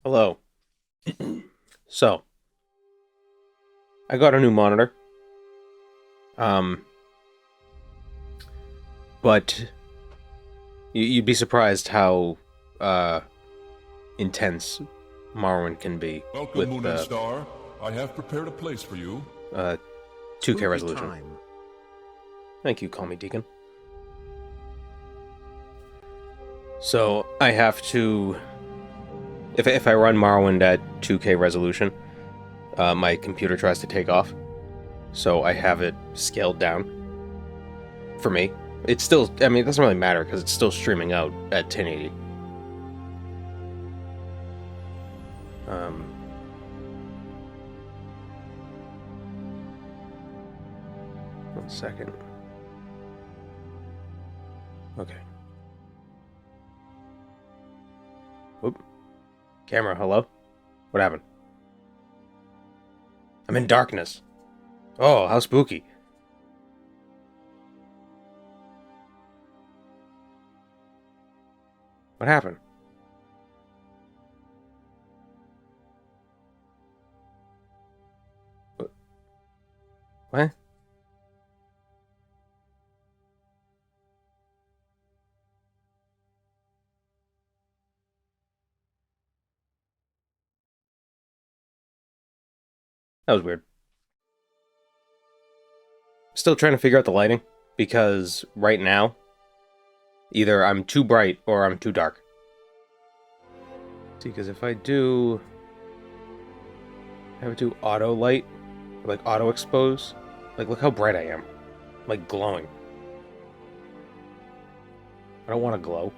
Hello. So, I got a new monitor. Um, but you'd be surprised how uh intense Morrowind can be Welcome, with Moon and Star. I have prepared a place for you. uh 2K Movie resolution. time. Thank you, call me Deacon. So, I have to if I run Morrowind at 2K resolution, my computer tries to take off. So, I have it scaled down for me. It's still, I mean, it doesn't really matter because it's still streaming out at 1080. Um, One second. Okay. Whoop. Camera, hello? What happened? I'm in darkness. Oh, how spooky. What happened? What? That was weird. Still trying to figure out the lighting, because right now, either I'm too bright or I'm too dark. See, because if I do... I would do auto light, like auto expose. Like, look how bright I am. Like, glowing. I don't want to glow.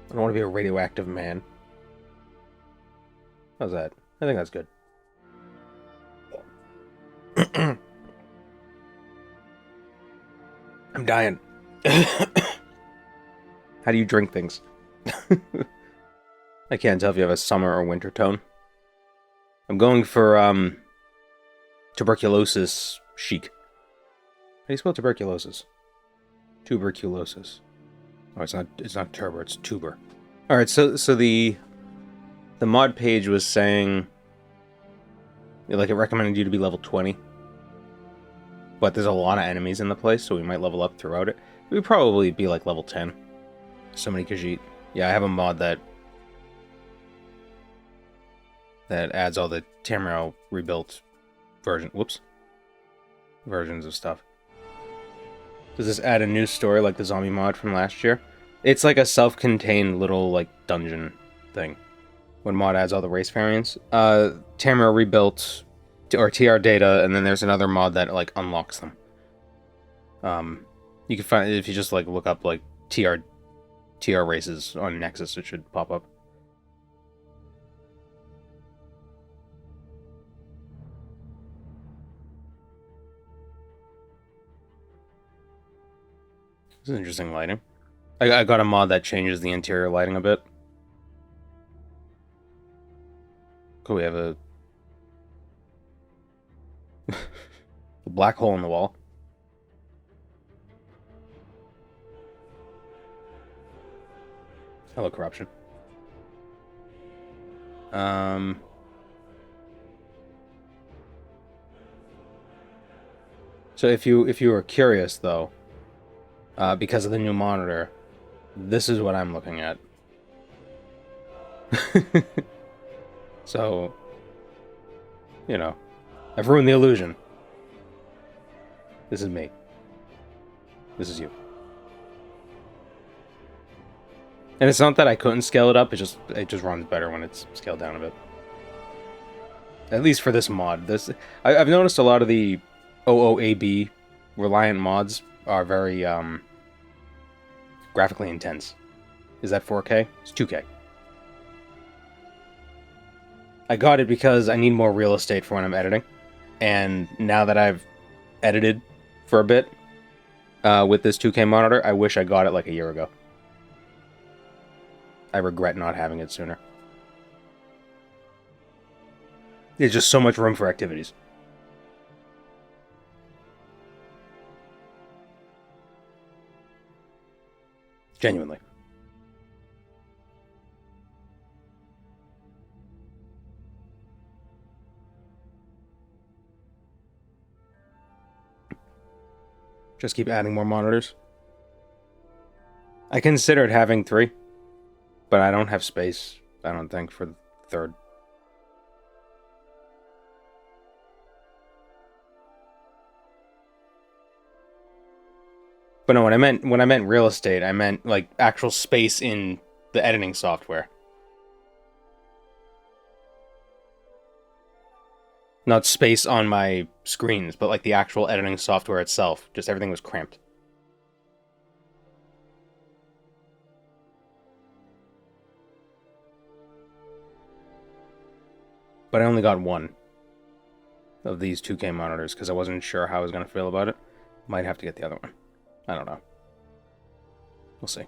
I don't want to be a radioactive man. How's that? I think that's good. I'm dying. How do you drink things? I can't tell if you have a summer or winter tone. I'm going for tuberculosis chic. How do you spell tuberculosis? Tuberculosis. Oh, it's not turbo, it's tuber. Alright, so the mod page was saying like it recommended you to be level 20. But there's a lot of enemies in the place, so we might level up throughout it. We'd probably be like level 10. So many Khajiit. Yeah, I have a mod that adds all the Tamriel rebuilt versions of stuff. Does this add a new story like the zombie mod from last year? It's like a self-contained little like dungeon thing. When mod adds all the race variants. Tamriel rebuilt or TR data, and then there's another mod that like unlocks them. You can find if you just like look up like TR races on Nexus, it should pop up. This is interesting lighting. I got a mod that changes the interior lighting a bit. Cool, we have a black hole in the wall. Hello, corruption. So if you were curious though, because of the new monitor, this is what I'm looking at. So, you know, I've ruined the illusion. This is me. This is you. And it's not that I couldn't scale it up, it just runs better when it's scaled down a bit. At least for this mod. I've noticed a lot of the OOAB reliant mods are very graphically intense. Is that 4K? It's 2K. I got it because I need more real estate for when I'm editing. And now that I've edited for a bit with this 2K monitor, I wish I got it like a year ago. I regret not having it sooner. There's just so much room for activities. Genuinely. Just keep adding more monitors. I considered having 3, but I don't have space, I don't think, for the 3rd. But no, when I meant real estate, I meant like actual space in the editing software. Not space on my screens, but like the actual editing software itself. Just everything was cramped. But I only got 1 of these 2K monitors because I wasn't sure how I was going to feel about it. Might have to get the other one. I don't know. We'll see.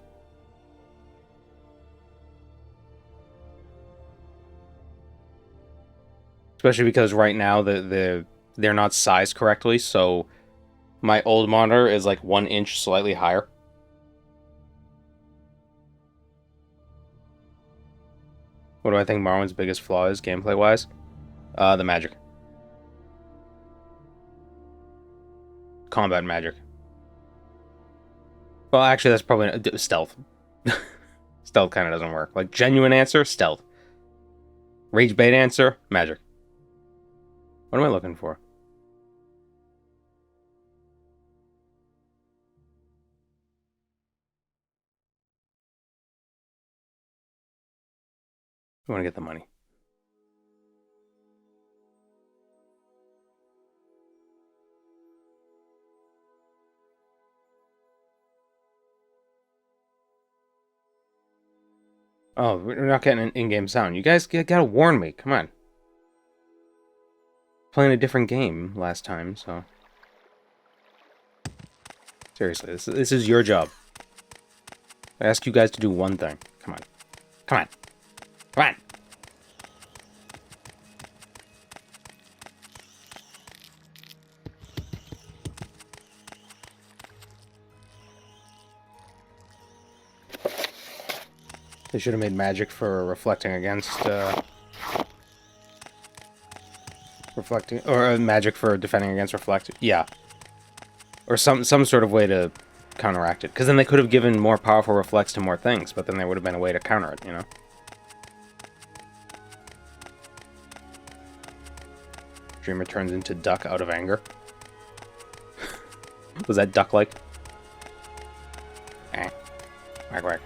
Especially because right now they're not sized correctly, so my old monitor is like 1 inch slightly higher. What do I think Morrowind's biggest flaw is, gameplay-wise? The magic. Combat magic. Well, actually, that's probably stealth. Stealth kind of doesn't work. Like, genuine answer, stealth. Rage bait answer, magic. What am I looking for? I want to get the money. Oh, we're not getting an in-game sound. You guys gotta warn me. Come on. Playing a different game last time, so... Seriously, this is your job. I ask you guys to do one thing. Come on. Come on. Come on! They should have made magic for reflecting against, reflecting, or magic for defending against reflect. Yeah. Or some sort of way to counteract it. Because then they could have given more powerful reflects to more things, but then there would have been a way to counter it, you know? Dreamer turns into duck out of anger. Was that duck-like? Eh. Whack, whack.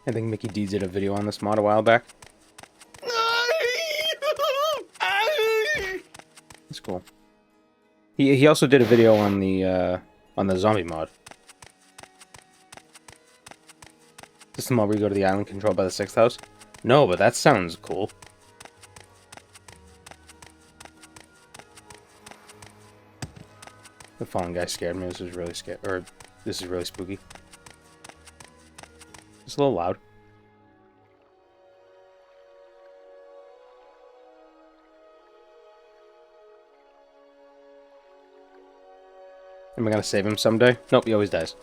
I think Mickey D did a video on this mod a while back. That's cool. He also did a video on the zombie mod. Is this the mod where you go to the island controlled by the 6th house? No, but that sounds cool. The fallen guy scared me. This is really scary. Or this is really spooky. It's a little loud. Am I gonna save him someday? Nope, he always dies.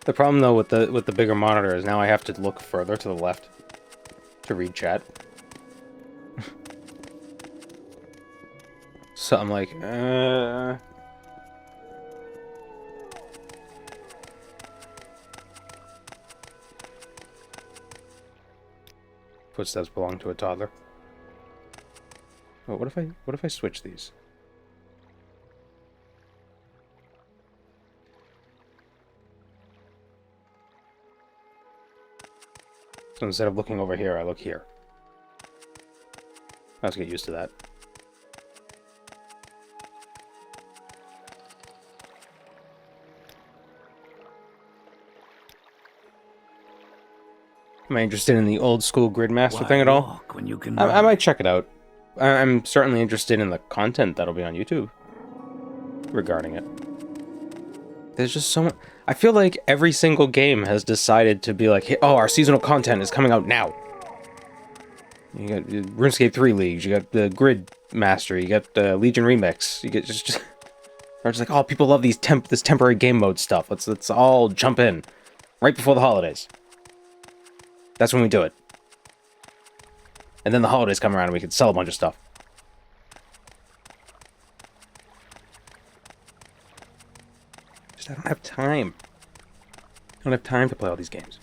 The problem though with the bigger monitor is now I have to look further to the left to read chat. So I'm like, Footsteps belong to a toddler. Oh, what if I switch these? So instead of looking over here, I look here. I have to get used to that. Am I interested in the old school Gridmaster thing at all? When you can I might check it out. I'm certainly interested in the content that'll be on YouTube regarding it. There's just so much... I feel like every single game has decided to be like, hey, oh, our seasonal content is coming out now. You got RuneScape 3 leagues. You got the Grid Master. You got the Legion Remix. You get just or just like, oh, people love these this temporary game mode stuff. Let's all jump in right before the holidays. That's when we do it. And then the holidays come around and we can sell a bunch of stuff. Just I don't have time. I don't have time to play all these games.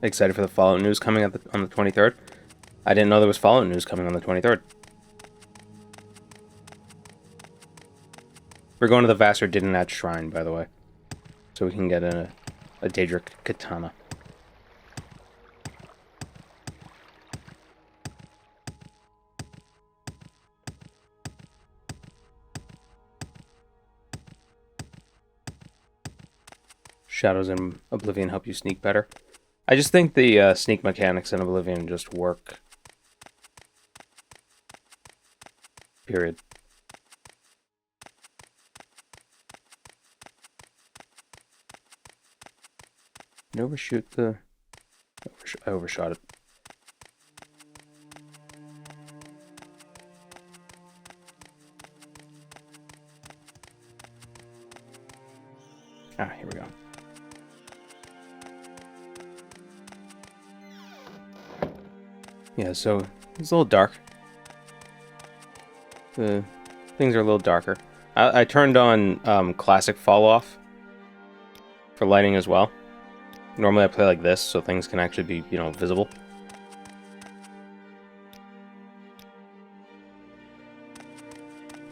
Excited for the Fallout news coming on the 23rd. I didn't know there was Fallout news coming on the 23rd. We're going to the Vassar Didnat Shrine, by the way. So we can get a Daedric Katana. Shadows in Oblivion help you sneak better. I just think the sneak mechanics in Oblivion just work. Period. Did I overshoot the... I overshot it. Ah, here we go. Yeah, so it's a little dark. The things are a little darker. I turned on classic fall off for lighting as well. Normally I play like this, so things can actually be, you know, visible.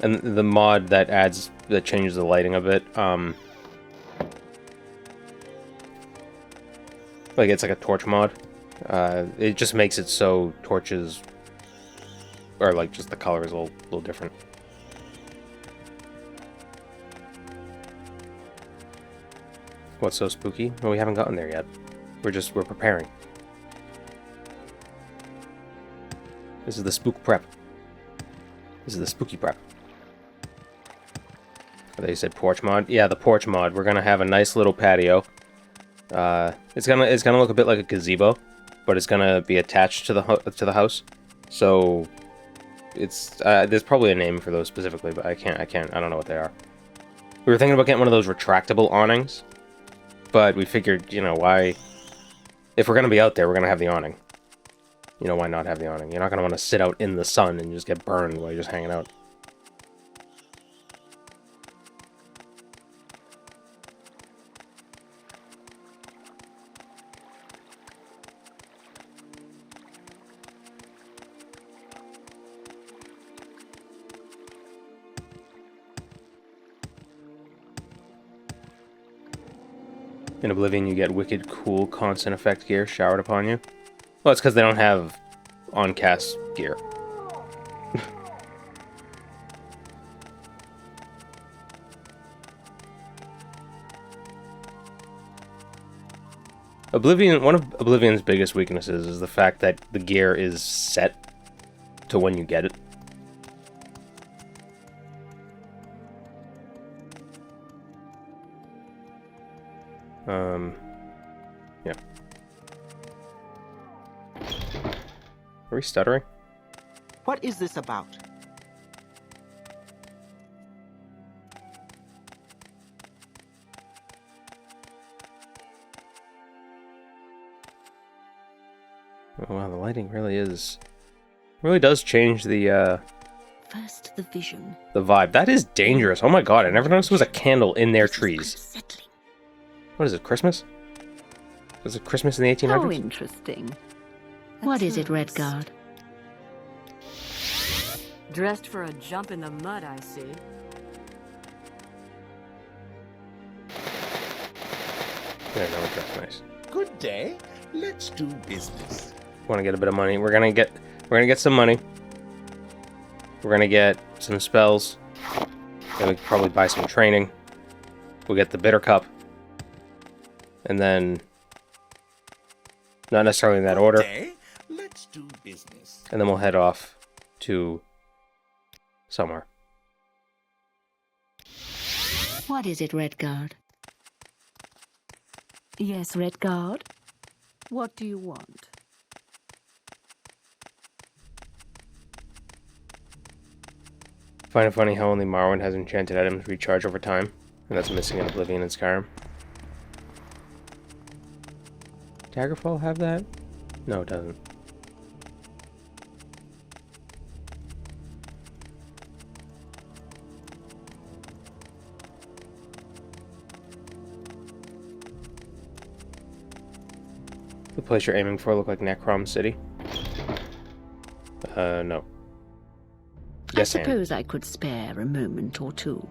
And the mod that changes the lighting a bit, like it's like a torch mod. It just makes it so torches, or like just the color is a little different. What's so spooky? Well, we haven't gotten there yet. We're preparing. This is the spook prep. This is the spooky prep. They said porch mod. Yeah, the porch mod. We're gonna have a nice little patio. It's gonna look a bit like a gazebo, but it's gonna be attached to the house. So it's there's probably a name for those specifically, but I don't know what they are. We were thinking about getting one of those retractable awnings, but we figured, you know, why? If we're gonna be out there, we're gonna have the awning. You know, why not have the awning? You're not gonna want to sit out in the sun and just get burned while you're just hanging out. In Oblivion, you get wicked cool constant effect gear showered upon you. Well, it's because they don't have on-cast gear. One of Oblivion's biggest weaknesses is the fact that the gear is set to when you get it. Yeah. Are we stuttering? What is this about? Oh wow, the lighting really does change the First the vision. the vibe. That is dangerous. Oh my god, I never noticed there was a candle in their trees. Unsettling. What is it, Christmas? Was it Christmas in the 1800s? How interesting. What is it, Redguard? Dressed for a jump in the mud, I see. Yeah, no, we're dressed nice. Good day. Let's do business. Want to get a bit of money? We're gonna get some money. We're gonna get some spells. And we can probably buy some training. We'll get the bitter cup. And then, not necessarily in that order. Day. Let's do business. And then we'll head off to somewhere. What is it, Redguard? Yes, Redguard? What do you want? Find it funny how only Morrowind has enchanted items recharge over time, and that's missing in Oblivion and Skyrim. Daggerfall have that? No, it doesn't. The place you're aiming for look like Necrom City? No. Yes, I suppose I could spare a moment or two.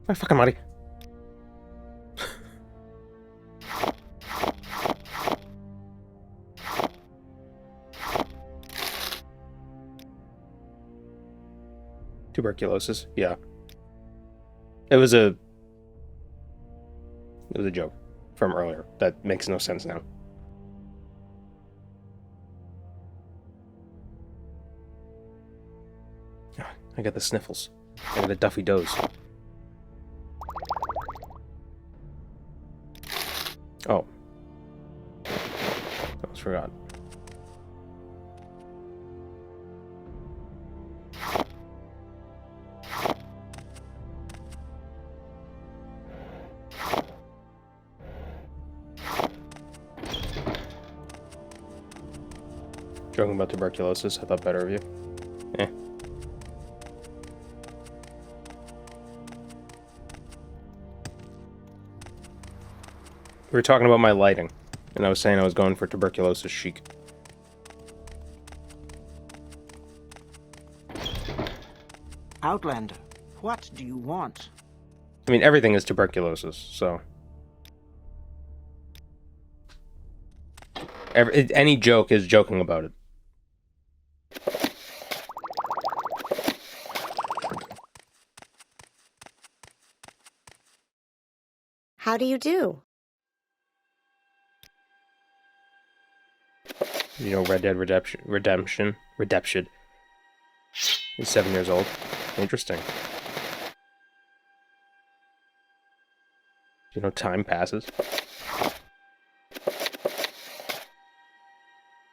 My fucking money. Tuberculosis, yeah. It was a joke from earlier. That makes no sense now. I got the sniffles. I got the Duffy Doze. Oh. I almost forgot. Joking about tuberculosis, I thought better of you. Eh. We were talking about my lighting, and I was saying I was going for tuberculosis chic. Outlander, what do you want? I mean, everything is tuberculosis, so... any joke is joking about it. How do you do? You know, Red Dead Redemption is 7 years old. Interesting. You know, time passes.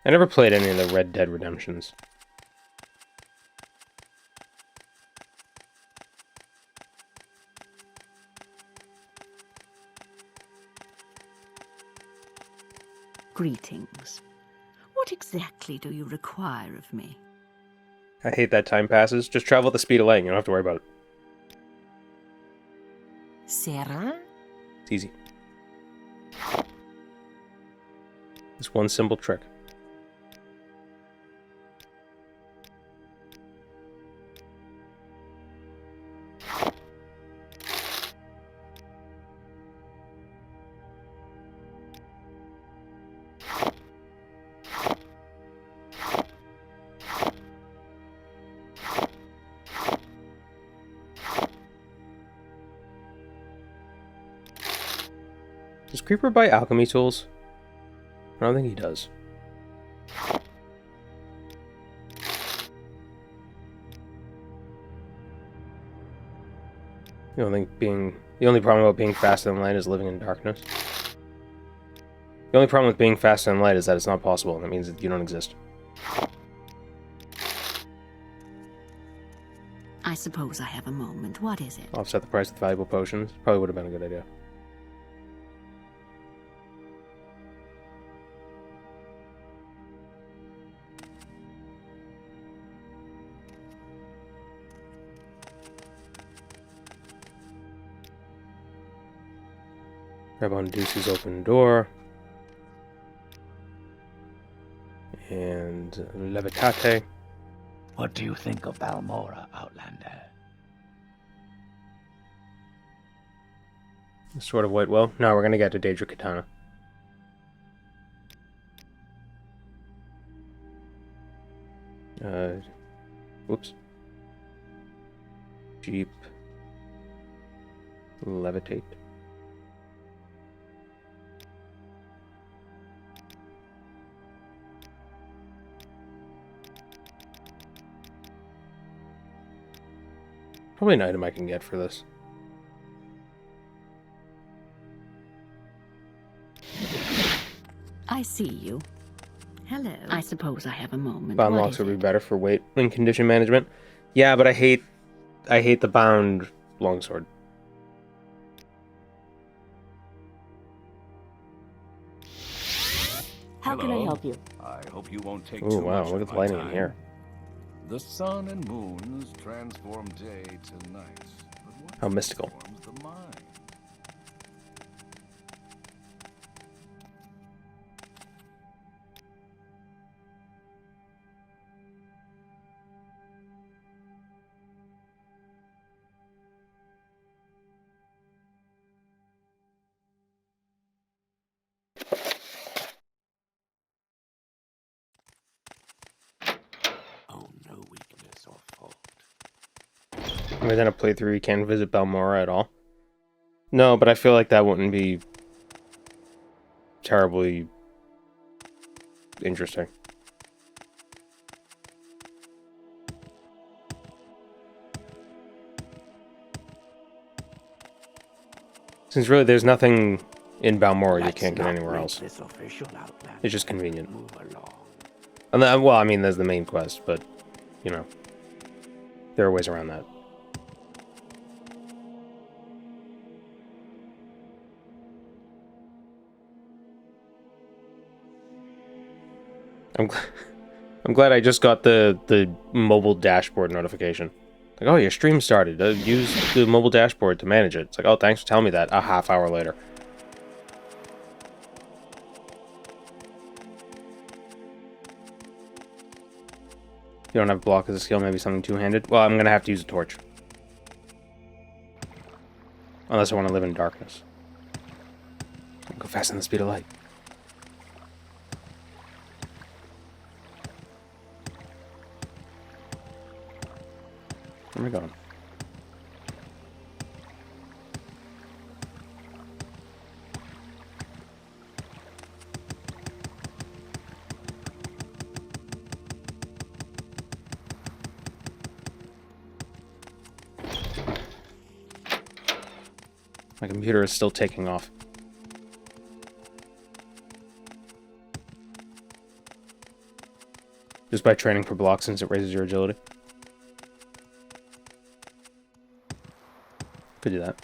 I never played any of the Red Dead Redemptions. Greetings. What exactly do you require of me? I hate that time passes. Just travel at the speed of light. You don't have to worry about it. Sarah? It's easy. Just one simple trick. Does Creeper buy alchemy tools? I don't think he does. You don't think the only problem about being faster than light is living in darkness? The only problem with being faster than light is that it's not possible, and that means that you don't exist. I suppose I have a moment. What is it? Offset the price with valuable potions. Probably would have been a good idea. Grab on Deuce's open door. And Levitate. What do you think of Balmora, Outlander? Sword of Whitewell. No, we're gonna get to Daedra Katana. Whoops. Jeep. Levitate. probably an item I can get for this. I see you. Hello. I suppose I have a moment. Bound What locks is would be it? better for weight and condition management. Yeah, but I hate the bound longsword. How can I Hello. help you? I hope you won't take Ooh, too wow, much look of at the my lighting time. in here. The sun and moons transform day to night. But what How mystical. transforms the mind? Oh, no weakness or fault. Within a playthrough, you can't visit Balmora at all. No, but I feel like that wouldn't be terribly interesting. Since really there's nothing in Balmora you Let's can't get not anywhere make else. this official, Outlander. It's just convenient. Move along. And then, well, I mean, there's the main quest, but, you know, there are ways around that. I'm glad I just got the mobile dashboard notification. Like, oh, your stream started. Use the mobile dashboard to manage it. It's like, oh, thanks for telling me that a half hour later. You don't have a block as a skill, maybe something two-handed? Well, I'm going to have to use a torch. Unless I want to live in darkness. Go faster than the speed of light. Where am I going? My computer is still taking off. Just by training for blocks since it raises your agility. Could do that.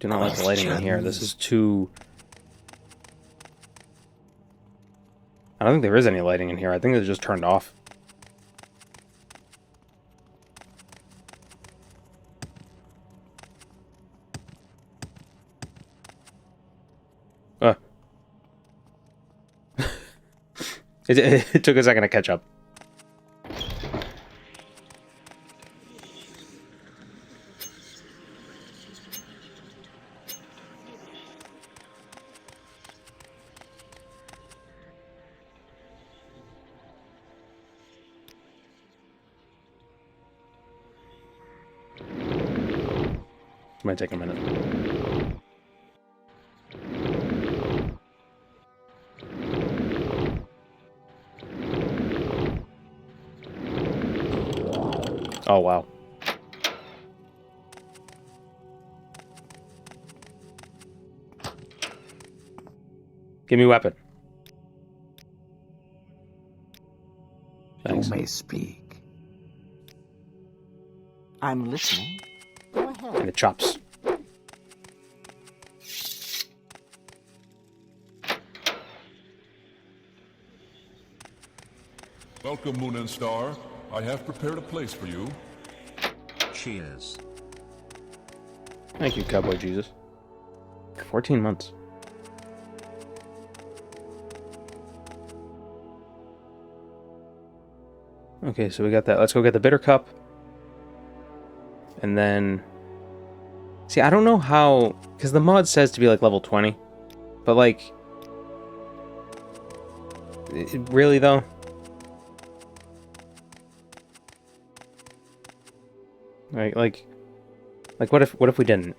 Do not like the lighting in here. This is too... I don't think there is any lighting in here. I think it's just turned off. It took a second to catch up. Might take a minute. Oh, wow. Give me a weapon. Thanks. You may speak. I'm listening. Go ahead. And it chops. Welcome, Moon and Star. I have prepared a place for you. Cheers. Thank you, Cowboy Jesus. 14 months. Okay, so we got that. Let's go get the bitter cup. And then... See, I don't know how... Because the mod says to be, like, level 20. But, like... Really, though? Like, what if we didn't?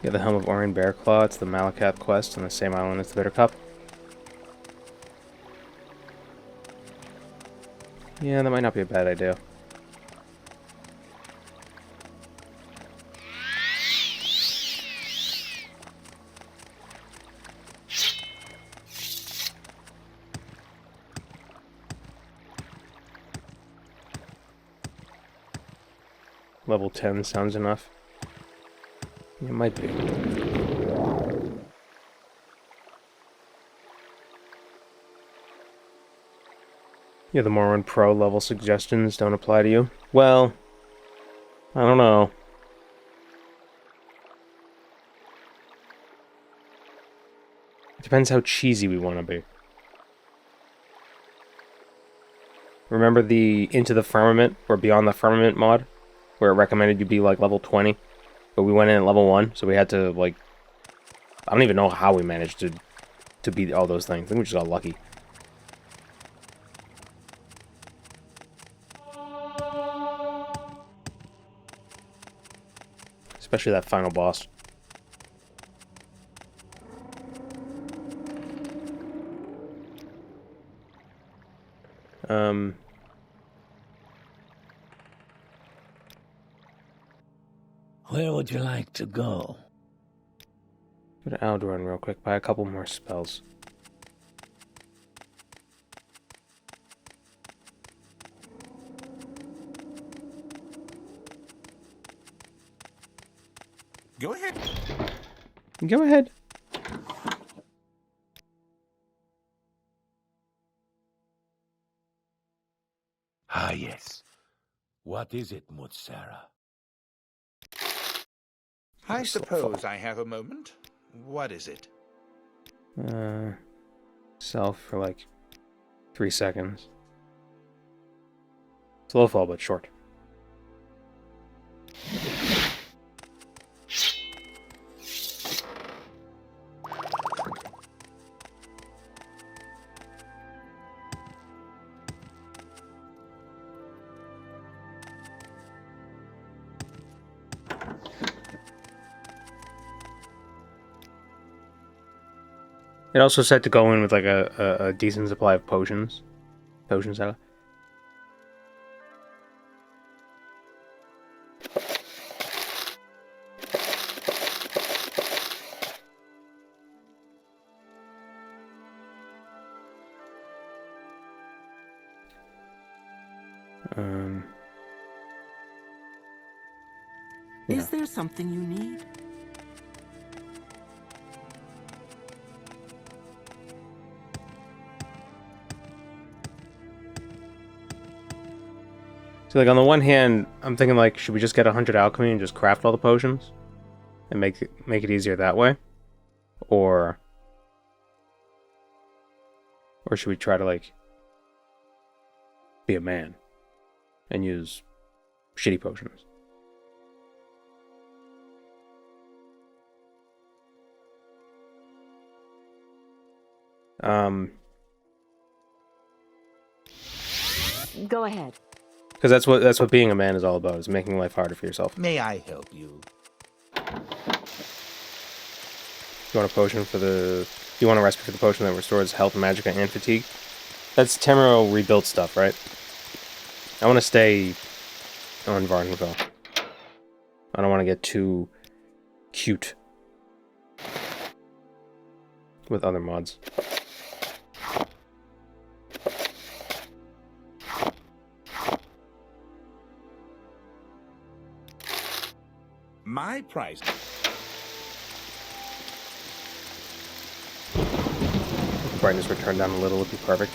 Yeah, the Helm of Orion Bearclaw, it's the Malakath quest on the same island as the Bitter Cup. Yeah, that might not be a bad idea. Level 10 sounds enough. It might be. Yeah, the Morrowind Pro level suggestions don't apply to you. Well, I don't know. It depends how cheesy we want to be. Remember the Into the Firmament or Beyond the Firmament mod? Where it recommended you be like level 20? But we went in at level 1, so we had to like... I don't even know how we managed to beat all those things. I think we just got lucky. Especially that final boss. Where would you like to go? Go to Alduin real quick, buy a couple more spells. Go ahead. Go ahead. Ah, yes. What is it, Mutsara? I suppose I have a moment. What is it? Self for like 3 seconds. Slow fall, but short. It also said to go in with like a decent supply of potions. Potion salad. Is there something you need? So like on the one hand, I'm thinking like, should we just get 100 alchemy and just craft all the potions? And make it easier that way? Or should we try to like be a man and use shitty potions? Go ahead. Because that's what being a man is all about, is making life harder for yourself. May I help you? You want a potion for the... You want a recipe for the potion that restores health, magicka, and fatigue? That's Temuro rebuilt stuff, right? I want to stay on Varnville. I don't want to get too cute with other mods. My price. Brightness would turn down a little would be perfect.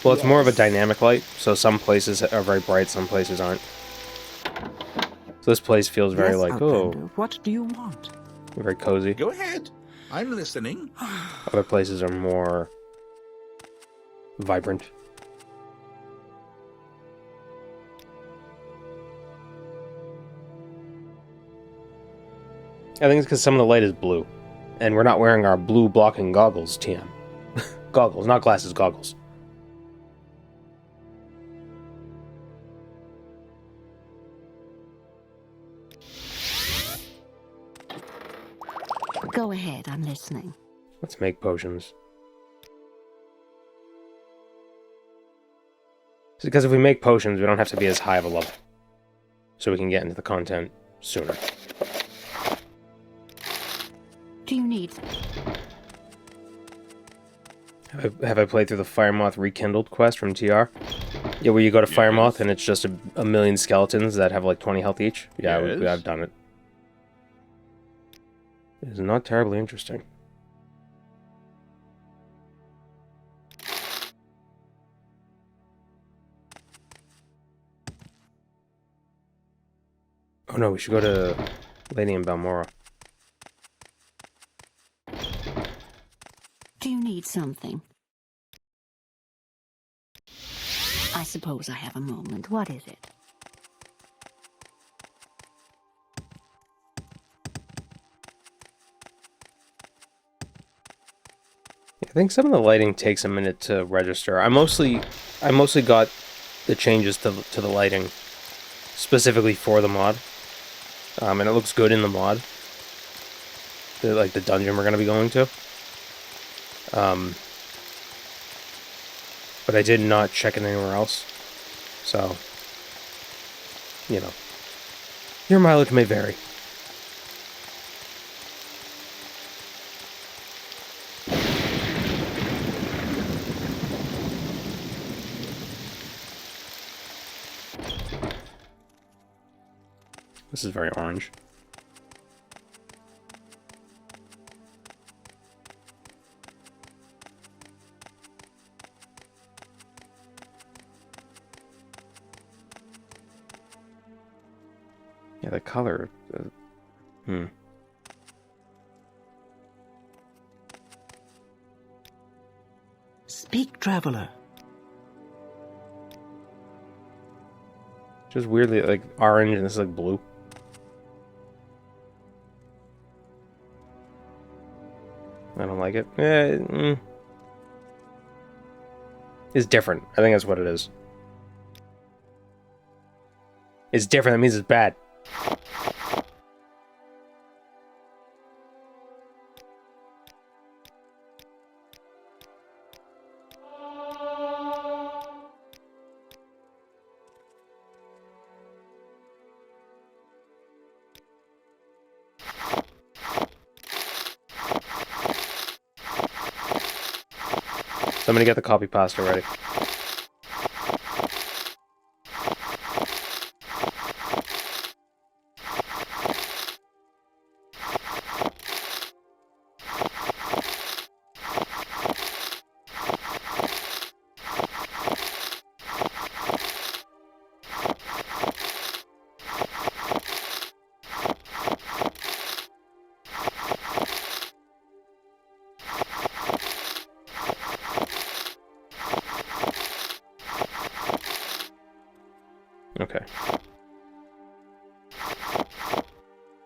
Well, it's more of a dynamic light, so some places are very bright, some places aren't. So this place feels very like, Outlander, oh, what do you want? very cozy. Go ahead. I'm listening. Other places are more vibrant. I think it's because some of the light is blue. And we're not wearing our blue blocking goggles, TM. Goggles, not glasses, goggles. Go ahead, I'm listening. Let's make potions. Because if we make potions, we don't have to be as high of a level. So we can get into the content sooner. Do you need... Have I played through the Firemoth Rekindled quest from TR? Yeah, where you go to Firemoth and it's just a million skeletons that have like 20 health each? Yeah, I've done it. It is not terribly interesting. Oh no, we should go to Lady in Balmora. Do you need something? I suppose I have a moment. What is it? I think some of the lighting takes a minute to register. I mostly got the changes to the lighting specifically for the mod, and it looks good in the mod. Like the dungeon we're gonna be going to. But I did not check it anywhere else, so you know, your mileage may vary. This is very orange. Yeah, the color. Speak, traveler. Just weirdly like orange and this is like blue. I don't like it. It's different. I think that's what it is. It's different. That means it's bad. Somebody get the copy pasta ready. Okay.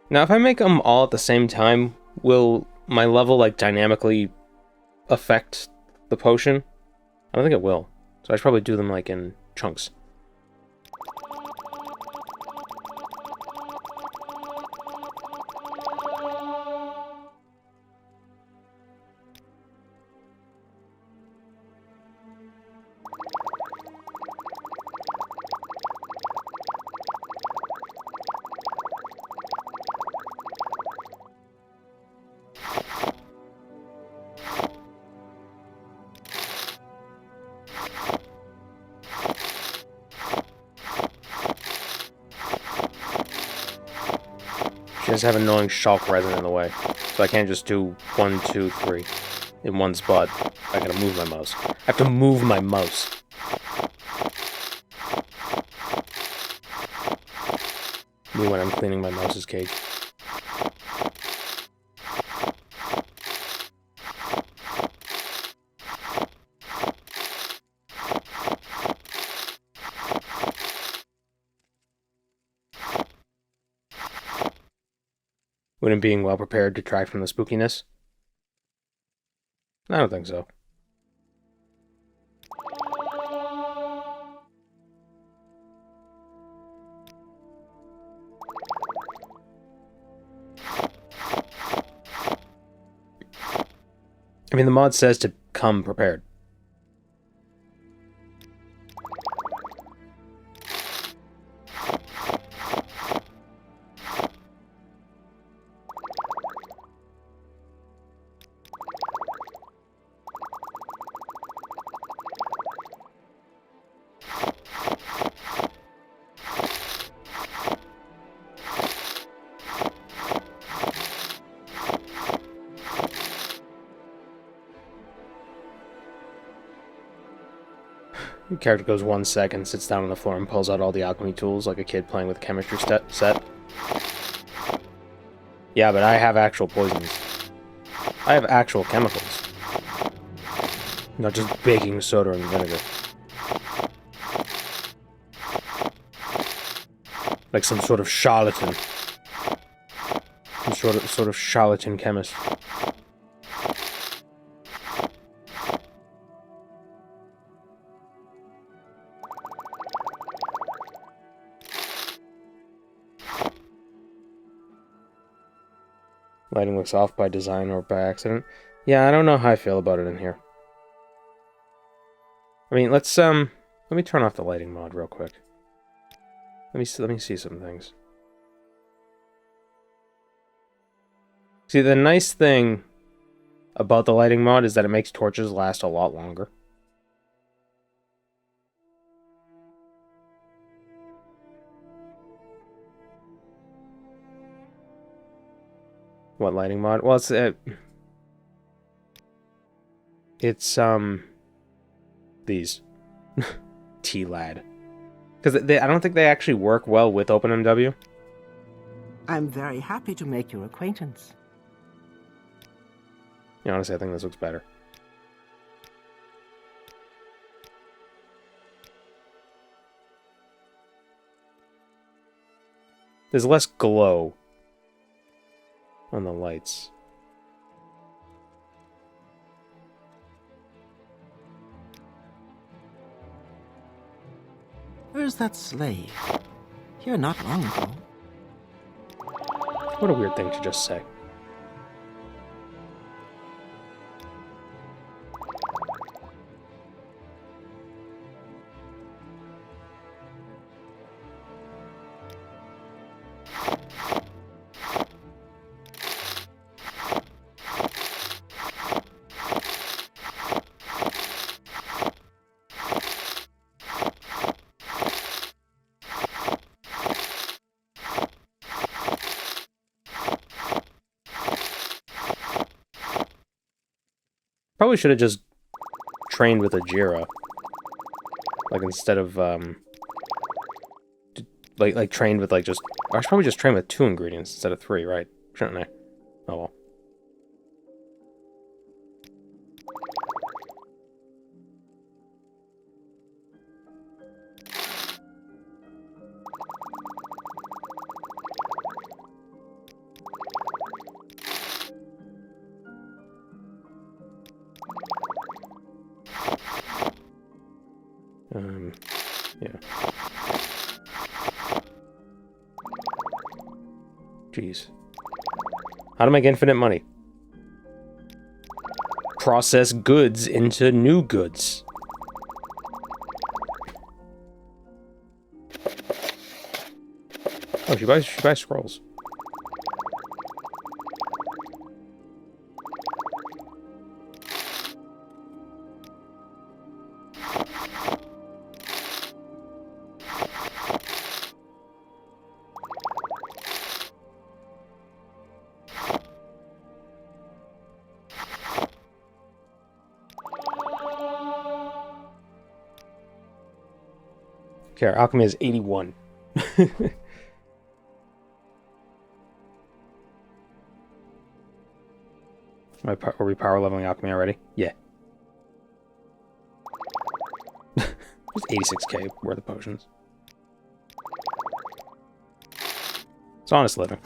Now, if I make them all at the same time, will my level, like, dynamically affect the potion? I don't think it will. So I should probably do them, like, in chunks. She does have annoying shulk resin in the way, so I can't just do 1, 2, 3 in one spot. I gotta move my mouse. I have to move my mouse. Me when I'm cleaning my mouse's cage. Wouldn't being well prepared detract from the spookiness? I don't think so. I mean, the mod says to come prepared. The character goes 1 second, sits down on the floor, and pulls out all the alchemy tools like a kid playing with a chemistry set. Yeah, but I have actual poisons. I have actual chemicals. Not just baking soda and vinegar. Like some sort of charlatan. Some sort of charlatan chemist. Lighting looks off by design or by accident. Yeah, I don't know how I feel about it in here. I mean, let me turn off the lighting mod real quick. Let me see some things. See, the nice thing about the lighting mod is that it makes torches last a lot longer. What lighting mod? Well, it's these T-Lad, because I don't think they actually work well with OpenMW. I'm very happy to make your acquaintance. Yeah, honestly, I think this looks better. There's less glow on the lights. Where's that slave? Here not long ago. What a weird thing to just say. Probably should have just trained with a Jira. Like, instead of, like trained with, like, just... I should probably just train with 2 ingredients instead of 3, right? Shouldn't I? Oh, well. Yeah. Jeez. How to make infinite money. Process goods into new goods. Oh, she buys scrolls. Okay, our alchemy is 81. Are we power leveling alchemy already? Yeah. Just 86k worth of potions. It's honest living.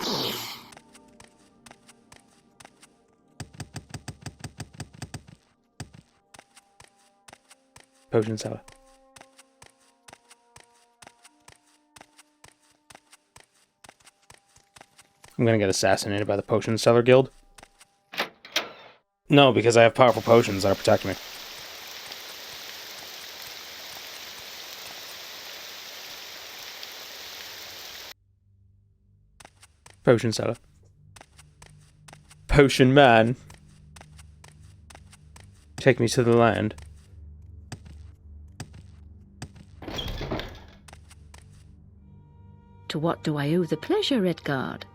Potion seller. I'm gonna get assassinated by the Potion Seller Guild. No, because I have powerful potions that protect me. Potion seller. Potion man. Take me to the land. To what do I owe the pleasure, Edgard?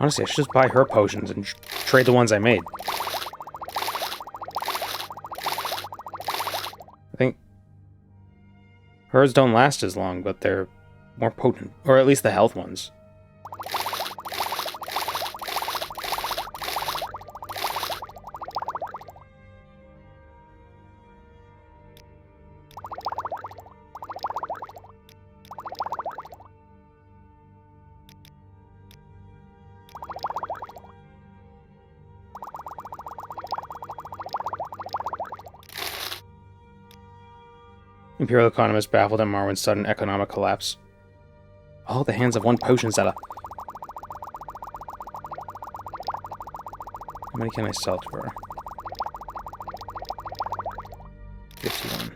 Honestly, I should just buy her potions and trade the ones I made. I think hers don't last as long, but they're more potent. Or at least the health ones. Imperial economists baffled at Morrowind's sudden economic collapse. All at the hands of one potion seller. How many can I sell to her? 51.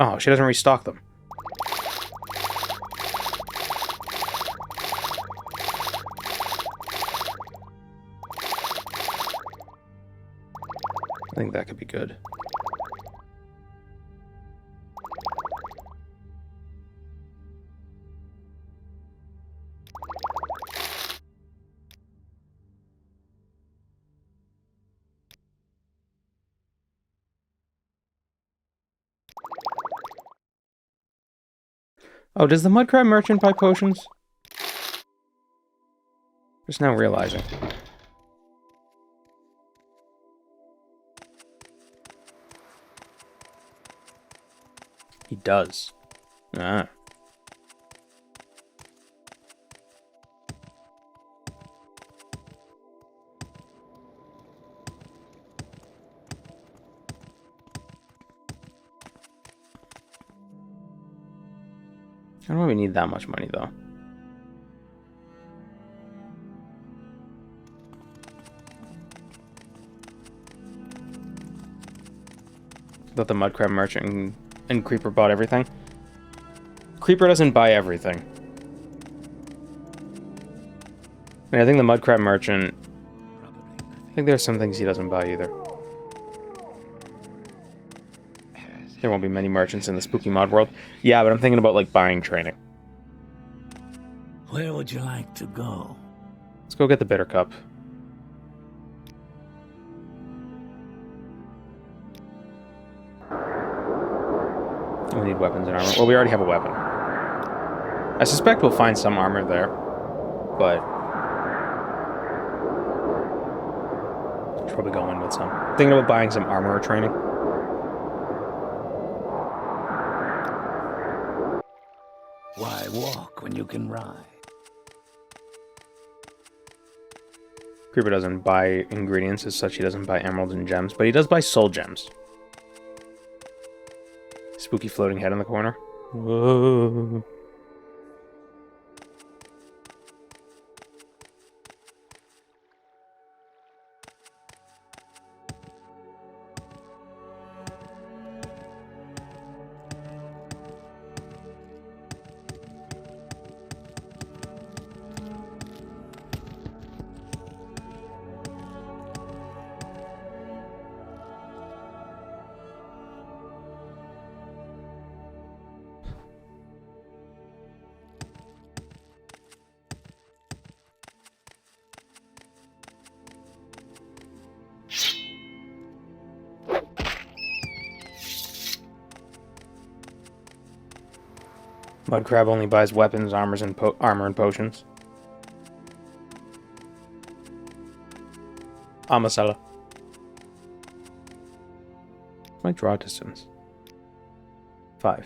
Oh, she doesn't restock them. I think that could be good. Oh, does the Mudcrab merchant buy potions? Just now realizing. He does. Ah. I don't really need that much money, though. Thought the Mudcrab merchant and Creeper bought everything. Creeper doesn't buy everything. I mean, I think the Mudcrab merchant... I think there's some things he doesn't buy either. There won't be many merchants in the spooky mod world. Yeah, but I'm thinking about, like, buying training. Where would you like to go? Let's go get the Bitter Cup. We need weapons and armor. Well, we already have a weapon. I suspect we'll find some armor there, but... should probably go in with some. Thinking about buying some armor or training. Why walk when you can ride? Creeper doesn't buy ingredients as such. He doesn't buy emeralds and gems, but he does buy soul gems. Spooky floating head in the corner. Whoa. Mudcrab only buys weapons, armor, and potions. Amasella. my draw distance? 5.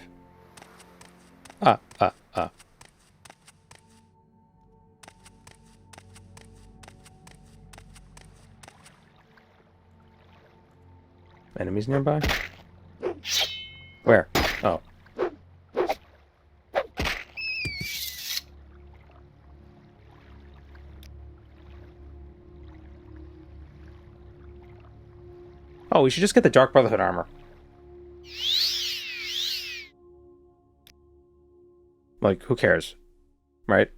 Enemies nearby? Where? Oh. Oh, we should just get the Dark Brotherhood armor. Like, who cares? Right?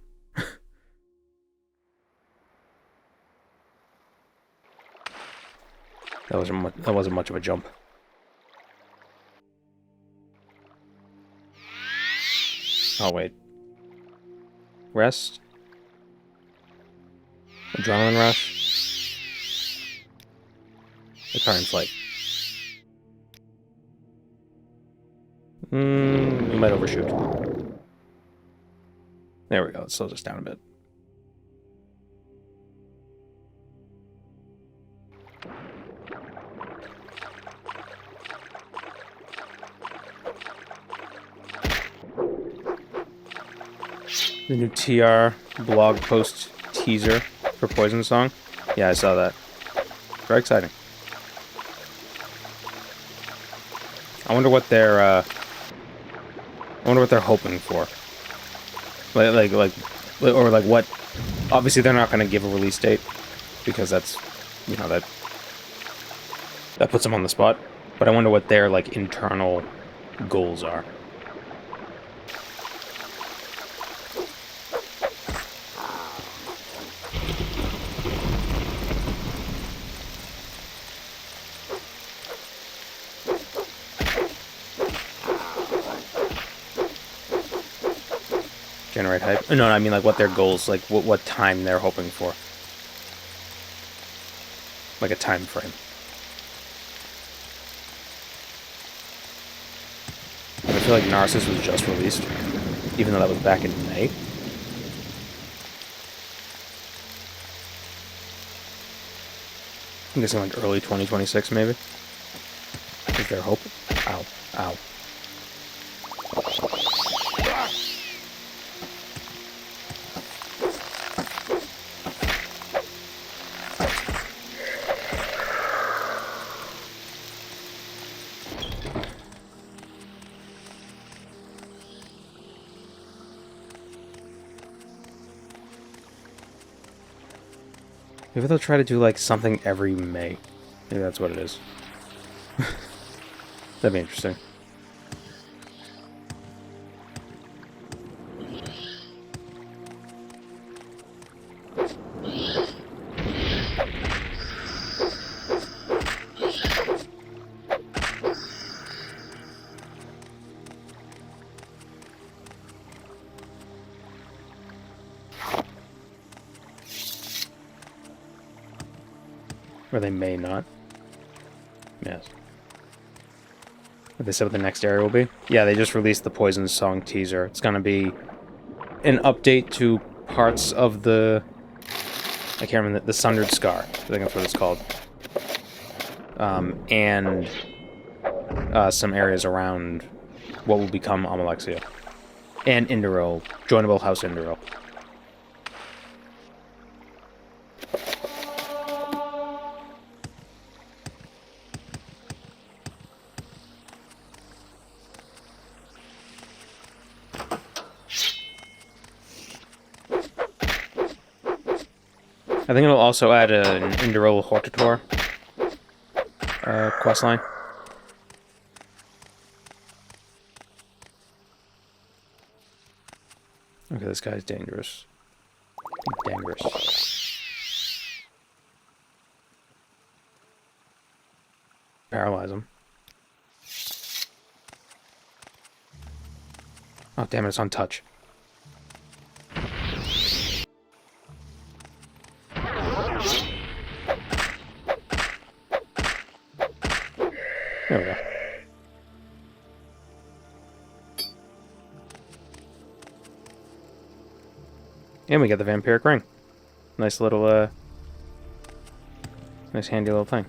That wasn't much of a jump. Oh, wait. Rest. Adrenaline rush. The car in flight. We might overshoot. There we go. It slows us down a bit. The new TR blog post teaser for Poison Song. Yeah, I saw that. Very exciting. I wonder what they're hoping for. Like what? Obviously, they're not going to give a release date because that's, you know, that puts them on the spot. But I wonder what their like internal goals are. Generate hype. No, I mean like what their goals, like what time they're hoping for. Like a time frame. I feel like Narcissus was just released, even though that was back in May. I'm guessing like early 2026 maybe. Is their hope? Ow. Ow. Maybe they'll try to do, like, something every May. Maybe that's what it is. That'd be interesting. Or they may not. Yes. What they said what the next area will be? Yeah, they just released the Poison Song teaser. It's gonna be an update to parts of the... I can't remember, the Sundered Scar. I think that's what it's called. And some areas around what will become Amalexia. And Indoril. Joinable House Indoril. I think it'll also add an Indoril Hortator questline. Okay, this guy's dangerous. Dangerous. Paralyze him. Oh, damn it, it's on touch. There we go. And we get the vampiric ring. Nice little, nice handy little thing.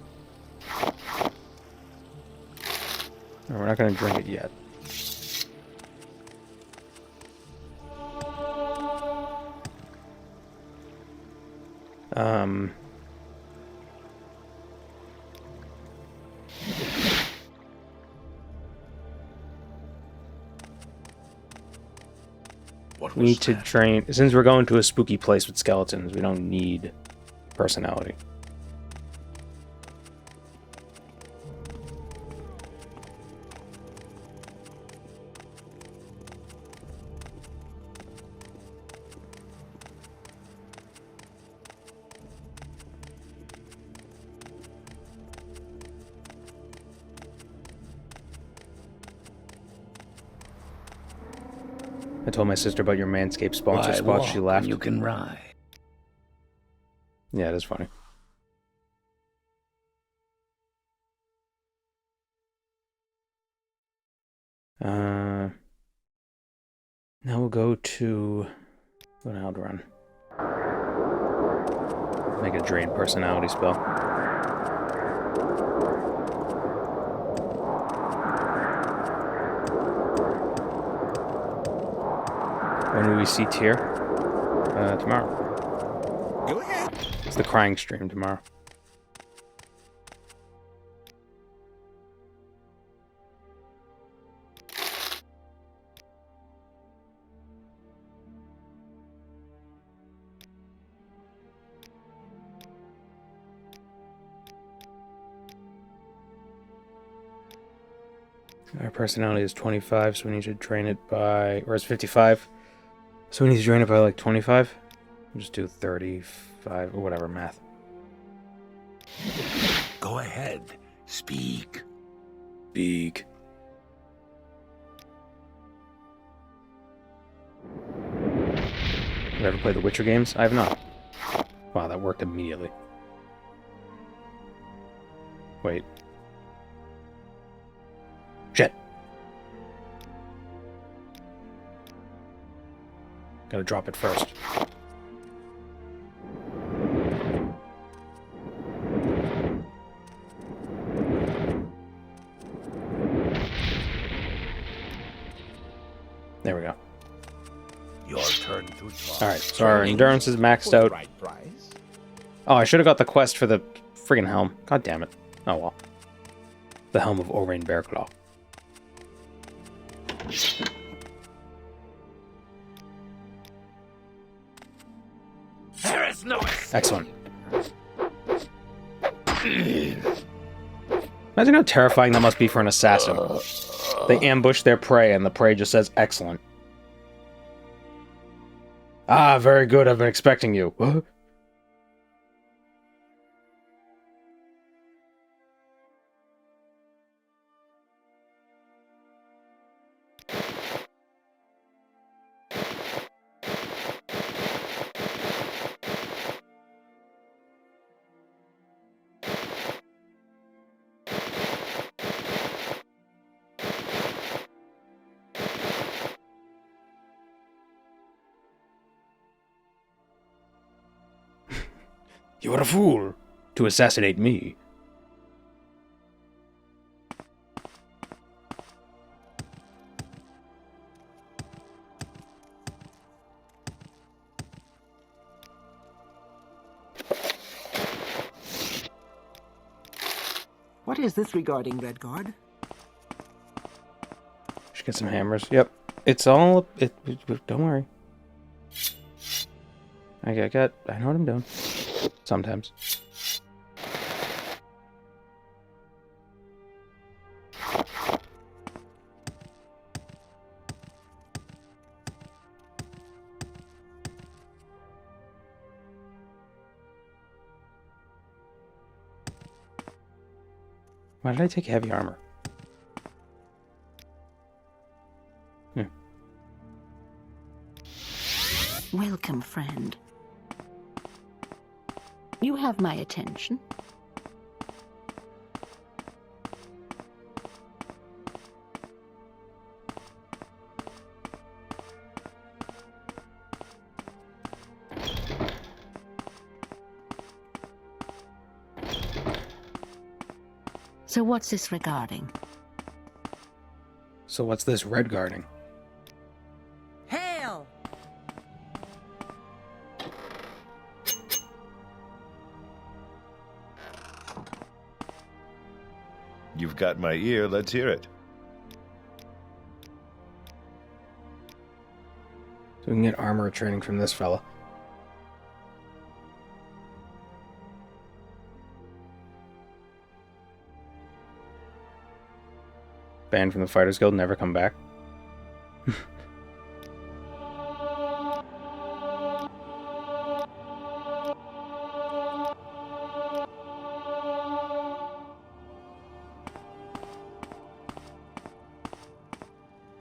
No, we're not going to drink it yet. We need to train. Since we're going to a spooky place with skeletons, we don't need personality. I told my sister about your Manscaped sponsor spot. She laughed. You can ride. Yeah, it is funny. Now we'll go to Alderaan. Make a drain personality spell. When will we see Tyr? Tomorrow. Go ahead. It's the crying stream tomorrow. Our personality is 25, so we need to drain it by... Or it's 55. So we need to drain it by like 25? We'll just do 35 or whatever, math. Go ahead. Speak. Big. Have you ever played the Witcher games? I have not. Wow, that worked immediately. Wait. Shit. Gotta drop it first. There we go. Your turn to talk. Alright, so our endurance is maxed out. Right price. Oh, I should have got the quest for the friggin' helm. God damn it. Oh well. The helm of Orain Bearclaw. There is no Excellent. Imagine how terrifying that must be for an assassin. They ambush their prey and the prey just says, excellent. Ah, very good. I've been expecting you. What? You are a fool to assassinate me. What is this regarding, Redguard? Should get some hammers. Yep. It's all... don't worry. I know what I'm doing. Sometimes. Why did I take heavy armor? Welcome, friend. You have my attention. So what's this regarding? So what's this red guarding? Hail! You've got my ear, let's hear it. So we can get armor training from this fella. Banned from the Fighters Guild, never come back.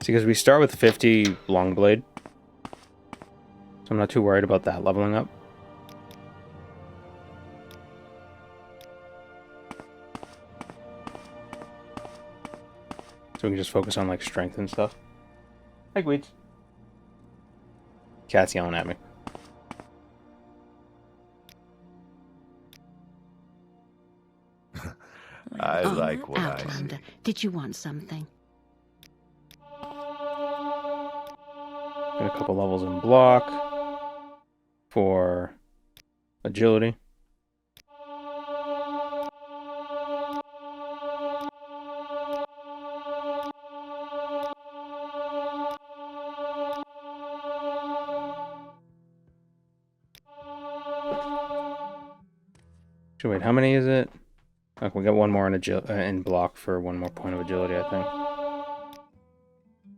See, because we start with 50 Longblade, so I'm not too worried about that leveling up. So we can just focus on, like, strength and stuff. Hi, Gweeds. Cat's yelling at me. I like what I see. Outlander, did you want something? Got a couple levels in block for agility. So wait, how many is it? Okay, we got one more in block for one more point of agility, I think.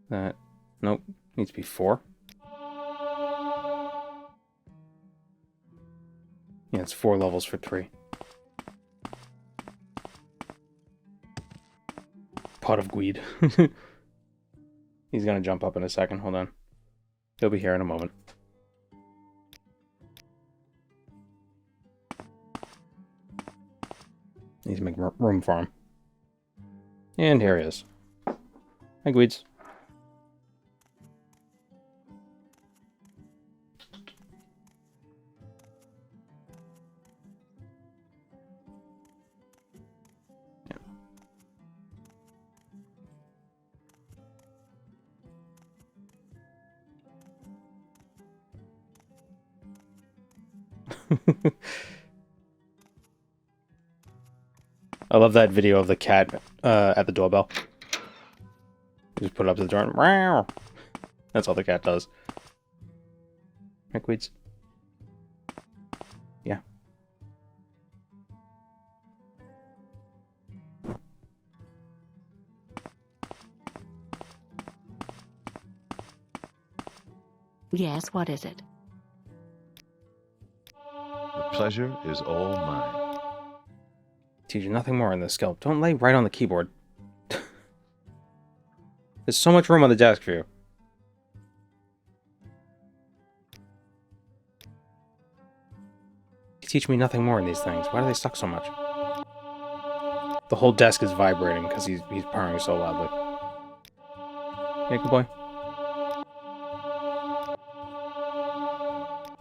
That, nope, needs to be 4. Yeah, it's 4 levels for 3. Pot of Gweed. He's gonna jump up in a second, hold on. He'll be here in a moment. Need to make room for him. And here he is. Hi, Gweeds. I love that video of the cat at the doorbell. Just put it up to the door and meow. That's all the cat does. Milkweeds. Yeah. Yes, what is it? The pleasure is all mine. Teach you nothing more in this skill. Don't lay right on the keyboard. There's so much room on the desk for you. You teach me nothing more in these things. Why do they suck so much? The whole desk is vibrating because he's purring so loudly. Yeah, good boy.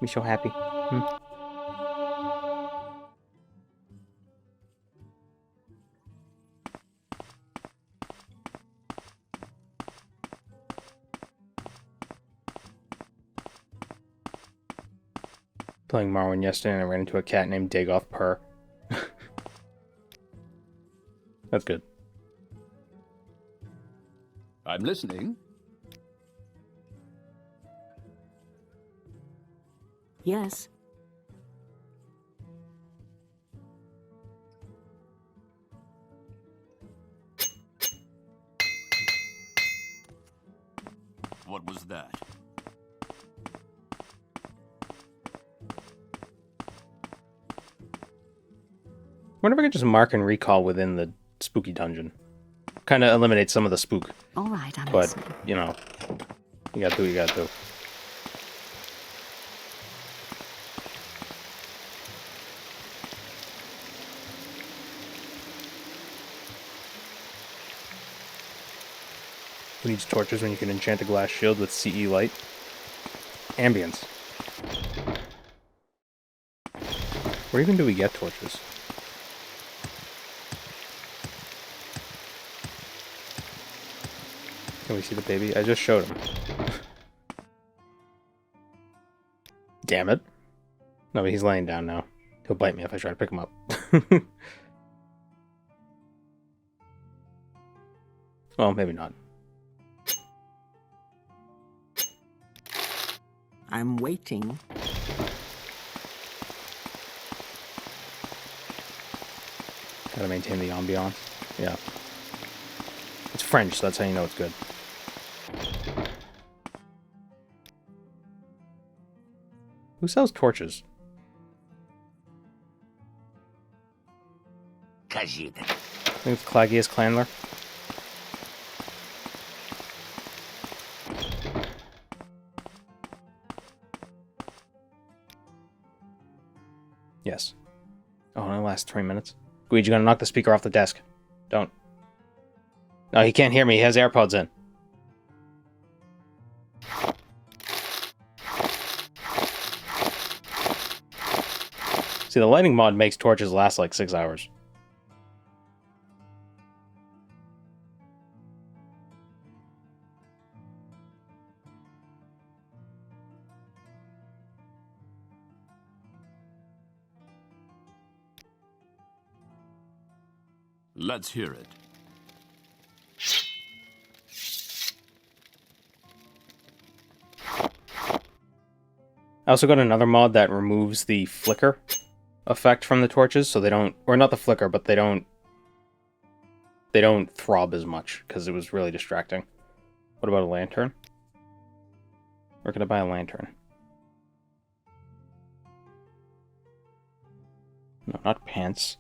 Me so happy. Playing Morrowind yesterday and I ran into a cat named Dagoth Purr. That's good. I'm listening. Yes. What was that? Wonder if I could just mark and recall within the spooky dungeon. Kind of eliminate some of the spook. All right, I'm But, listening. you know, you gotta do what you gotta do. Who needs torches when you can enchant a glass shield with CE light? Ambience. Where even do we get torches? Can we see the baby? I just showed him. Damn it. No, but he's laying down now. He'll bite me if I try to pick him up. Well, maybe not. I'm waiting. Gotta maintain the ambiance. Yeah. It's French, so that's how you know it's good. Who sells torches? I think it's Clagius Clandler. Yes. Oh, it only lasts 3 minutes. Guide, you gotta knock the speaker off the desk. Don't. No, he can't hear me. He has AirPods in. See, the lighting mod makes torches last like 6 hours. Let's hear it. I also got another mod that removes the flicker effect from the torches, so they don't, or not the flicker, but they don't throb as much, because it was really distracting. What about a lantern? We're gonna buy a lantern. No, not pants.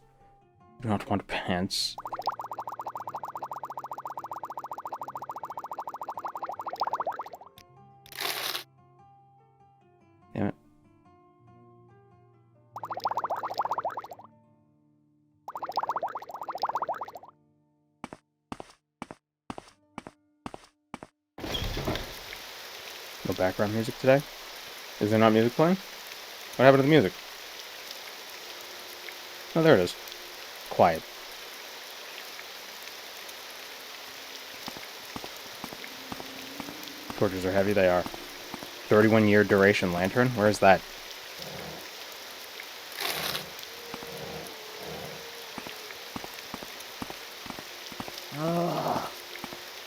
I do not want pants. Damn it. No background music today? Is there not music playing? What happened to the music? Oh, there it is. Quiet. Torches are heavy, they are. 31-year duration lantern? Where is that? Oh.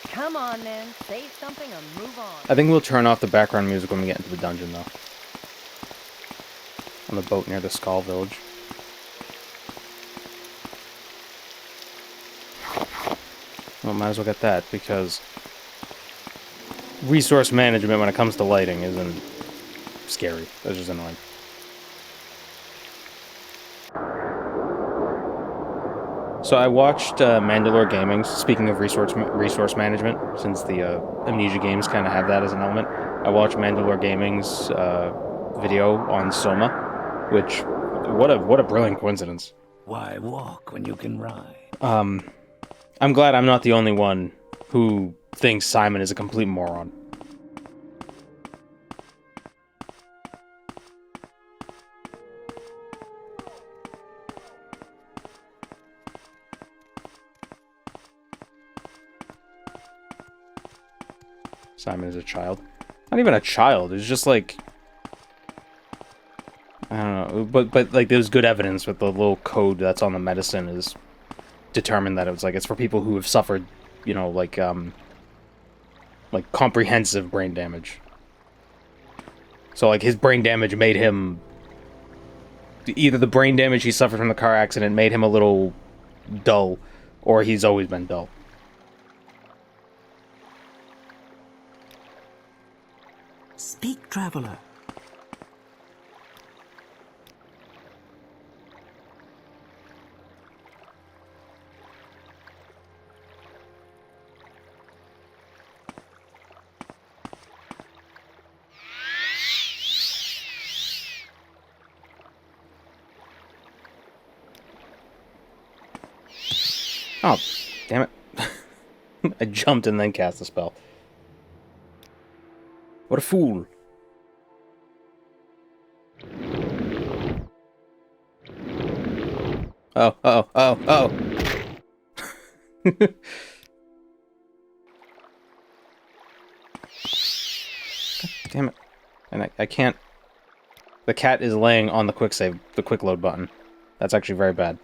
Come on, then. Say something or move on. I think we'll turn off the background music when we get into the dungeon, though. On the boat near the Skull Village. Well, might as well get that, because resource management when it comes to lighting isn't scary. That's just annoying. So I watched Mandalore Gaming's, speaking of resource management, since the Amnesia games kind of have that as an element, I watched Mandalore Gaming's video on Soma, which, what a brilliant coincidence. Why walk when you can ride? I'm glad I'm not the only one who thinks Simon is a complete moron. Simon is a child. Not even a child, it's just like, I don't know, but like there's good evidence with the little code that's on the medicine is determined that it was like, it's for people who have suffered, you know, like comprehensive brain damage. So like his brain damage made him, either the brain damage he suffered from the car accident made him a little dull, or he's always been dull. Speak, traveler. Oh, damn it. I jumped and then cast a spell. What a fool. Oh. Damn it. And I can't... The cat is laying on the quick save, the quick load button. That's actually very bad.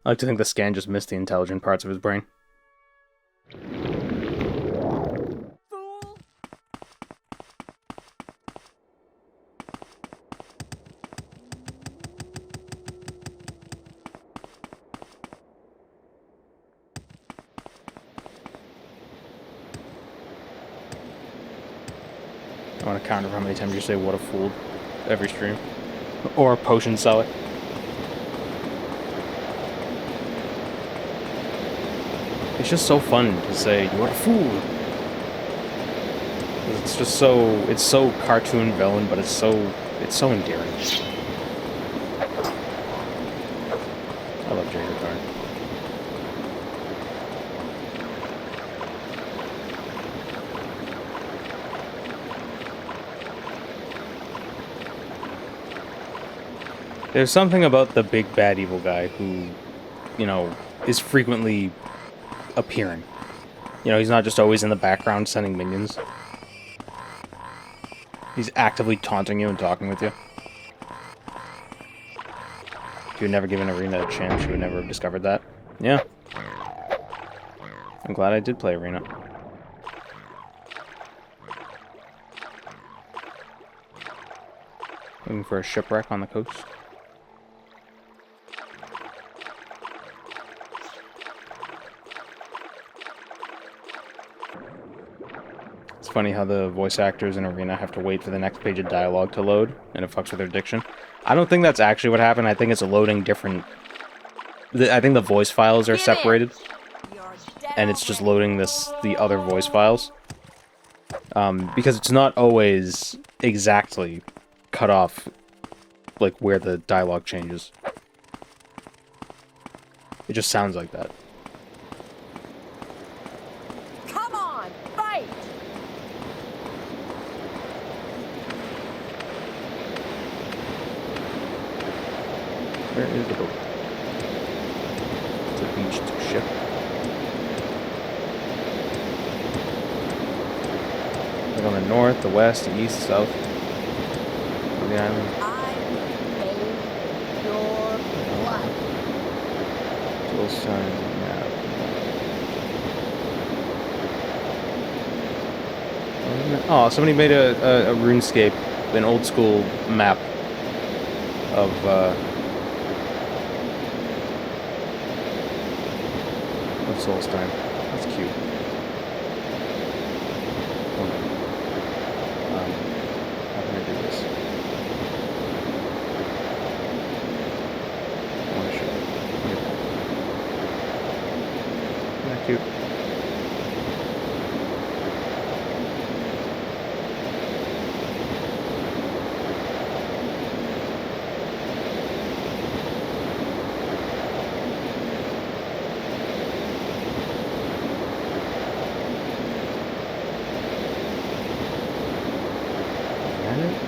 I like to think the scan just missed the intelligent parts of his brain. I want to counter how many times you say "what a fool" every stream, or a potion seller. It's just so fun to say "you're a fool." It's just so cartoon villain, but it's so endearing. I love Jaeger Thorn. There's something about the big bad evil guy who, you know, is frequently appearing. You know, he's not just always in the background sending minions. He's actively taunting you and talking with you. If you had never given Arena a chance, you would never have discovered that. Yeah. I'm glad I did play Arena. Looking for a shipwreck on the coast. It's funny how the voice actors in Arena have to wait for the next page of dialogue to load, and it fucks with their diction. I don't think that's actually what happened. I think it's loading different... I think the voice files are separated, and it's just loading the other voice files. Because it's not always exactly cut off, like, where the dialogue changes. It just sounds like that. Where is the boat? It's a beached ship. Like on the north, the west, the east, south of the island. Tool sign map. Oh, somebody made a RuneScape, an old school map of Solstheim. That's cute. Hold on. How can I do this? I want to show it. Look at that. Isn't that cute?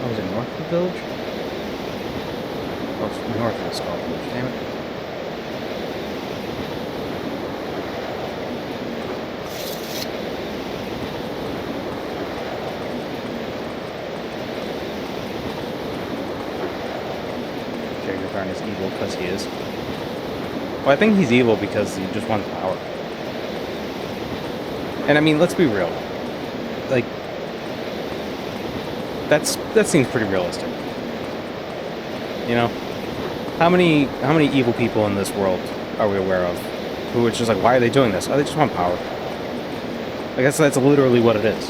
Oh, was it north of the village? Oh, it's north of the Skull Village, damn it. Jaeger Thorn is evil because he is. Well, I think he's evil because he just wants power. And I mean, let's be real. Like, that seems pretty realistic. You know? How many evil people in this world are we aware of who it's just like, why are they doing this? Oh, they just want power. I guess that's literally what it is.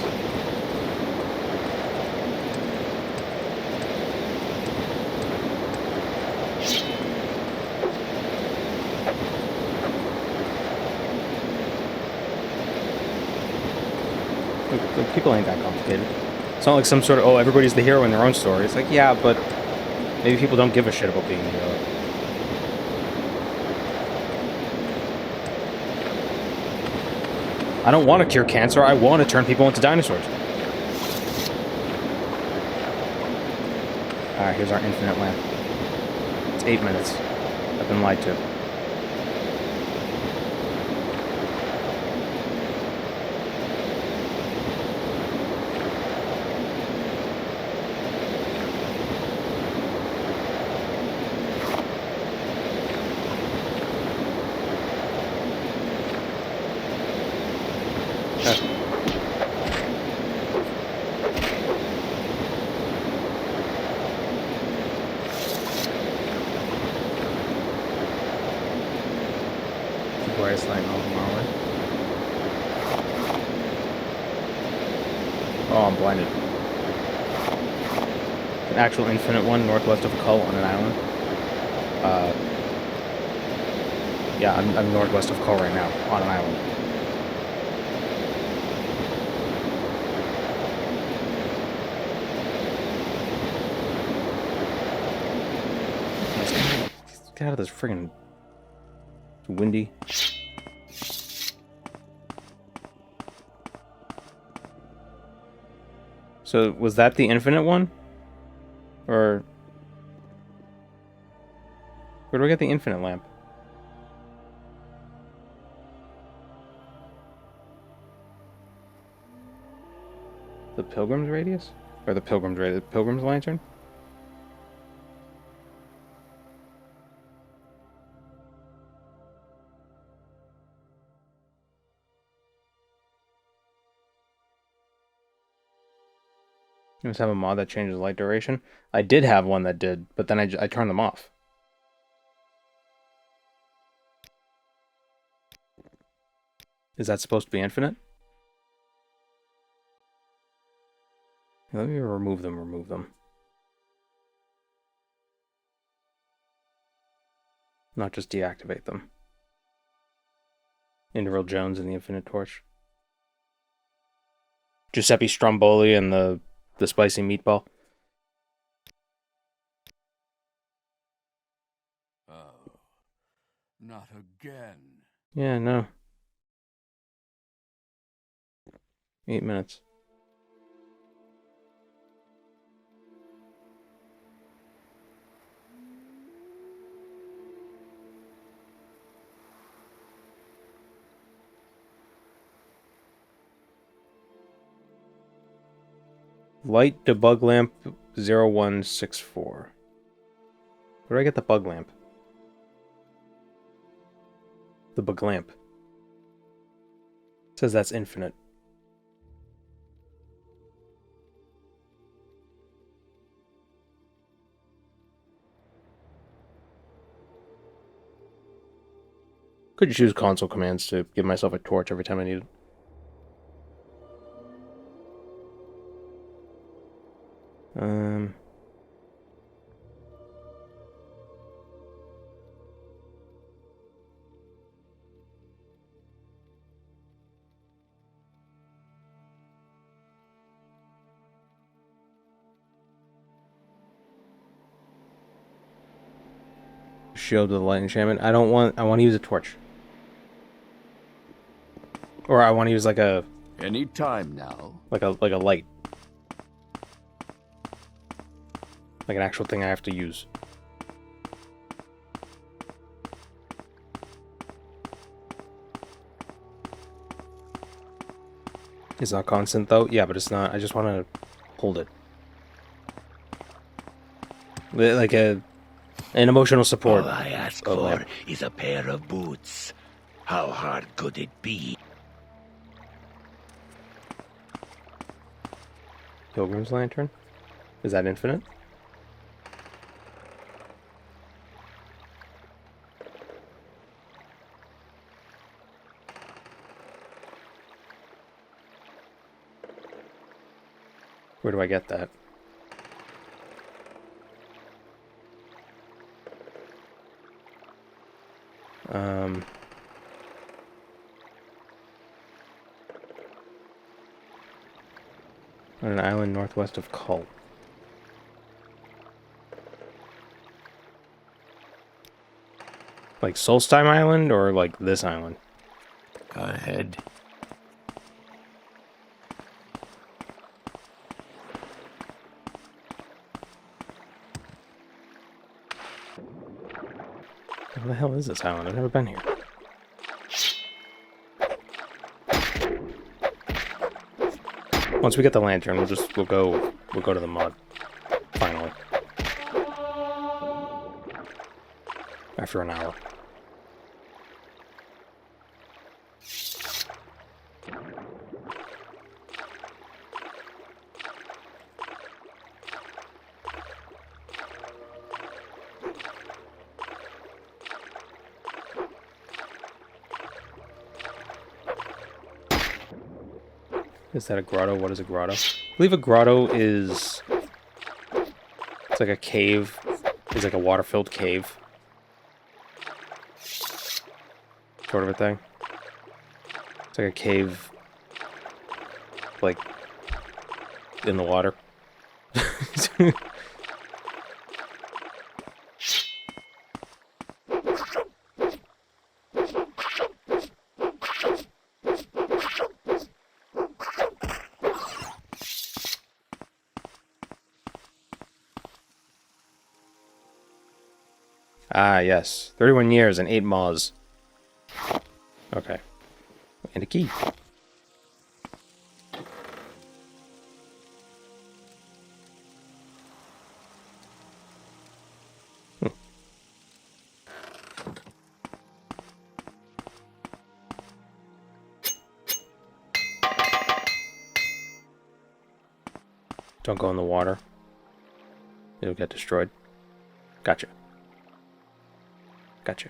Look, people ain't that complicated. It's not like some sort of, oh, everybody's the hero in their own story. It's like, yeah, but maybe people don't give a shit about being the hero. I don't want to cure cancer, I want to turn people into dinosaurs. Alright, here's our infinite lamp. It's 8 minutes. I've been lied to. The brightest light in all of Morrowind. Oh, I'm blinded. An actual infinite one northwest of Kull on an island. Yeah, I'm northwest of Kull right now, on an island. Let's get out of this friggin' windy. So, was that the infinite one? Or... where do I get the infinite lamp? The Pilgrim's Radius? Or the Pilgrim's Radius? The Pilgrim's Lantern? You must have a mod that changes light duration. I did have one that did, but then I turned them off. Is that supposed to be infinite? Let me remove them. Not just deactivate them. Interval Jones and the Infinite Torch. Giuseppe Stromboli and the spicy meatball. Oh, not again. Yeah, no. 8 minutes. Light debug lamp 0164. Where do I get the bug lamp? The bug lamp. It says that's infinite. Could choose console commands to give myself a torch every time I need it. Shield with the light enchantment. I want to use a torch. Or I want to use like a Any time now. like a light. Like an actual thing I have to use. It's not constant though? Yeah, but it's not. I just want to hold it. Like an emotional support. All I ask Oh, for lamp. is a pair of boots. How hard could it be? Pilgrim's Lantern? Is that infinite? Where do I get that? On an island northwest of Kull. Like Solstheim Island or like this island? Go ahead. What the hell is this island? I've never been here. Once we get the lantern, we'll go to the mud. Finally. After an hour. Is that a grotto? What is a grotto? I believe a grotto is... It's like a cave. It's like a water-filled cave. Sort of a thing. It's like a cave... like... in the water. Ah, yes. 31 years and 8 maws. Okay. And a key. Don't go in the water. It'll get destroyed. Gotcha. Gotcha.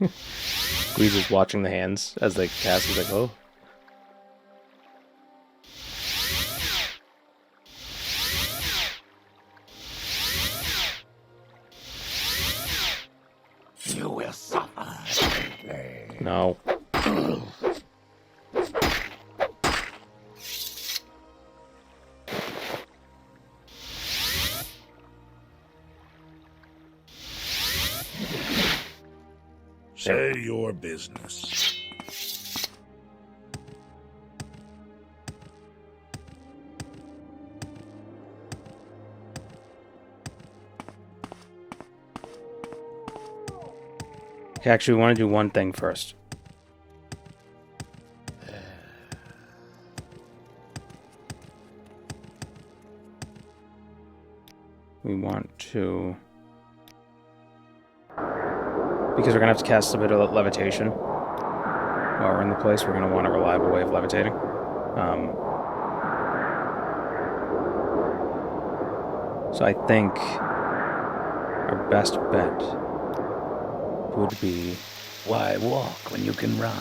Squeeze is watching the hands as they cast. He's like, oh. You will suffer. No. Say your business. Okay, actually, we want to do one thing first. We want to... Because we're going to have to cast a bit of levitation while we're in the place, we're going to want a reliable way of levitating. So I think our best bet would be... Why walk when you can ride?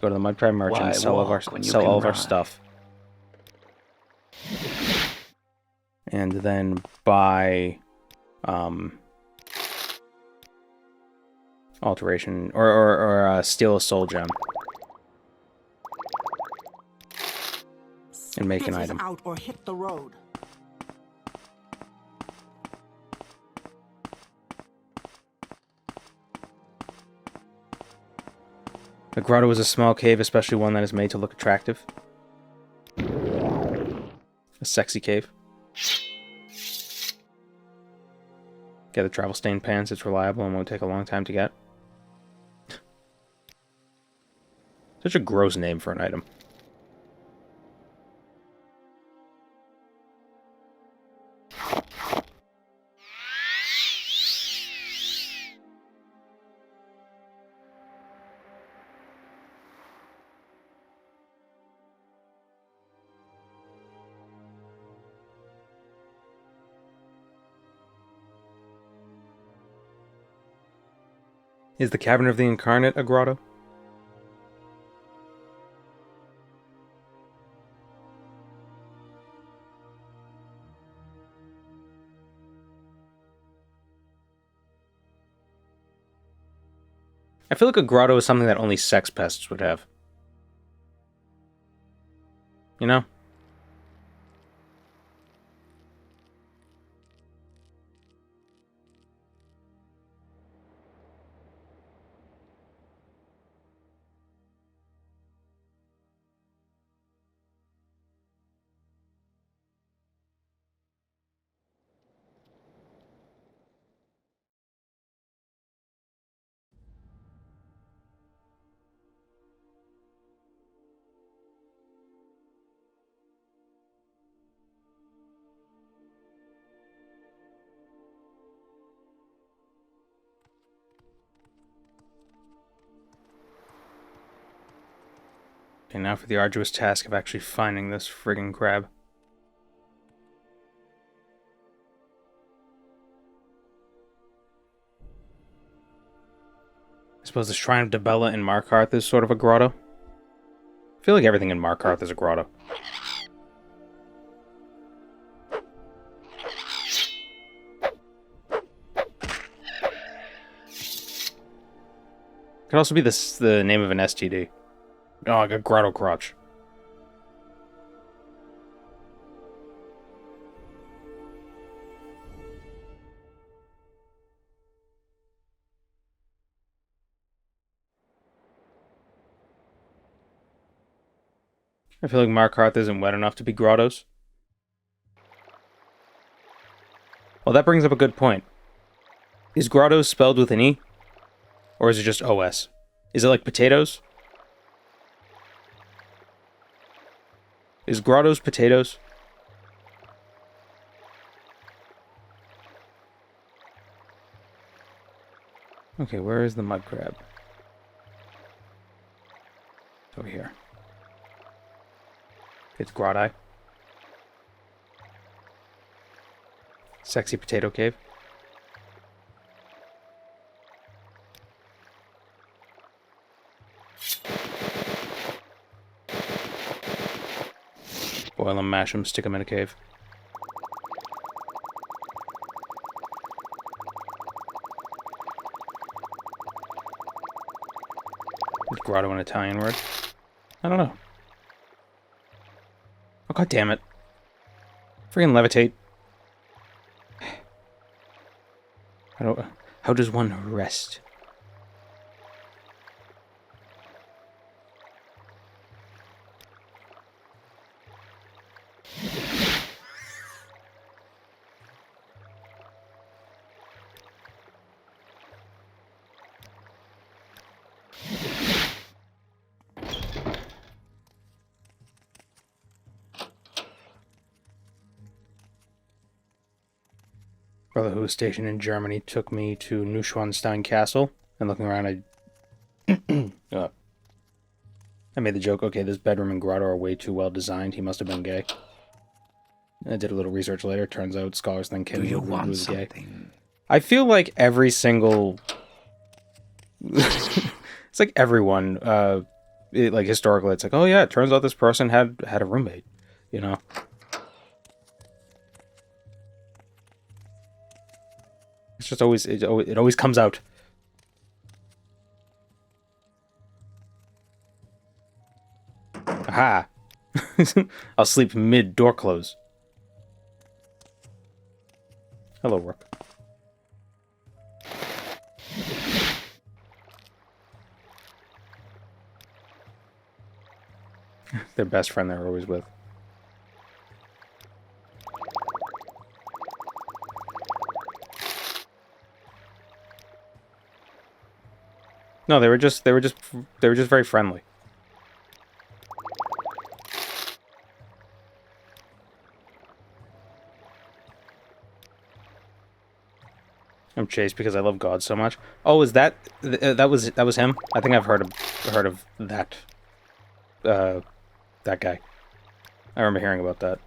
Go to the Mud Crab Merchant and sell all of our stuff. And then buy... alteration or steal a soul gem and make an item. Out or hit the road. The grotto is a small cave, especially one that is made to look attractive. A sexy cave. Get the travel stain pants, it's reliable and won't take a long time to get. Such a gross name for an item. Is the Cavern of the Incarnate a grotto? I feel like a grotto is something that only sex pests would have. You know? Okay, now for the arduous task of actually finding this friggin' crab. I suppose the Shrine of Dibella in Markarth is sort of a grotto. I feel like everything in Markarth is a grotto. Could also be the name of an STD. Oh, like a grotto crotch. I feel like Markarth isn't wet enough to be grottos. Well, that brings up a good point. Is grottos spelled with an E? Or is it just OS? Is it like potatoes? Is grottos potatoes? Okay, where is the mud crab? It's over here. It's Grottai. Sexy potato cave. Boil them, mash them, stick them in a cave. Is grotto an Italian word? I don't know. Oh, god damn it. Freaking levitate. How does one rest? Brother who was stationed in Germany took me to Neuschwanstein Castle, and looking around, I made the joke, okay, this bedroom and grotto are way too well designed, he must have been gay. I did a little research later, turns out scholars think Kenny was gay. I feel like every single... it's like everyone, like historically, it's like, oh yeah, it turns out this person had a roommate, you know? It's just always, it always comes out. Aha! I'll sleep mid-door close. Hello, Rook. Their best friend they're always with. No, they were just very friendly. I'm chased because I love God so much. Oh, is that that was him? I think I've heard of that that guy. I remember hearing about that.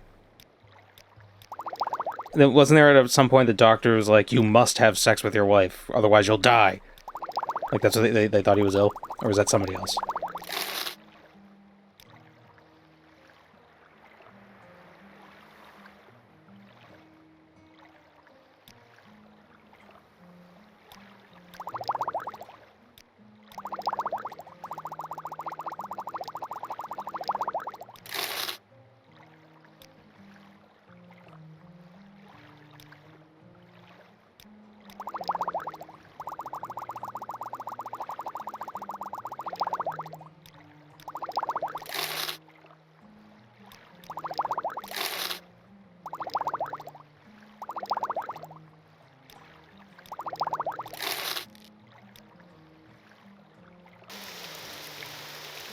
Then wasn't there at some point the doctor was like, "You must have sex with your wife, otherwise you'll die." Like that's what they thought he was ill, or was that somebody else?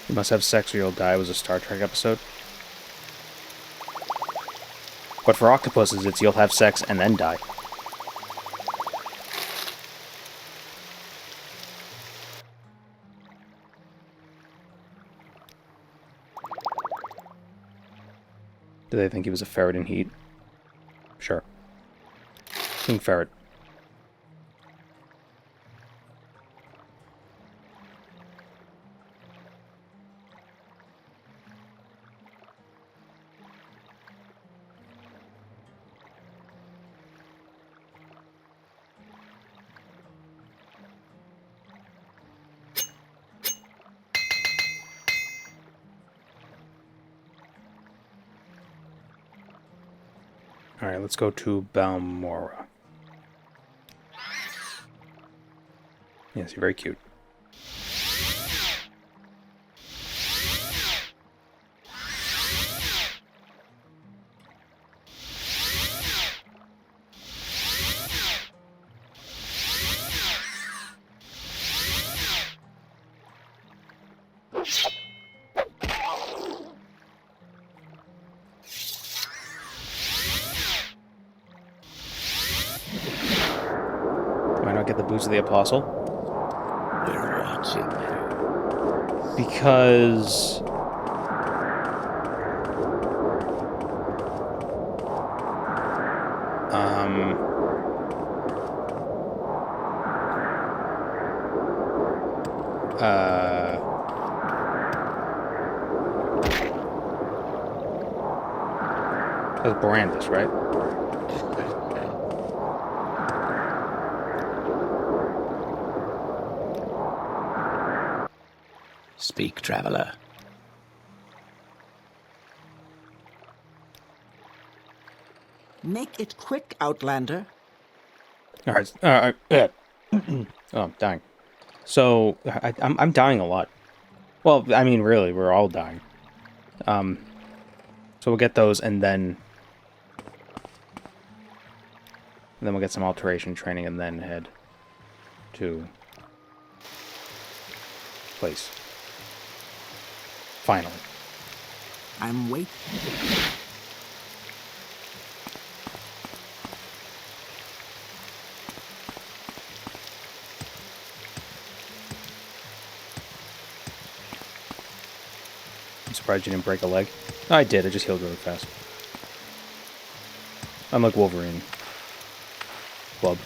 You must have sex or you'll die was a Star Trek episode. But for octopuses, it's you'll have sex and then die. Do they think he was a ferret in heat? Sure. King Ferret. Alright, let's go to Balmora. Yes, you're very cute. Why not get the boots of the Apostle? We're watching you. Because... That's Brandis, right? Speak, traveler. Make it quick, Outlander. Alright, oh, I'm dying. So, I'm dying a lot. Well, I mean, really, we're all dying. So we'll get those, and then we'll get some alteration training, and then head to place. Finally. I'm waiting. I'm surprised you didn't break a leg. I did, I just healed really fast. I'm like Wolverine. Club.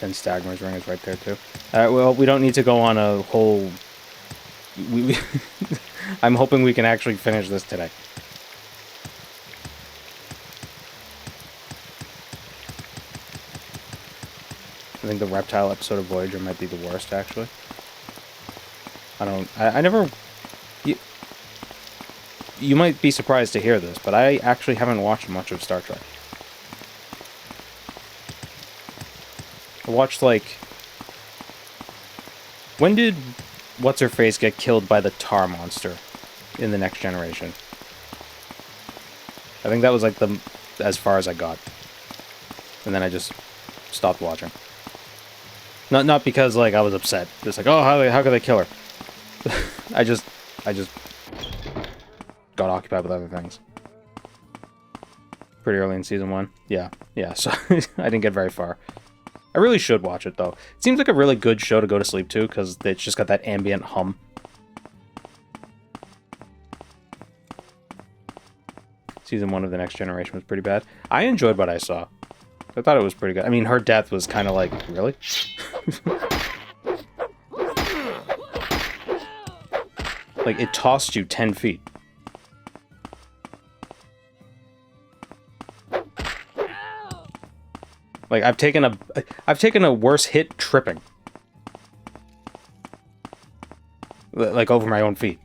And Stagmer's ring is right there too. Well, we don't need to go on a whole... I'm hoping we can actually finish this today. I think the reptile episode of Voyager might be the worst, actually. I never... You might be surprised to hear this, but I actually haven't watched much of Star Trek. I watched, like... When did What's-Her-Face get killed by the tar monster in The Next Generation? I think that was, like, as far as I got. And then I just stopped watching. Not because, like, I was upset. Just like, oh, how could they kill her? I just got occupied with other things. Pretty early in season 1. Yeah, so I didn't get very far. I really should watch it, though. It seems like a really good show to go to sleep to, because it's just got that ambient hum. Season 1 of The Next Generation was pretty bad. I enjoyed what I saw. I thought it was pretty good. I mean, her death was kind of like, really? Like, it tossed you 10 feet. Like, I've taken a worse hit tripping. Like, over my own feet.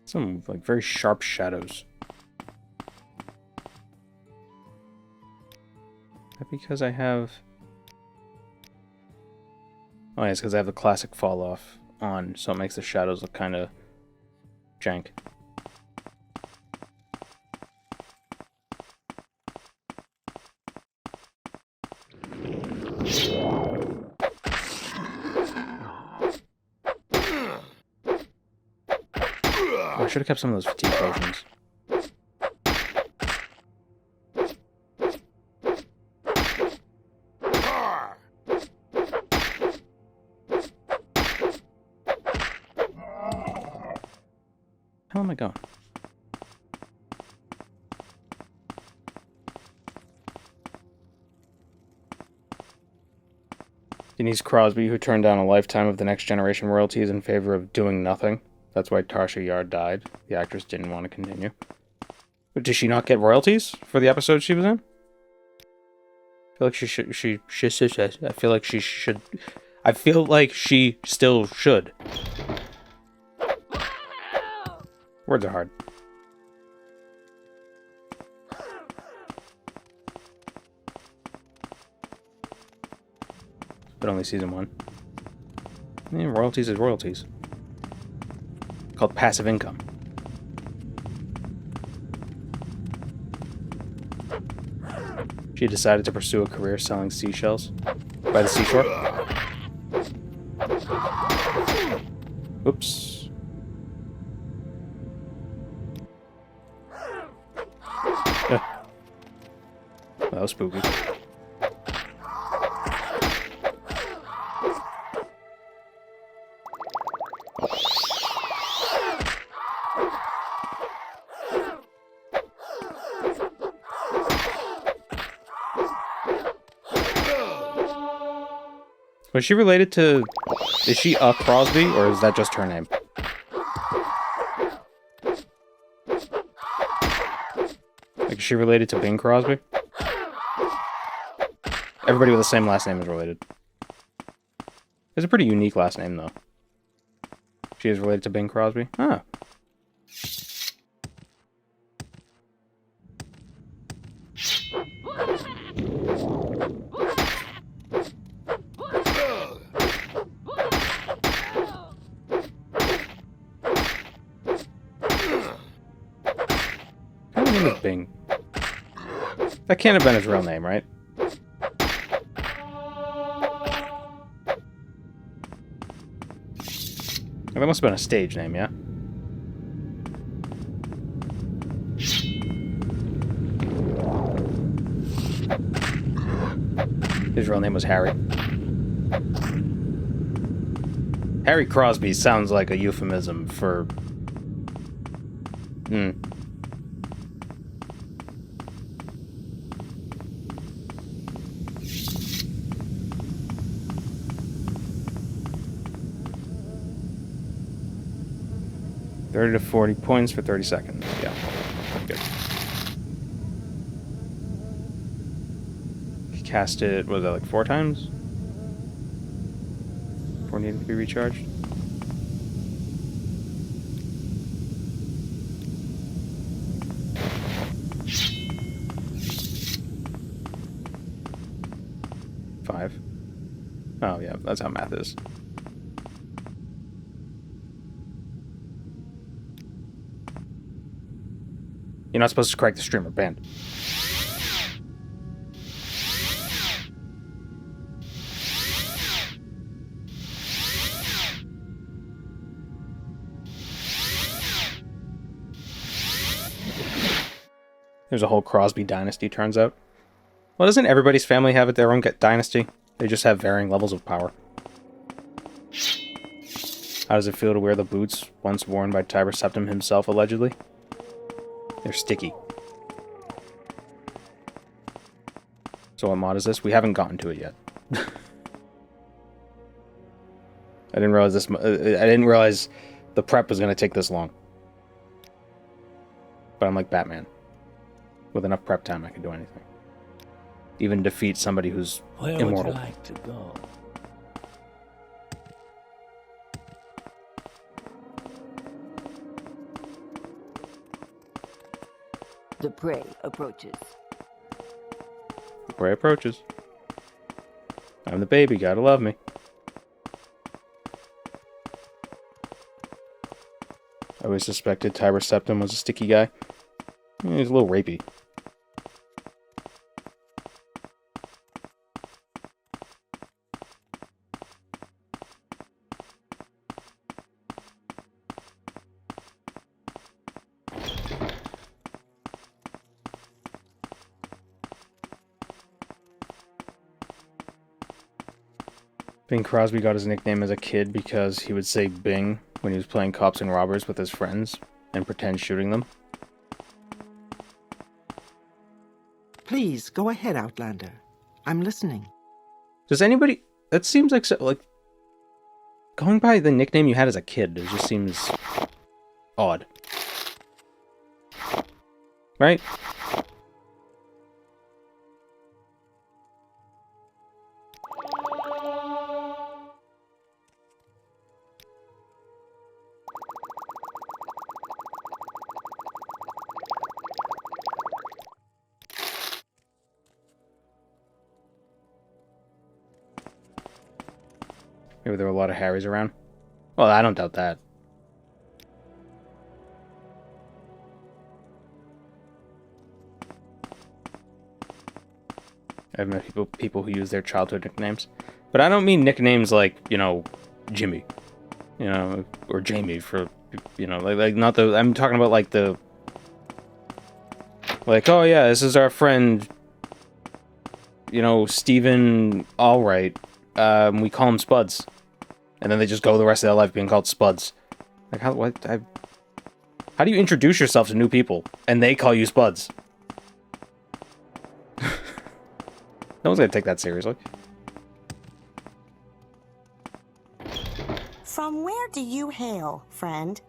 Some, like, very sharp shadows. Is that because I have... Oh, yeah, it's because I have the classic fall off on, so it makes the shadows look kind of jank. should have kept some of those fatigue potions. How am I going? Denise Crosby, who turned down a lifetime of the Next Generation royalties in favor of doing nothing. That's why Tasha Yar died. The actress didn't want to continue. But did she not get royalties for the episode she was in? I feel like she should. I feel like she should. I feel like she still should. Words are hard. But only season 1. Yeah, royalties is royalties. Called passive income. She decided to pursue a career selling seashells by the seashore. Oops. That was spooky. Was she related to... Is she a Crosby, or is that just her name? Like, is she related to Bing Crosby? Everybody with the same last name is related. It's a pretty unique last name, though. She is related to Bing Crosby? Ah. What name is Bing? That can't have been his real name, right? That must have been a stage name, yeah? His real name was Harry. Harry Crosby sounds like a euphemism for... Hmm. $30 to 40 points for 30 seconds. Yeah. Good. He cast it, what was that, like 4 times? 4 needed to be recharged. Five. Oh yeah, that's how math is. You're not supposed to correct the streamer. Banned. There's a whole Crosby dynasty, turns out. Well, doesn't everybody's family have their own dynasty? They just have varying levels of power. How does it feel to wear the boots once worn by Tiber Septim himself, allegedly? They're sticky. So what mod is this? We haven't gotten to it yet. I didn't realize this. I didn't realize the prep was going to take this long. But I'm like Batman. With enough prep time, I can do anything. Even defeat somebody who's immortal. Where would you like to go? The prey approaches. The prey approaches. I'm the baby, gotta love me. I always suspected Tiber Septim was a sticky guy. He's a little rapey. Bing Crosby got his nickname as a kid because he would say Bing when he was playing cops and robbers with his friends and pretend shooting them. Please, go ahead, Outlander. I'm listening. Does anybody... That seems like... like going by the nickname you had as a kid, it just seems... odd. Right? Maybe there were a lot of Harrys around. Well, I don't doubt that. I've met people who use their childhood nicknames. But I don't mean nicknames like, you know, Jimmy. You know, or Jamie for, you know, like not the... I'm talking about like the... Like, oh yeah, this is our friend, you know, Steven Allright. We call him Spuds. And then they just go the rest of their life being called Spuds. Like, how do you introduce yourself to new people and they call you Spuds? No one's gonna take that seriously. From where do you hail, friend?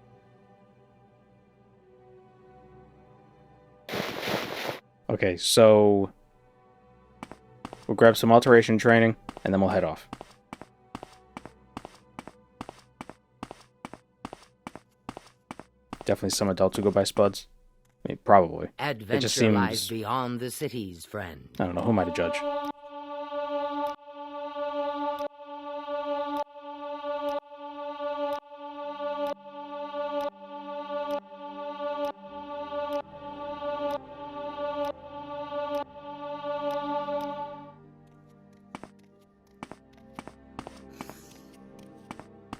Okay, so we'll grab some alteration training and then we'll head off. Definitely some adults who go by Spuds. I mean, probably. Adventure it just seems... lies beyond the cities, friend. I don't know, who am I to judge?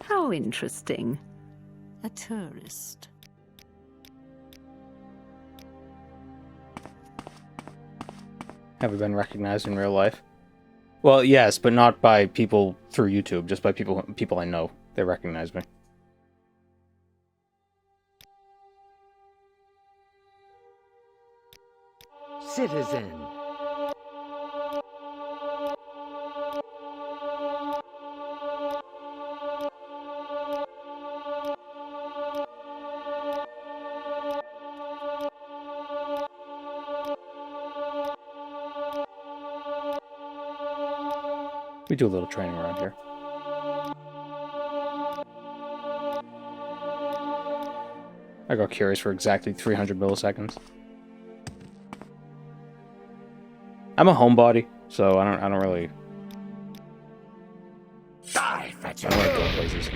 How interesting. A tourist. Have we been recognized in real life? Well, yes, but not by people through YouTube. Just by people I know. They recognize me. Citizen. We do a little training around here. I got curious for exactly 300 milliseconds. I'm a homebody, so I don't really... Die, fetch I don't like going places.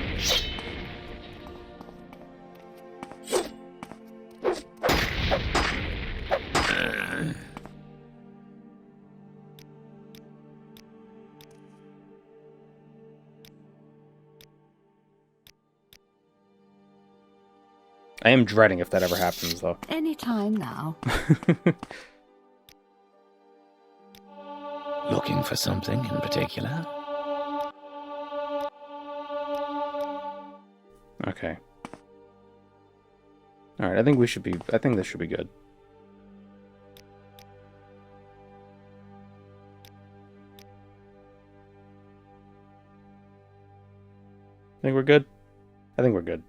I am dreading if that ever happens, though. Any time now. Looking for something in particular? Okay. Alright, I think this should be good. Think we're good? I think we're good.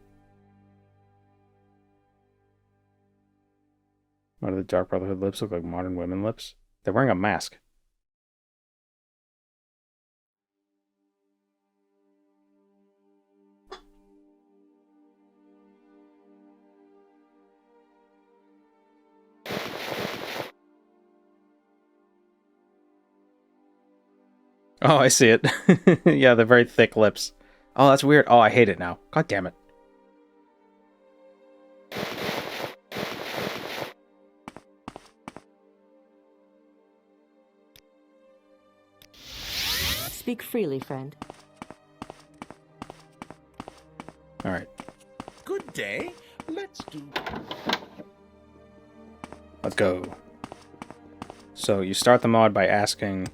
Why do the Dark Brotherhood lips look like modern women lips? They're wearing a mask. Oh, I see it. Yeah, they're very thick lips. Oh, that's weird. Oh, I hate it now. God damn it. Speak freely, friend. Alright. Good day. Let's do... Let's go. So, you start the mod by asking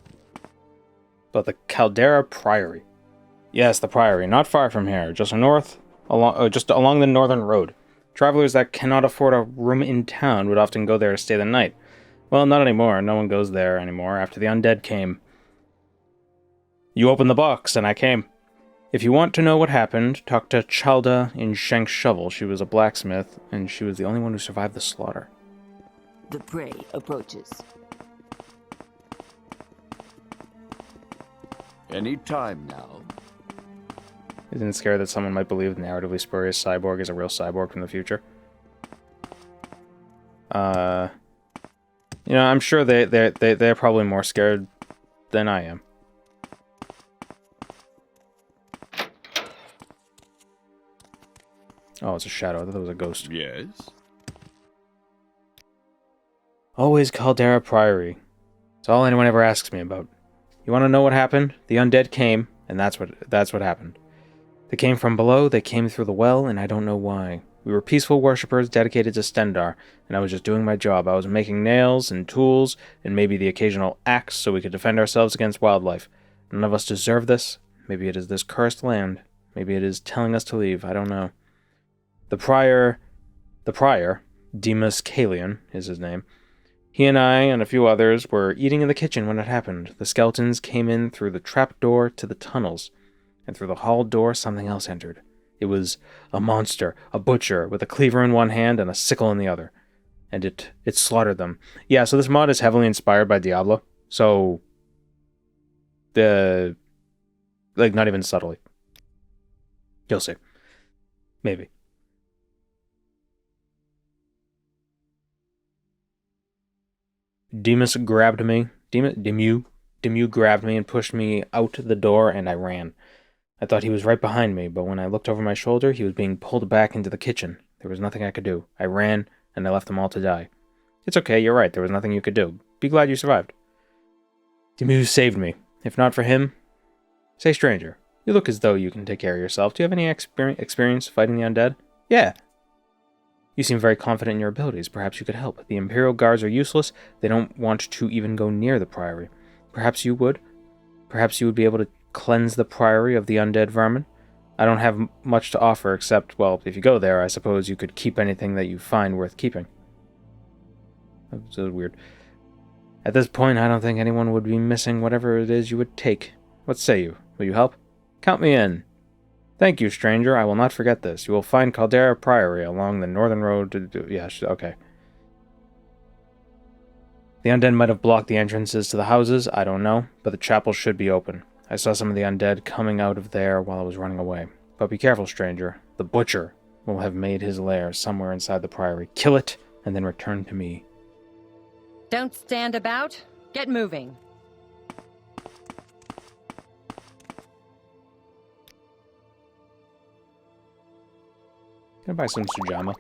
about the Caldera Priory. Yes, the Priory, not far from here, just along the northern road. Travelers that cannot afford a room in town would often go there to stay the night. Well, not anymore. No one goes there anymore after the undead came. You opened the box, and I came. If you want to know what happened, talk to Chalda in Shank's Shovel. She was a blacksmith, and she was the only one who survived the slaughter. The prey approaches. Any time now. Isn't it scary that someone might believe the narratively spurious cyborg is a real cyborg from the future? I'm sure they're probably more scared than I am. Oh, it's a shadow. I thought that was a ghost. Yes? Always Caldera Priory. It's all anyone ever asks me about. You want to know what happened? The undead came, and that's what happened. They came from below, they came through the well, and I don't know why. We were peaceful worshippers dedicated to Stendar, and I was just doing my job. I was making nails and tools, and maybe the occasional axe so we could defend ourselves against wildlife. None of us deserve this. Maybe it is this cursed land. Maybe it is telling us to leave. I don't know. The prior, Demas Kalian is his name. He and I and a few others were eating in the kitchen when it happened. The skeletons came in through the trap door to the tunnels, and through the hall door something else entered. It was a monster, a butcher, with a cleaver in one hand and a sickle in the other. And it slaughtered them. Yeah, so this mod is heavily inspired by Diablo. So, not even subtly. You'll see. Maybe. Demus grabbed me. Demu grabbed me and pushed me out the door, and I ran. I thought he was right behind me, but when I looked over my shoulder, he was being pulled back into the kitchen. There was nothing I could do. I ran, and I left them all to die. It's okay, you're right, there was nothing you could do. Be glad you survived. Demu saved me. If not for him... Say, stranger, you look as though you can take care of yourself. Do you have any experience fighting the undead? Yeah. You seem very confident in your abilities. Perhaps you could help. The Imperial Guards are useless. They don't want to even go near the Priory. Perhaps you would? Perhaps you would be able to cleanse the Priory of the undead vermin? I don't have much to offer except, well, if you go there, I suppose you could keep anything that you find worth keeping. That's weird. At this point, I don't think anyone would be missing whatever it is you would take. What say you? Will you help? Count me in. Thank you, stranger. I will not forget this. You will find Caldera Priory along the northern road to... Yeah, okay. The undead might have blocked the entrances to the houses, I don't know, but the chapel should be open. I saw some of the undead coming out of there while I was running away. But be careful, stranger. The butcher will have made his lair somewhere inside the Priory. Kill it, and then return to me. Don't stand about. Get moving. Can I buy some Sujama?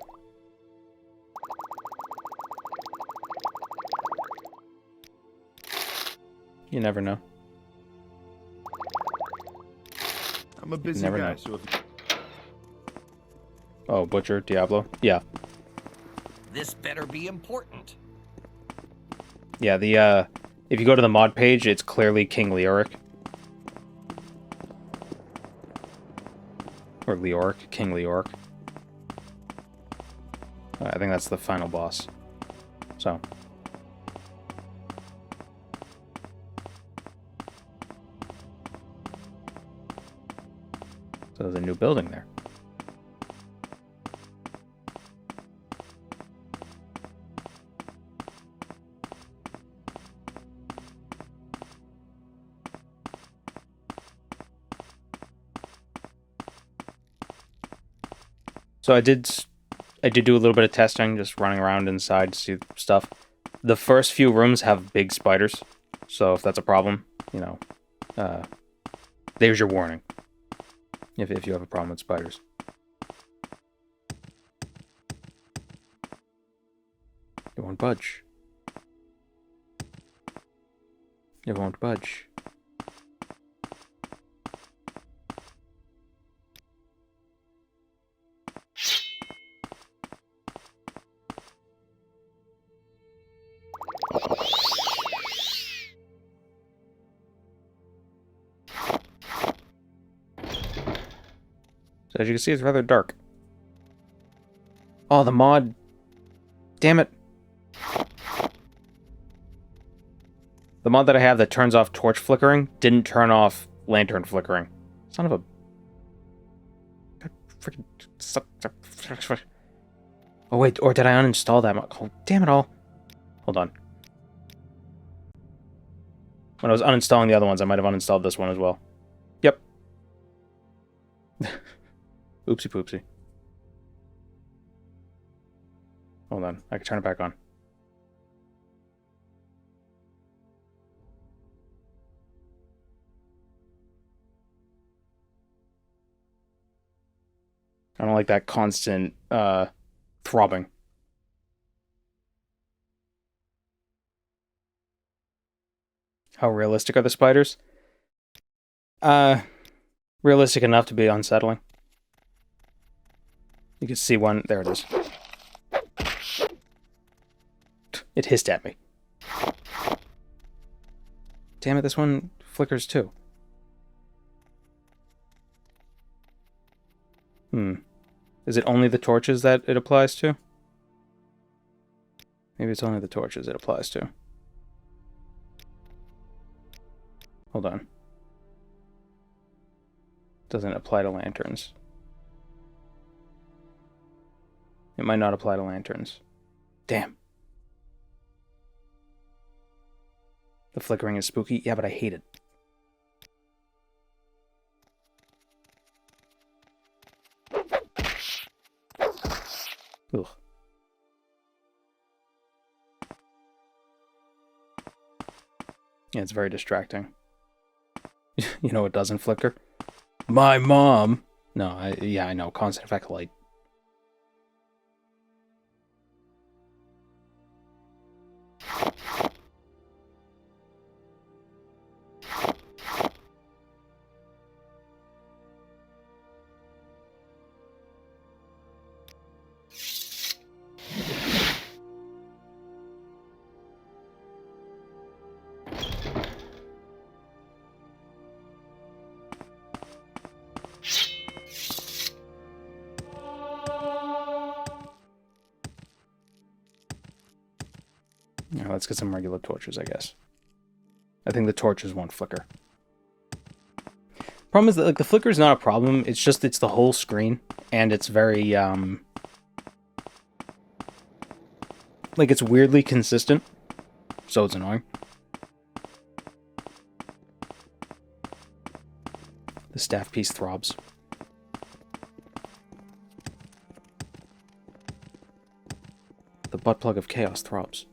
You never know. I'm a busy Never guy, know. so if... Oh, Butcher, Diablo? Yeah. This better be important. Yeah, if you go to the mod page, it's clearly King Leoric. Or Leoric, King Leoric. I think that's the final boss. So. So there's a new building there. So I did do a little bit of testing, just running around inside to see stuff. The first few rooms have big spiders, so if that's a problem, there's your warning. If you have a problem with spiders. It won't budge. It won't budge. So as you can see, it's rather dark. Oh, the mod. Damn it. The mod that I have that turns off torch flickering didn't turn off lantern flickering. Son of a... Freaking... Oh wait, or did I uninstall that mod? Oh, damn it all. Hold on. When I was uninstalling the other ones, I might have uninstalled this one as well. Yep. Oopsie poopsie. Hold on, I can turn it back on. I don't like that constant, throbbing. How realistic are the spiders? Realistic enough to be unsettling. You can see one. There it is. It hissed at me. Damn it, this one flickers too. Is it only the torches that it applies to? Maybe it's only the torches it applies to. Hold on. Doesn't apply to lanterns. It might not apply to lanterns. Damn. The flickering is spooky. Yeah, but I hate it. Ugh. Yeah, it's very distracting. You know what doesn't flicker? My mom! No, yeah, I know. Constant effect light. Now let's get some regular torches, I guess. I think the torches won't flicker. Problem is that like the flicker is not a problem. It's just it's the whole screen, and it's very like it's weirdly consistent, so it's annoying. The staff piece throbs. The butt plug of chaos throbs.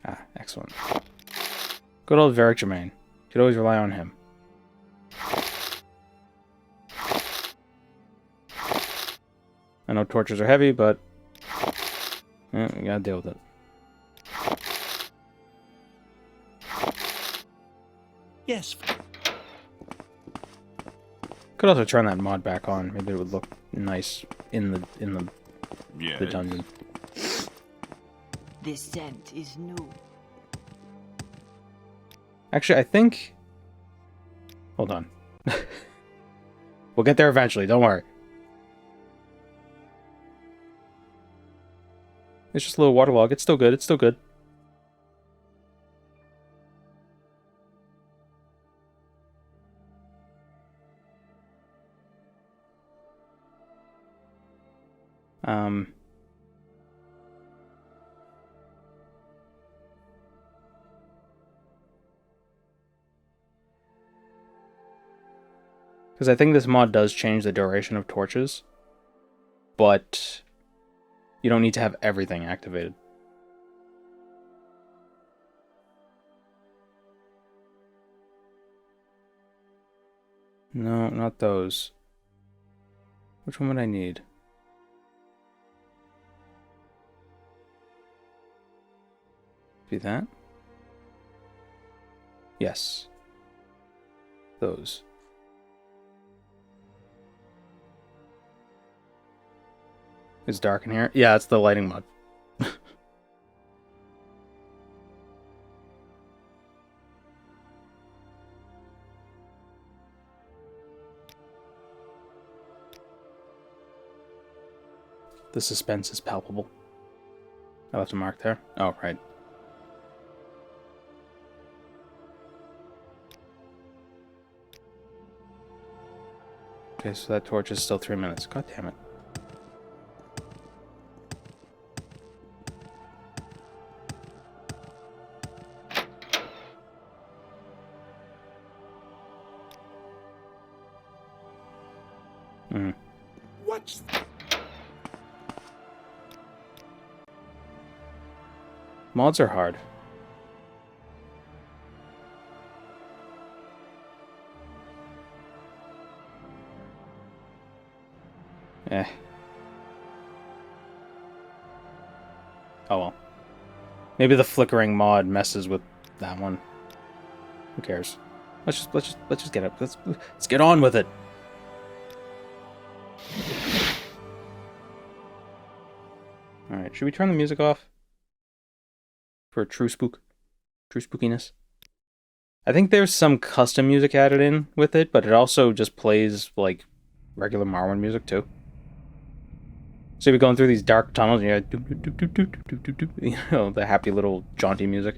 Ah, excellent. Good old Varric Germain. Could always rely on him. I know torches are heavy, but we gotta deal with it. Yes. Could also turn that mod back on. Maybe it would look nice in the the dungeon. This scent is new. Actually, I think... Hold on. We'll get there eventually, don't worry. It's just a little waterlog. It's still good, it's still good. Because I think this mod does change the duration of torches, but you don't need to have everything activated. No, not those. Which one would I need? Be that? Yes. Those. It's dark in here? Yeah, it's the lighting mod. The suspense is palpable. I left a mark there. Oh, right. Okay, so that torch is still 3 minutes. God damn it. What's Mods are hard. Eh. Oh well. Maybe the flickering mod messes with that one. Who cares? Let's just get it. Let's get on with it. All right, should we turn the music off for true spookiness? I think there's some custom music added in with it, but it also just plays like regular Morrowind music too. So you're going through these dark tunnels, and you're like, you know, the happy little jaunty music.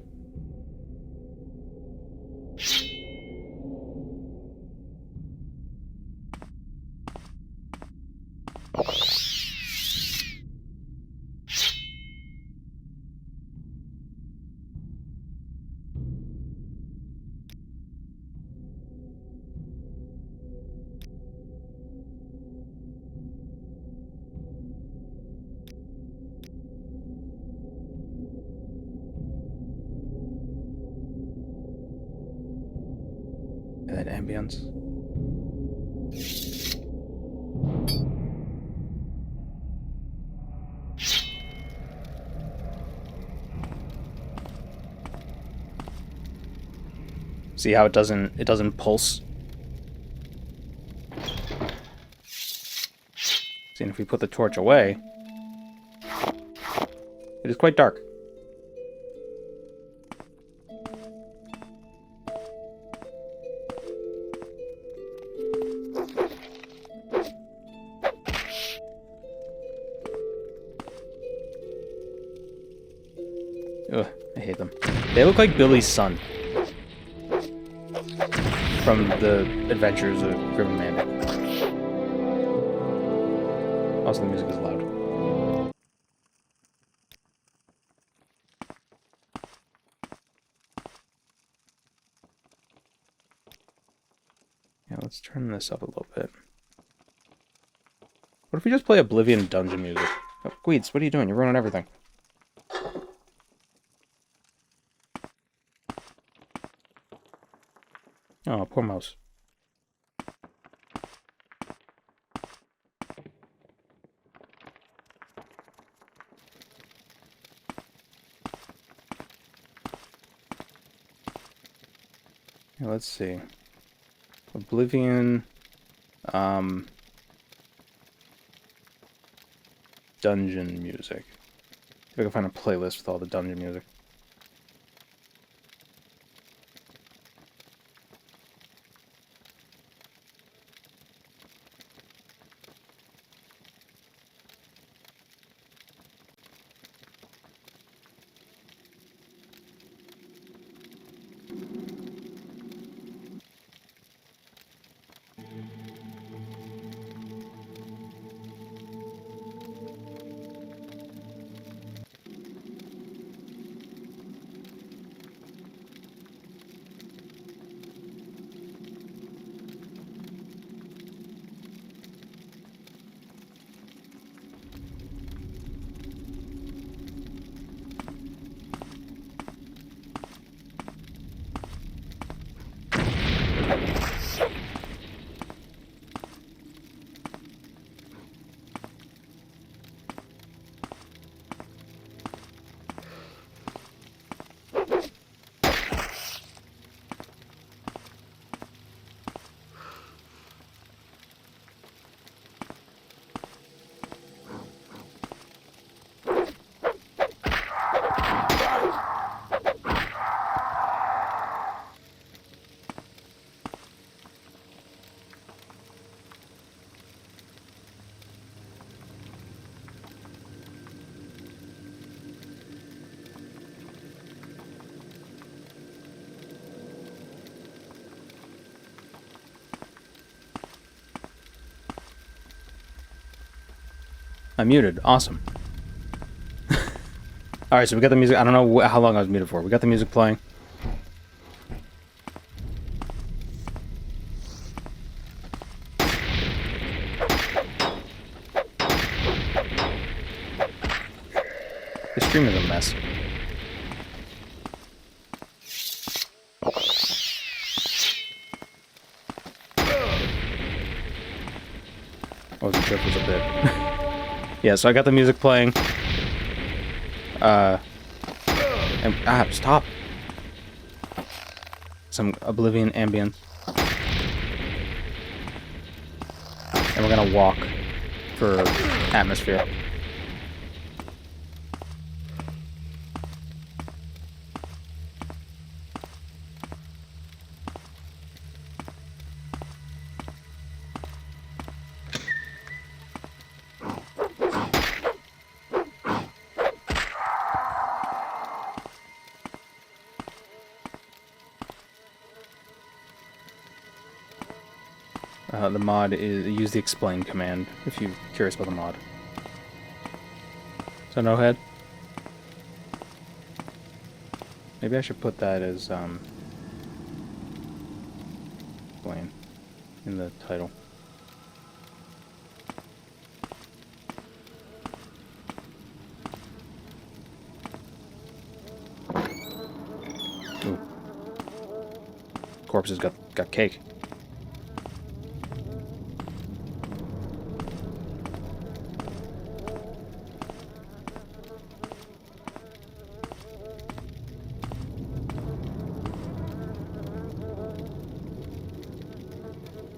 That ambience. See how it doesn't pulse? See, and if we put the torch away, it is quite dark. Ugh, I hate them. They look like Billy's son from the Adventures of Grim and Mandy. Also, the music is loud. Yeah, let's turn this up a little bit. What if we just play Oblivion dungeon music? Oh, Gweeds, what are you doing? You're ruining everything. Oh, poor mouse. Yeah, let's see. Oblivion, dungeon music. If I can find a playlist with all the dungeon music. I'm muted. Awesome. Alright, so we got the music. I don't know how long I was muted for. We got the music playing. This stream is a mess. I wasn't sure if it was a bit. Yeah, so I got the music playing. Stop. Some Oblivion ambience. And we're gonna walk for atmosphere. The mod is use the explain command if you're curious about the mod. So no head? Maybe I should put that as explain in the title. Ooh. Corpses got cake.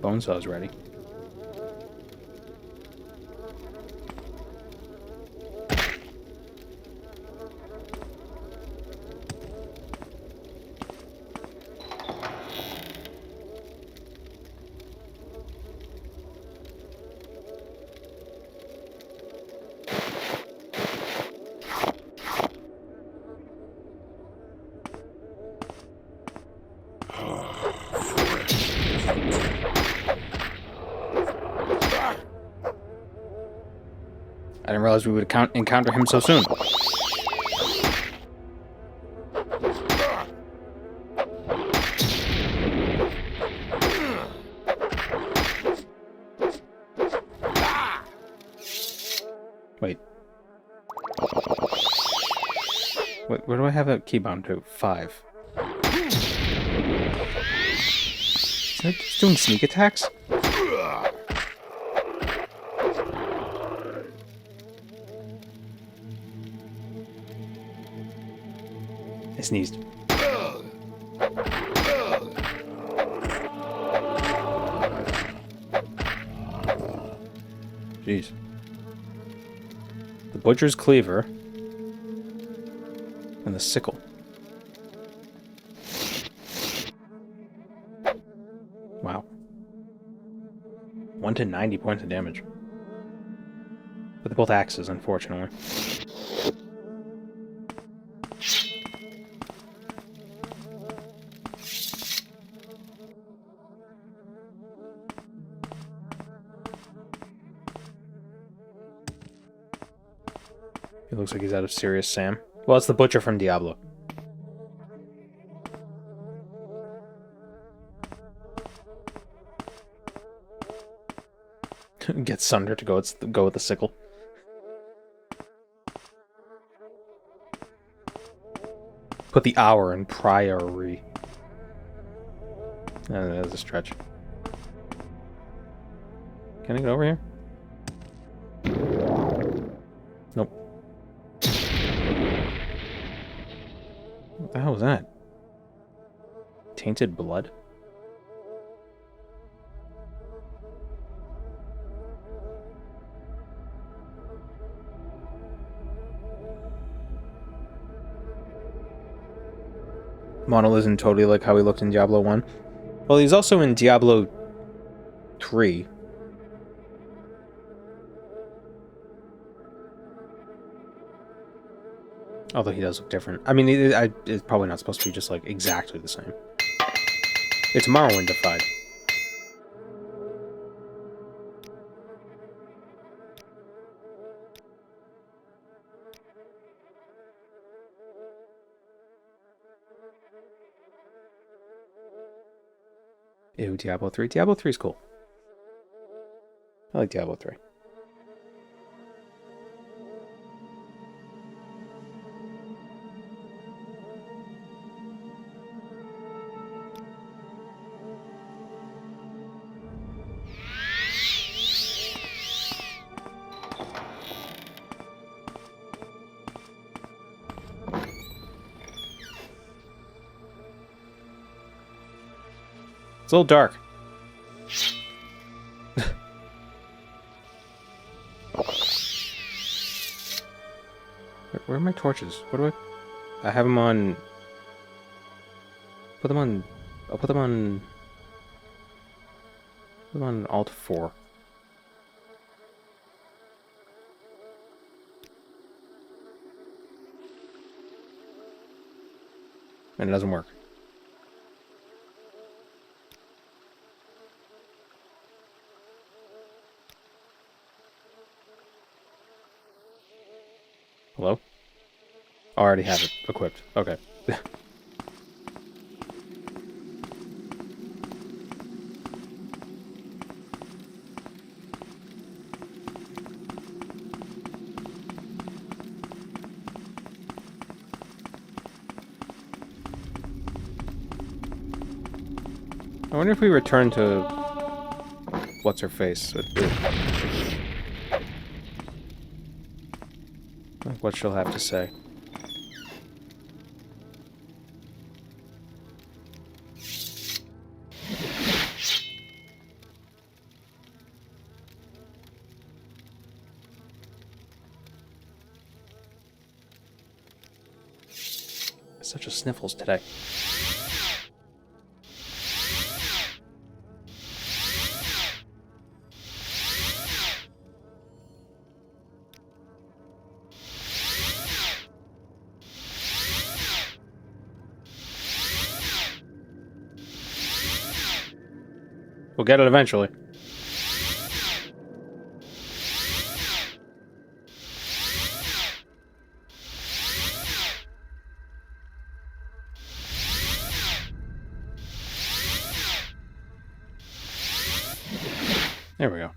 Bonesaw's ready. I didn't realize we would encounter him so soon. Wait. Where do I have that key bound to? 5. Is that just doing sneak attacks? I sneezed. Jeez. The butcher's cleaver and the sickle. Wow. 1 to 90 points of damage. But they're both axes, unfortunately. He looks like he's out of Serious Sam. Well, it's the butcher from Diablo. Get Sunder to go with the sickle. Put the hour in priory. That's a stretch. Can I get over here? Nope. What the hell was that? Tainted blood? Model isn't totally like how he looked in Diablo 1. Well, he's also in Diablo 3. Although he does look different. I mean, it's probably not supposed to be just, like, exactly the same. It's Morrowind-ified. Ew, Diablo 3. Diablo 3 is cool. I like Diablo 3. It's a little dark. Where are my torches? What do I have them on... Put them on... I'll put them on... Put them on Alt 4. And it doesn't work. Hello? I already have it equipped. Okay. I wonder if we return to... What's her face? What she'll have to say. Such a sniffles today. We'll get it eventually. There we go.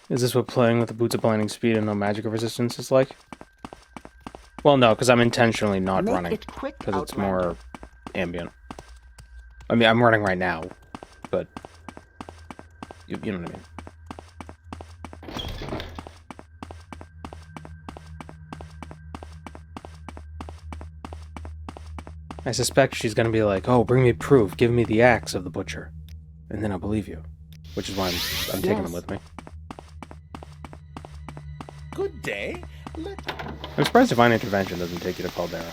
Is this what playing with the Boots of Blinding Speed and no magic resistance is like? Well, no, because I'm intentionally not running. Because it's more ambient. I mean, I'm running right now, but... You know what I mean. I suspect she's gonna be like, oh, bring me proof, give me the axe of the butcher. And then I'll believe you. Which is why I'm taking them with me. Good day. I'm surprised Divine Intervention doesn't take you to Caldera.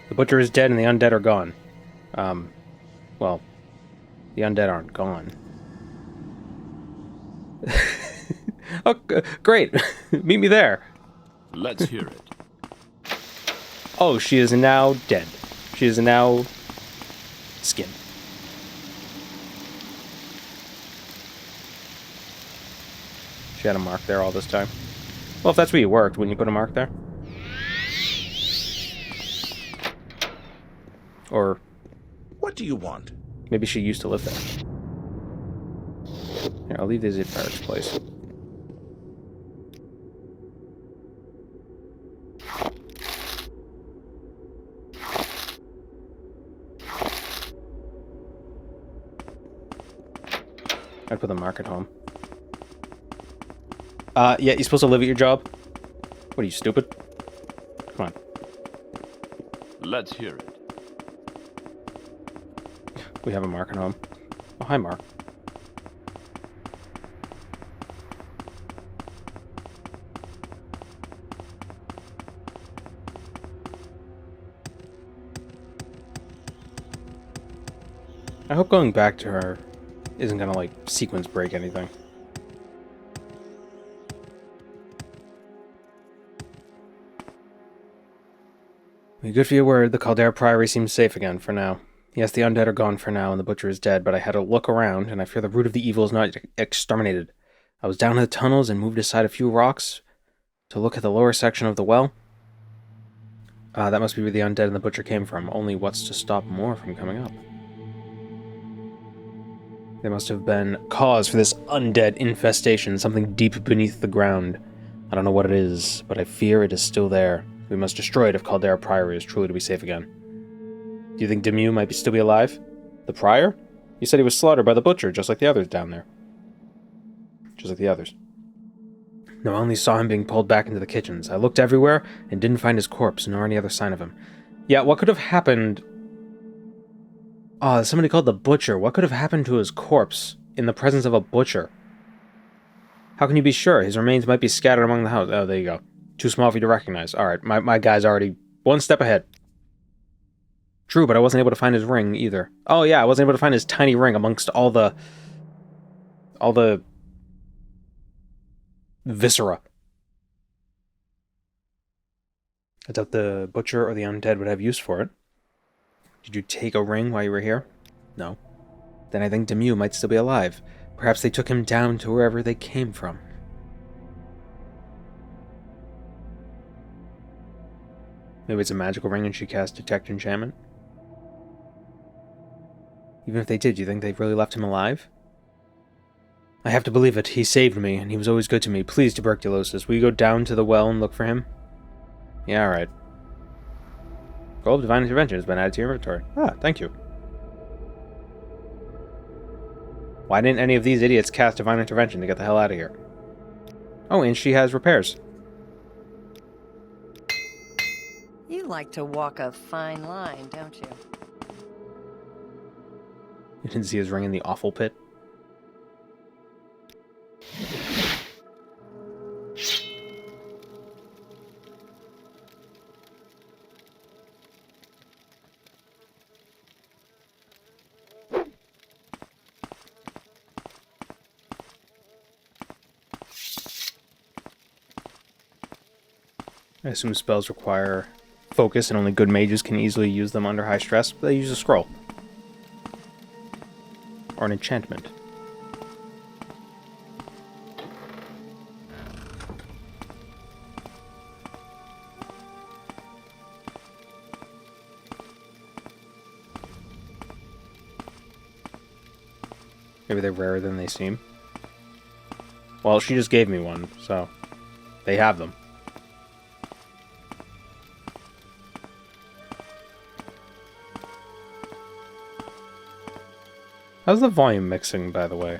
The butcher is dead and the undead are gone. Well, the undead aren't gone. Oh, great. Meet me there. Let's hear it. Oh, she is now dead. She is now skin. She had a mark there all this time. Well, if that's where you worked, wouldn't you put a mark there? Or... What do you want? Maybe she used to live there. Here, I'll leave these at Barrett's place. I'd put the mark at home. Yeah, you're supposed to live at your job? What are you, stupid? Come on. Let's hear it. We have a mark at home. Oh, hi, Mark. I hope going back to her isn't gonna, like, sequence break anything. Good for your word, the Caldera Priory seems safe again, for now. Yes, the undead are gone for now, and the butcher is dead, but I had a look around, and I fear the root of the evil is not exterminated. I was down in the tunnels and moved aside a few rocks to look at the lower section of the well. That must be where the undead and the butcher came from, only what's to stop more from coming up? There must have been cause for this undead infestation, something deep beneath the ground. I don't know what it is, but I fear it is still there. We must destroy it if Caldera Priory is truly to be safe again. Do you think Demure might still be alive? The Prior? You said he was slaughtered by the butcher, just like the others down there. Just like the others. No, I only saw him being pulled back into the kitchens. I looked everywhere and didn't find his corpse, nor any other sign of him. Yeah, what could have happened... somebody called the butcher. What could have happened to his corpse in the presence of a butcher? How can you be sure? His remains might be scattered among the house. Oh, there you go. Too small for you to recognize. Alright, my guy's already one step ahead. True, but I wasn't able to find his ring, either. Oh yeah, I wasn't able to find his tiny ring amongst all the viscera. I doubt the butcher or the undead would have use for it. Did you take a ring while you were here? No. Then I think Demure might still be alive. Perhaps they took him down to wherever they came from. Maybe it's a magical ring and she cast Detect Enchantment? Even if they did, do you think they really left him alive? I have to believe it. He saved me, and he was always good to me. Please, Tuberculosis, will you go down to the well and look for him? Yeah, alright. Goal of Divine Intervention has been added to your inventory. Ah, thank you. Why didn't any of these idiots cast Divine Intervention to get the hell out of here? Oh, and she has repairs. You like to walk a fine line, don't you? You didn't see his ring in the awful pit? I assume spells require focus and only good mages can easily use them under high stress, but they use a scroll. Or an enchantment. Maybe they're rarer than they seem. Well, she just gave me one, so they have them. How's the volume mixing, by the way?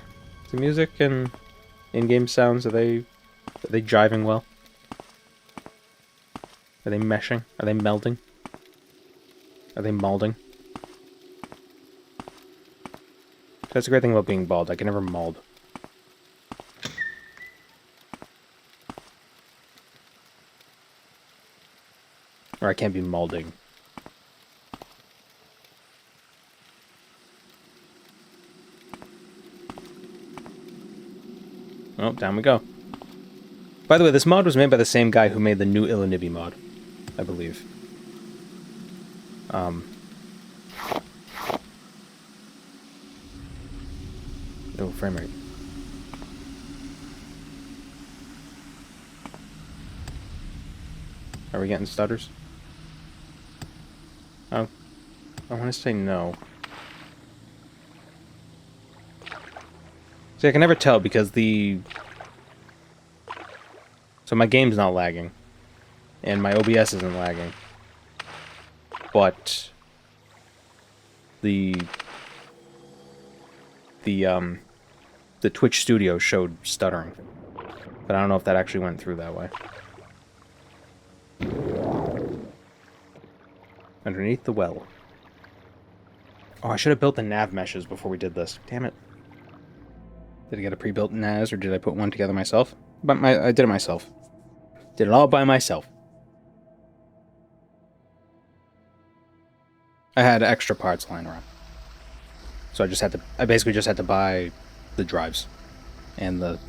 The music and in-game sounds, are they jiving well? Are they meshing? Are they melding? Are they molding? That's the great thing about being bald. I can never mold. Or I can't be molding. Oh, down we go. By the way, this mod was made by the same guy who made the new Illinibi mod, I believe. Oh, frame rate. Are we getting stutters? Oh, I want to say no. See, I can never tell because so my game's not lagging. And my OBS isn't lagging. But the Twitch studio showed stuttering. But I don't know if that actually went through that way. Underneath the well. Oh, I should have built the nav meshes before we did this. Damn it. Did I get a pre-built NAS, or did I put one together myself? But I did it myself. Did it all by myself. I had extra parts lying around. So I basically just had to buy the drives and the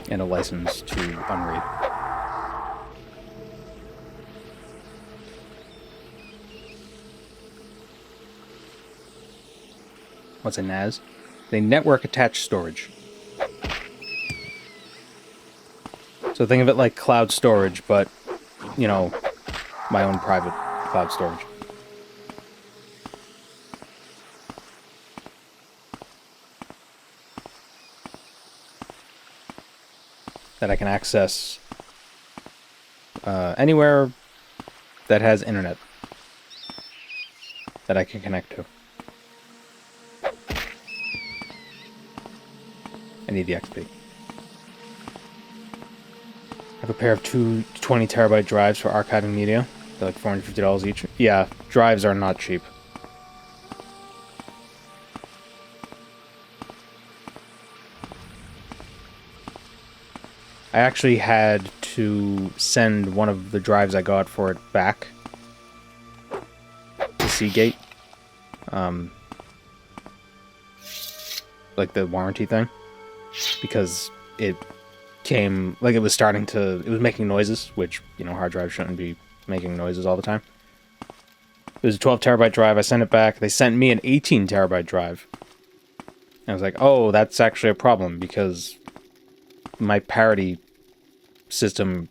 and a license to unread. What's a NAS? They network attached storage. So think of it like cloud storage, but, you know, my own private cloud storage. That I can access anywhere that has internet that I can connect to. I need the XP. I have a pair of two 20 terabyte drives for archiving media. They're like $450 each. Yeah, drives are not cheap. I actually had to send one of the drives I got for it back to Seagate. Like the warranty thing. Because it came, like it was making noises, which, you know, hard drives shouldn't be making noises all the time. It was a 12 terabyte drive, I sent it back, they sent me an 18 terabyte drive. And I was like, oh, that's actually a problem, because my parity system,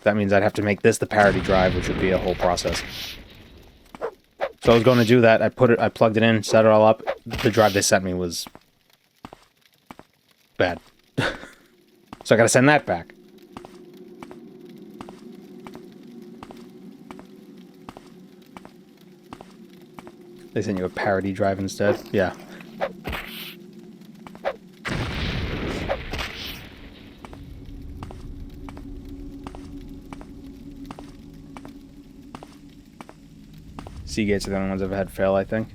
that means I'd have to make this the parity drive, which would be a whole process. So I was going to do that, I plugged it in, set it all up, the drive they sent me was bad. So I gotta send that back. They sent you a parity drive instead? Yeah. Seagates are the only ones I've had fail, I think.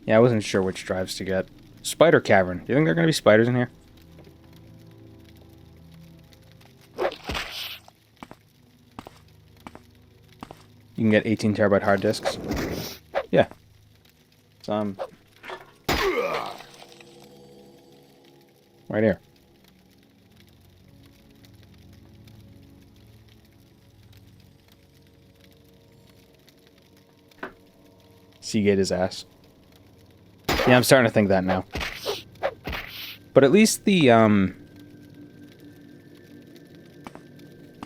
Yeah, I wasn't sure which drives to get. Spider Cavern. Do you think there are going to be spiders in here? You can get 18 terabyte hard disks. Yeah. Some. Right here. Seagate his ass. Yeah, I'm starting to think that now. But at least the, at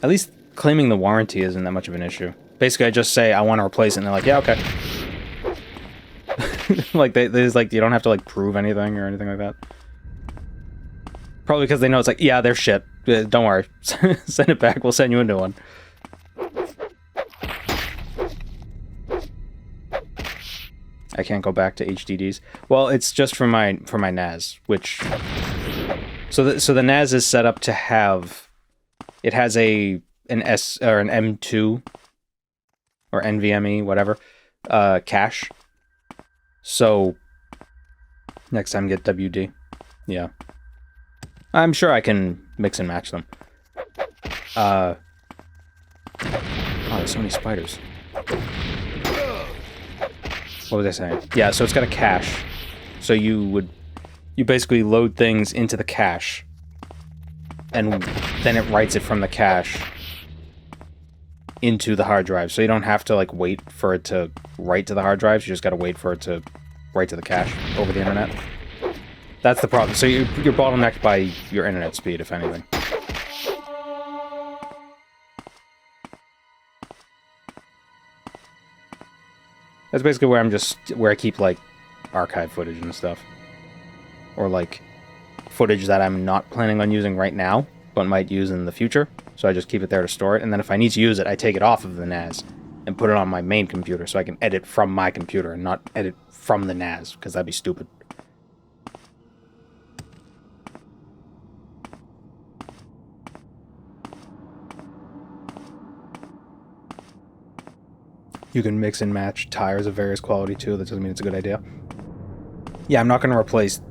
least claiming the warranty isn't that much of an issue. Basically, I just say, I want to replace it, and they're like, yeah, okay. Like, they just, like, you don't have to, like, prove anything or anything like that. Probably because they know it's like, yeah, they're shit. Don't worry. Send it back, we'll send you a new one. I can't go back to HDDs. Well, it's just for my NAS, which so the NAS is set up to have, it has an S or an M2 or NVMe, whatever, cache. So next time get WD. Yeah. I'm sure I can mix and match them. Oh, there's so many spiders. What was I saying? Yeah, so it's got a cache. So you basically load things into the cache, and then it writes it from the cache into the hard drive. So you don't have to, like, wait for it to write to the hard drives. You just got to wait for it to write to the cache over the internet. That's the problem. So you're bottlenecked by your internet speed, if anything. That's basically where I keep, like, archive footage and stuff. Or, like, footage that I'm not planning on using right now, but might use in the future. So I just keep it there to store it, and then if I need to use it, I take it off of the NAS and put it on my main computer so I can edit from my computer and not edit from the NAS, because that'd be stupid. You can mix and match tires of various quality too. That doesn't mean it's a good idea. Yeah, I'm not going to replace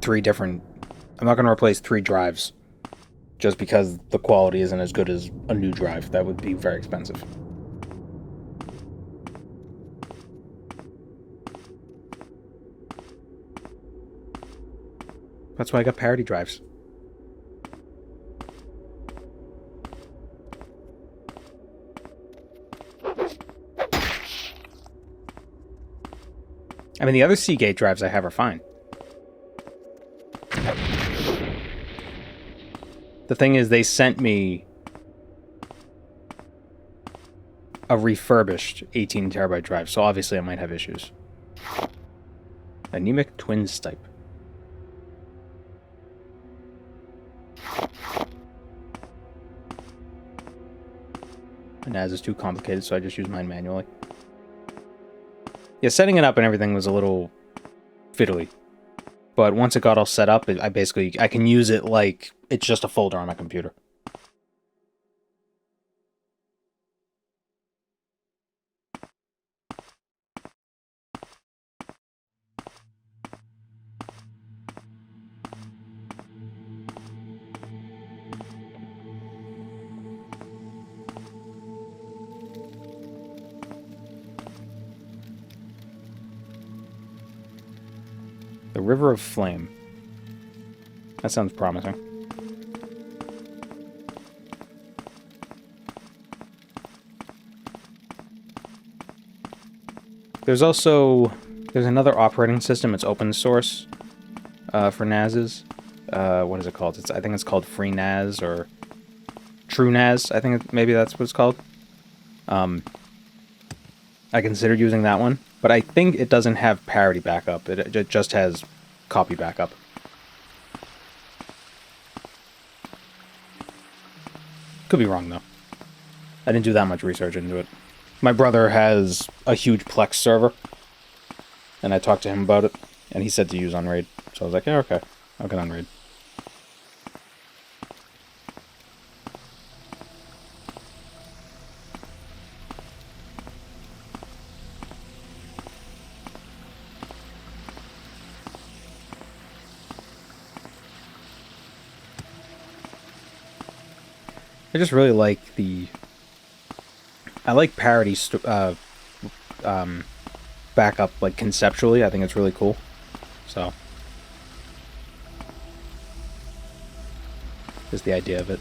three drives just because the quality isn't as good as a new drive. That would be very expensive. That's why I got parity drives. I mean, the other Seagate drives I have are fine. The thing is, they sent me a refurbished 18 terabyte drive, so obviously I might have issues. Anemic twin stipe. My NAS is too complicated, so I just use mine manually. Yeah, setting it up and everything was a little fiddly. But once it got all set up, I can use it like it's just a folder on my computer. The River of Flame. That sounds promising. There's another operating system. It's open source for NASs. What is it called? I think it's called Free NAS or True NAS. I think maybe that's what it's called. I considered using that one, but I think it doesn't have parity backup. It just has copy backup. Could be wrong, though. I didn't do that much research into it. My brother has a huge Plex server, and I talked to him about it, and he said to use Unraid. So I was like, yeah, okay, I'll get Unraid. I just really like I like parity backup, like, conceptually. I think it's really cool. So, just the idea of it.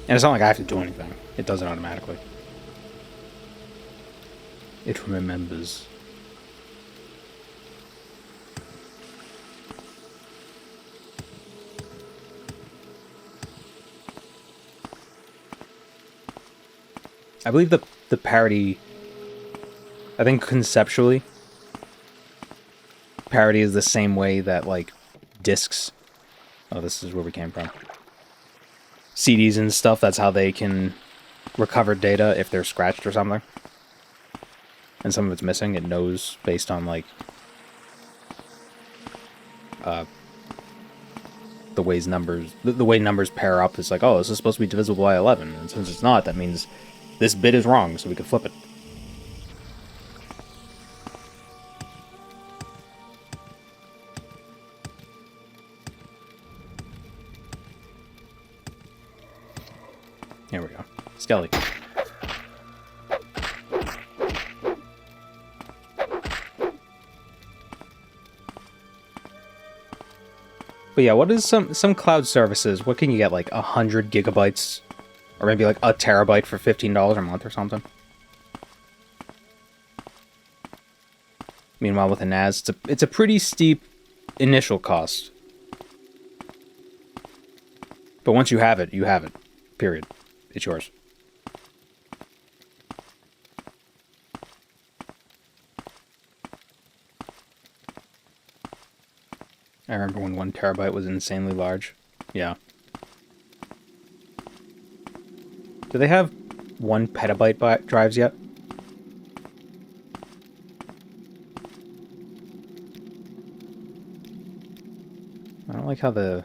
And it's not like I have to do anything. It does it automatically. It remembers. I believe the parity, I think conceptually, parity is the same way that, like, discs, oh, this is where we came from, CDs and stuff, that's how they can recover data if they're scratched or something. And some of it's missing, it knows based on, like, the way numbers pair up. It's like, oh, this is supposed to be divisible by 11, and since it's not, that means this bit is wrong, so we could flip it. Here we go. Skelly. But yeah, what is some cloud services? What can you get, like 100 gigabytes? Or maybe like a terabyte for $15 a month or something. Meanwhile, with a NAS, it's a pretty steep initial cost. But once you have it, you have it. Period. It's yours. I remember when 1 terabyte was insanely large. Yeah. Do they have 1 petabyte drives yet? I don't like how the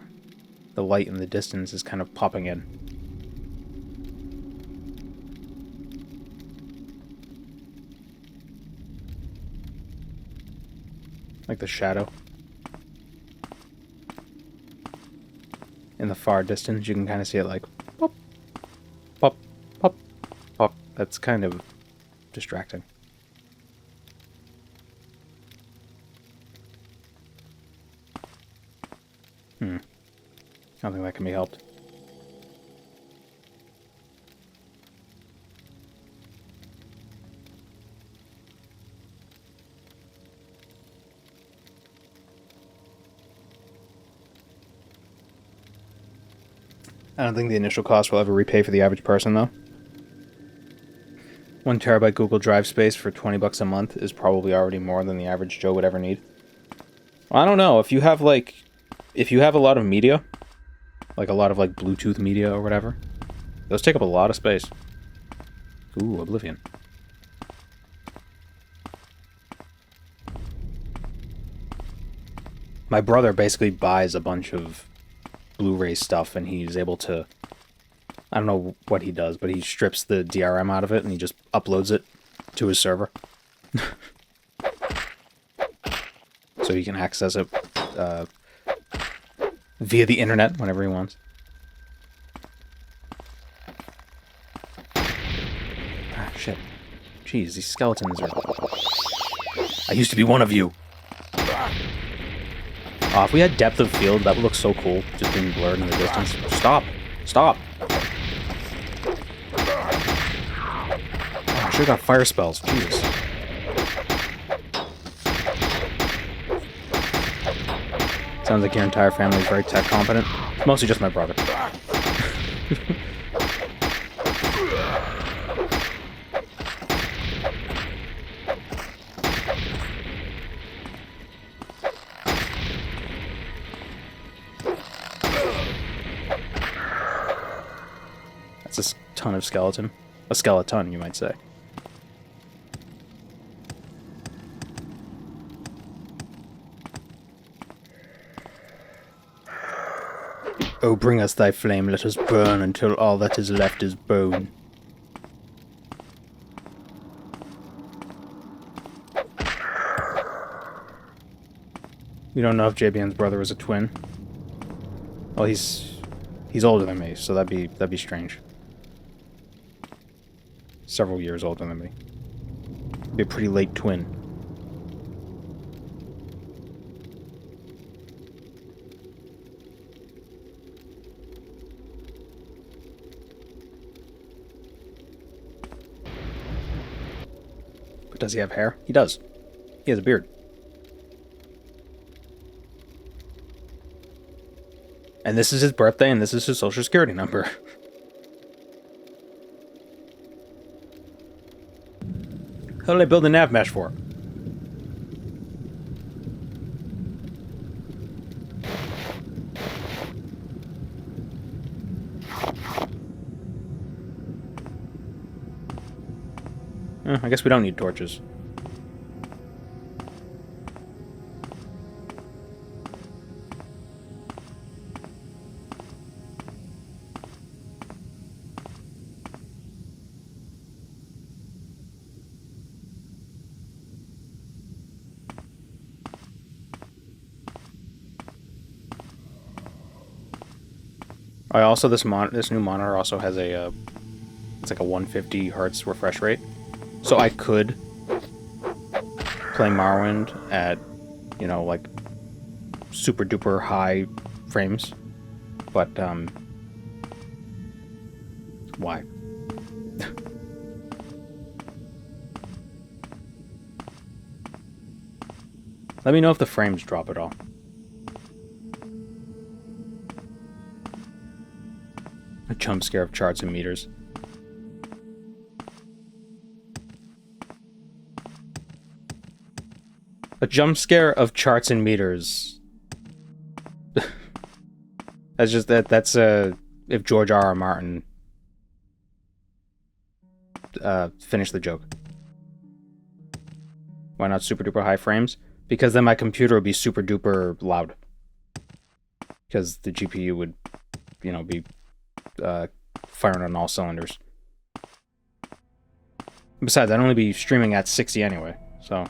light in the distance is kind of popping in. Like the shadow. in the far distance. You can kind of see it like pop, pop, pop, pop. That's kind of distracting. I don't think that can be helped. I don't think the initial cost will ever repay for the average person, though. 1 terabyte Google Drive space for $20 a month is probably already more than the average Joe would ever need. I don't know, if you have a lot of media, like a lot of like Bluetooth media or whatever, those take up a lot of space. Ooh, Oblivion. My brother basically buys a bunch of Blu-ray stuff, and he's able to, I don't know what he does, but he strips the DRM out of it and he just uploads it to his server. So he can access it via the internet whenever he wants. Ah, shit. Jeez, these skeletons are... I used to be one of you! Oh, if we had depth of field, that would look so cool, just being blurred in the distance. Stop! Stop! Oh, I should've got fire spells. Jesus. Sounds like your entire family is very tech competent. It's mostly just my brother. That's a ton of skeleton. A skeleton, you might say. Oh, bring us thy flame, let us burn until all that is left is bone. We don't know if JBN's brother was a twin. Well, he's older than me, so that'd be strange. Several years older than me. Be a pretty late twin. But does he have hair? He does. He has a beard. And this is his birthday, and this is his social security number. How did I build a nav mesh for? I guess we don't need torches. This new monitor also has a it's like a 150 hertz refresh rate, so I could play Morrowind at, you know, like super duper high frames, but why? Let me know if the frames drop at all. A jump scare of charts and meters. A jump scare of charts and meters. That's just that's if George R. R. Martin finished the joke. Why not super duper high frames? Because then my computer would be super duper loud. Because the GPU would, you know, be firing on all cylinders. Besides, I'd only be streaming at 60 anyway, so...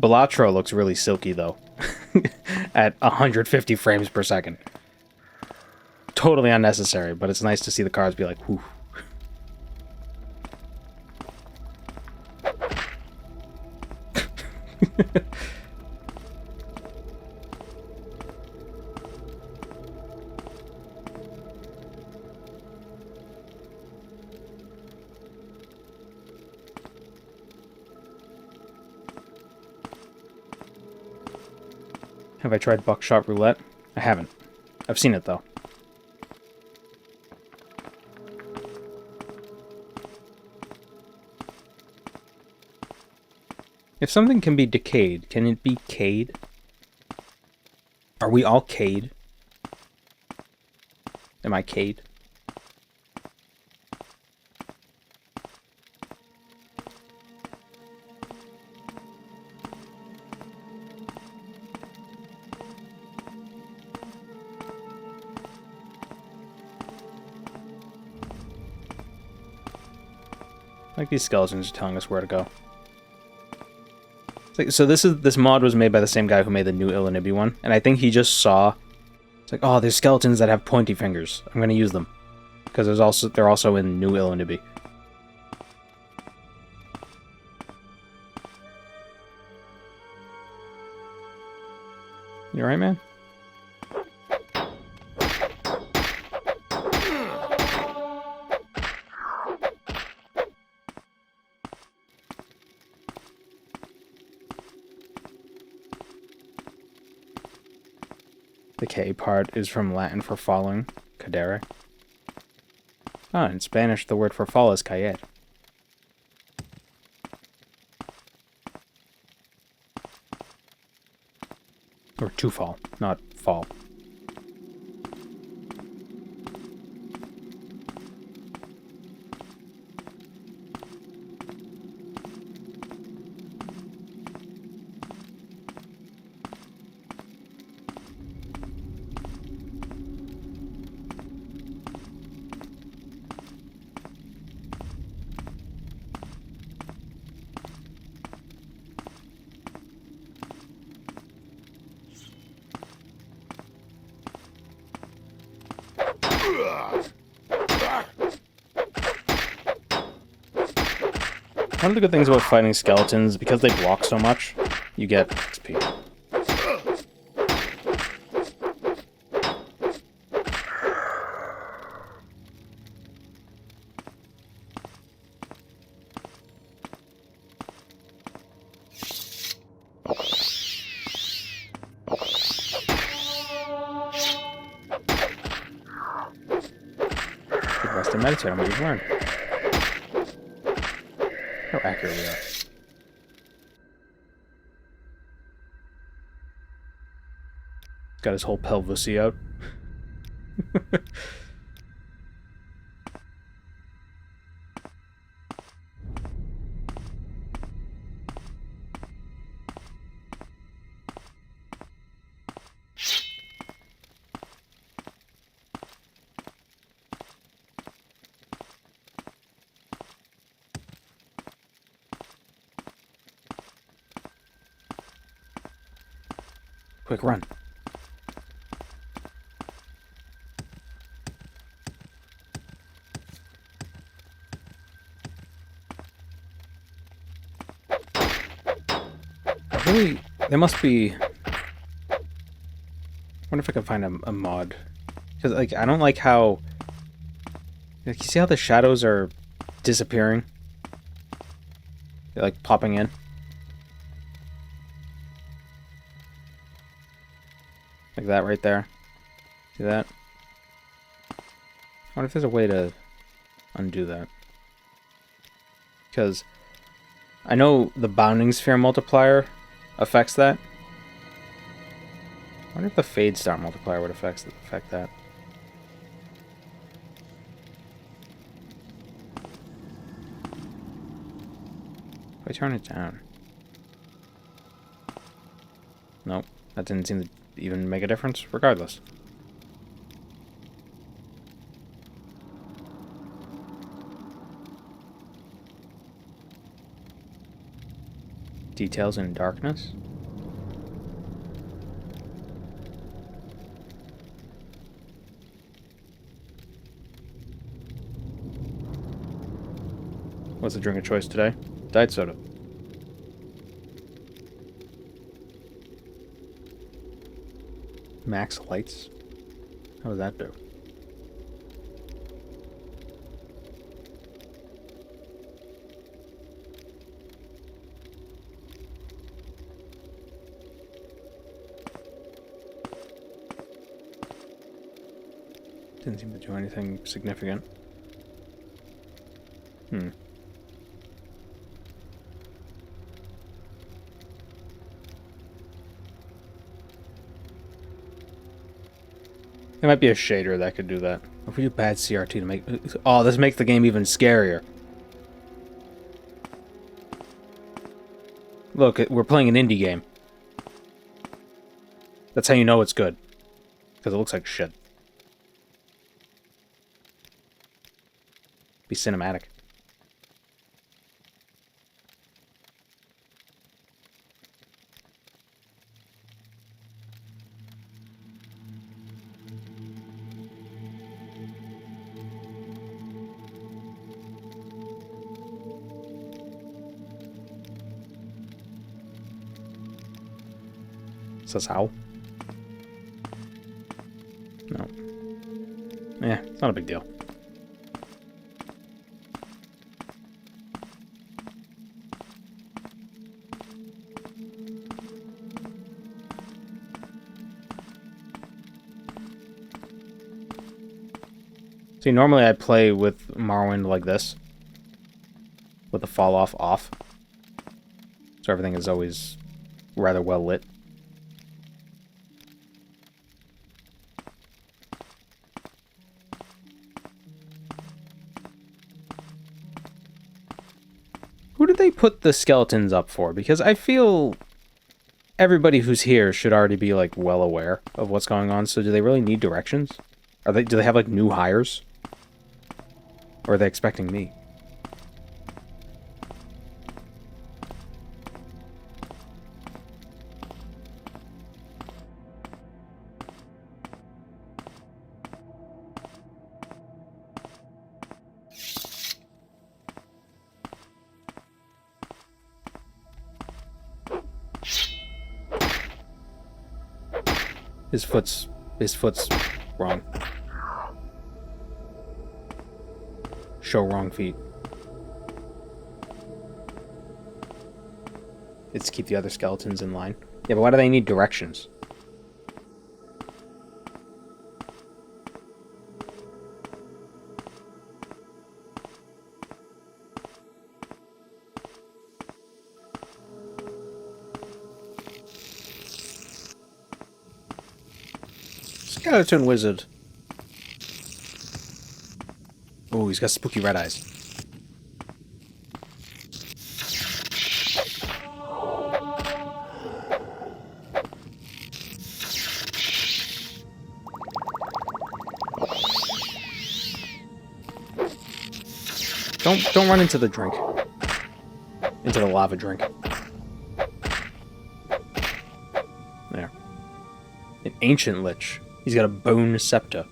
Balatro looks really silky, though. At 150 frames per second. Totally unnecessary, but it's nice to see the cards be like, whew. Have I tried buckshot roulette? I haven't. I've seen it, though. If something can be decayed, can it be cayed? Are we all cayed? Am I cayed? Like these skeletons are telling us where to go. So this mod was made by the same guy who made the new Illinibi one, and I think he just saw. It's like, oh, there's skeletons that have pointy fingers. I'm gonna use them because they're also in new Illinibi. You alright, man? The K part is from Latin for falling, cadere. Ah, in Spanish the word for fall is caer. Or to fall, not fall. One of the good things about fighting skeletons, because they block so much, you get XP. Good rest and meditate on what you've learned. How accurate we are. He's got his whole pelvis out. Quick, run. Really, there must be... I wonder if I can find a mod. Because, like, I don't like how... Like, you see how the shadows are disappearing? They're, like, popping in? Like that right there. See that? I wonder if there's a way to undo that. Because I know the bounding sphere multiplier affects that. I wonder if the fade star multiplier would affect that. If I turn it down. Nope, that didn't seem to even make a difference, regardless. Details in darkness? What's the drink of choice today? Diet soda. Max lights? How does that do? Didn't seem to do anything significant. There might be a shader that could do that. If we do bad CRT to make... Oh, this makes the game even scarier. Look, we're playing an indie game. That's how you know it's good. Because it looks like shit. Be cinematic. Says how? No. Yeah, it's not a big deal. See, normally I play with Morrowind like this. With the fall off. So everything is always rather well lit. Who did they put the skeletons up for? Because I feel everybody who's here should already be, like, well aware of what's going on. So do they really need directions? Do they have, like, new hires? Or are they expecting me? His foot's wrong. Show wrong feet. It's to keep the other skeletons in line. Yeah, but why do they need directions? Skeleton wizard. Oh, he's got spooky red eyes. Don't run into the drink. Into the lava drink. There. An ancient lich. He's got a bone scepter.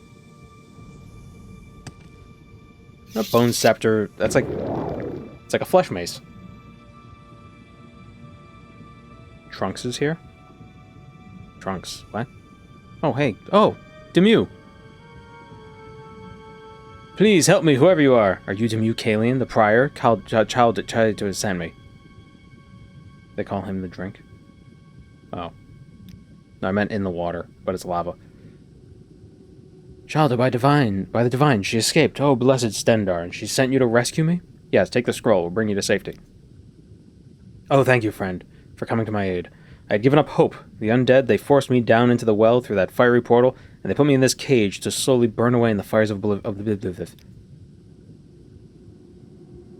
A bone scepter. That's like... It's like a flesh mace. Trunks is here? Trunks. What? Oh, hey. Oh! Demew! Please help me, whoever you are. Are you Demew Kalian, the prior? Child to send me. They call him the drink. Oh. No, I meant in the water, but it's lava. Child by the divine, she escaped. Oh, blessed Stendar, and she sent you to rescue me? Yes, take the scroll, we'll bring you to safety. Oh, thank you, friend, for coming to my aid. I had given up hope. The undead, they forced me down into the well through that fiery portal, and they put me in this cage to slowly burn away in the fires of It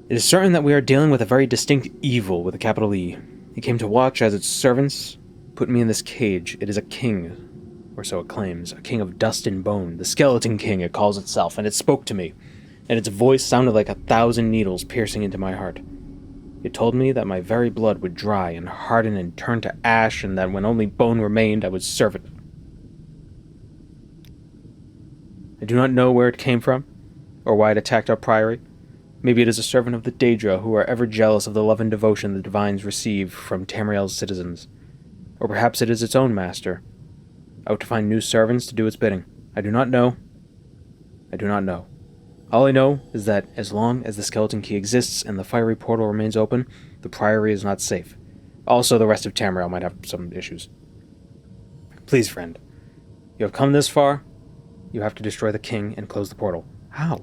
is certain that we are dealing with a very distinct evil with a capital E. He came to watch as its servants put me in this cage. It is a king. Or so it claims, a king of dust and bone, the skeleton king it calls itself, and it spoke to me, and its voice sounded like 1,000 needles piercing into my heart. It told me that my very blood would dry and harden and turn to ash, and that when only bone remained, I would serve it. I do not know where it came from, or why it attacked our priory. Maybe it is a servant of the Daedra who are ever jealous of the love and devotion the divines receive from Tamriel's citizens. Or perhaps it is its own master, out to find new servants to do its bidding. I do not know. I do not know. All I know is that as long as the skeleton key exists and the fiery portal remains open, the priory is not safe. Also, the rest of Tamriel might have some issues. Please, friend. You have come this far. You have to destroy the king and close the portal. How?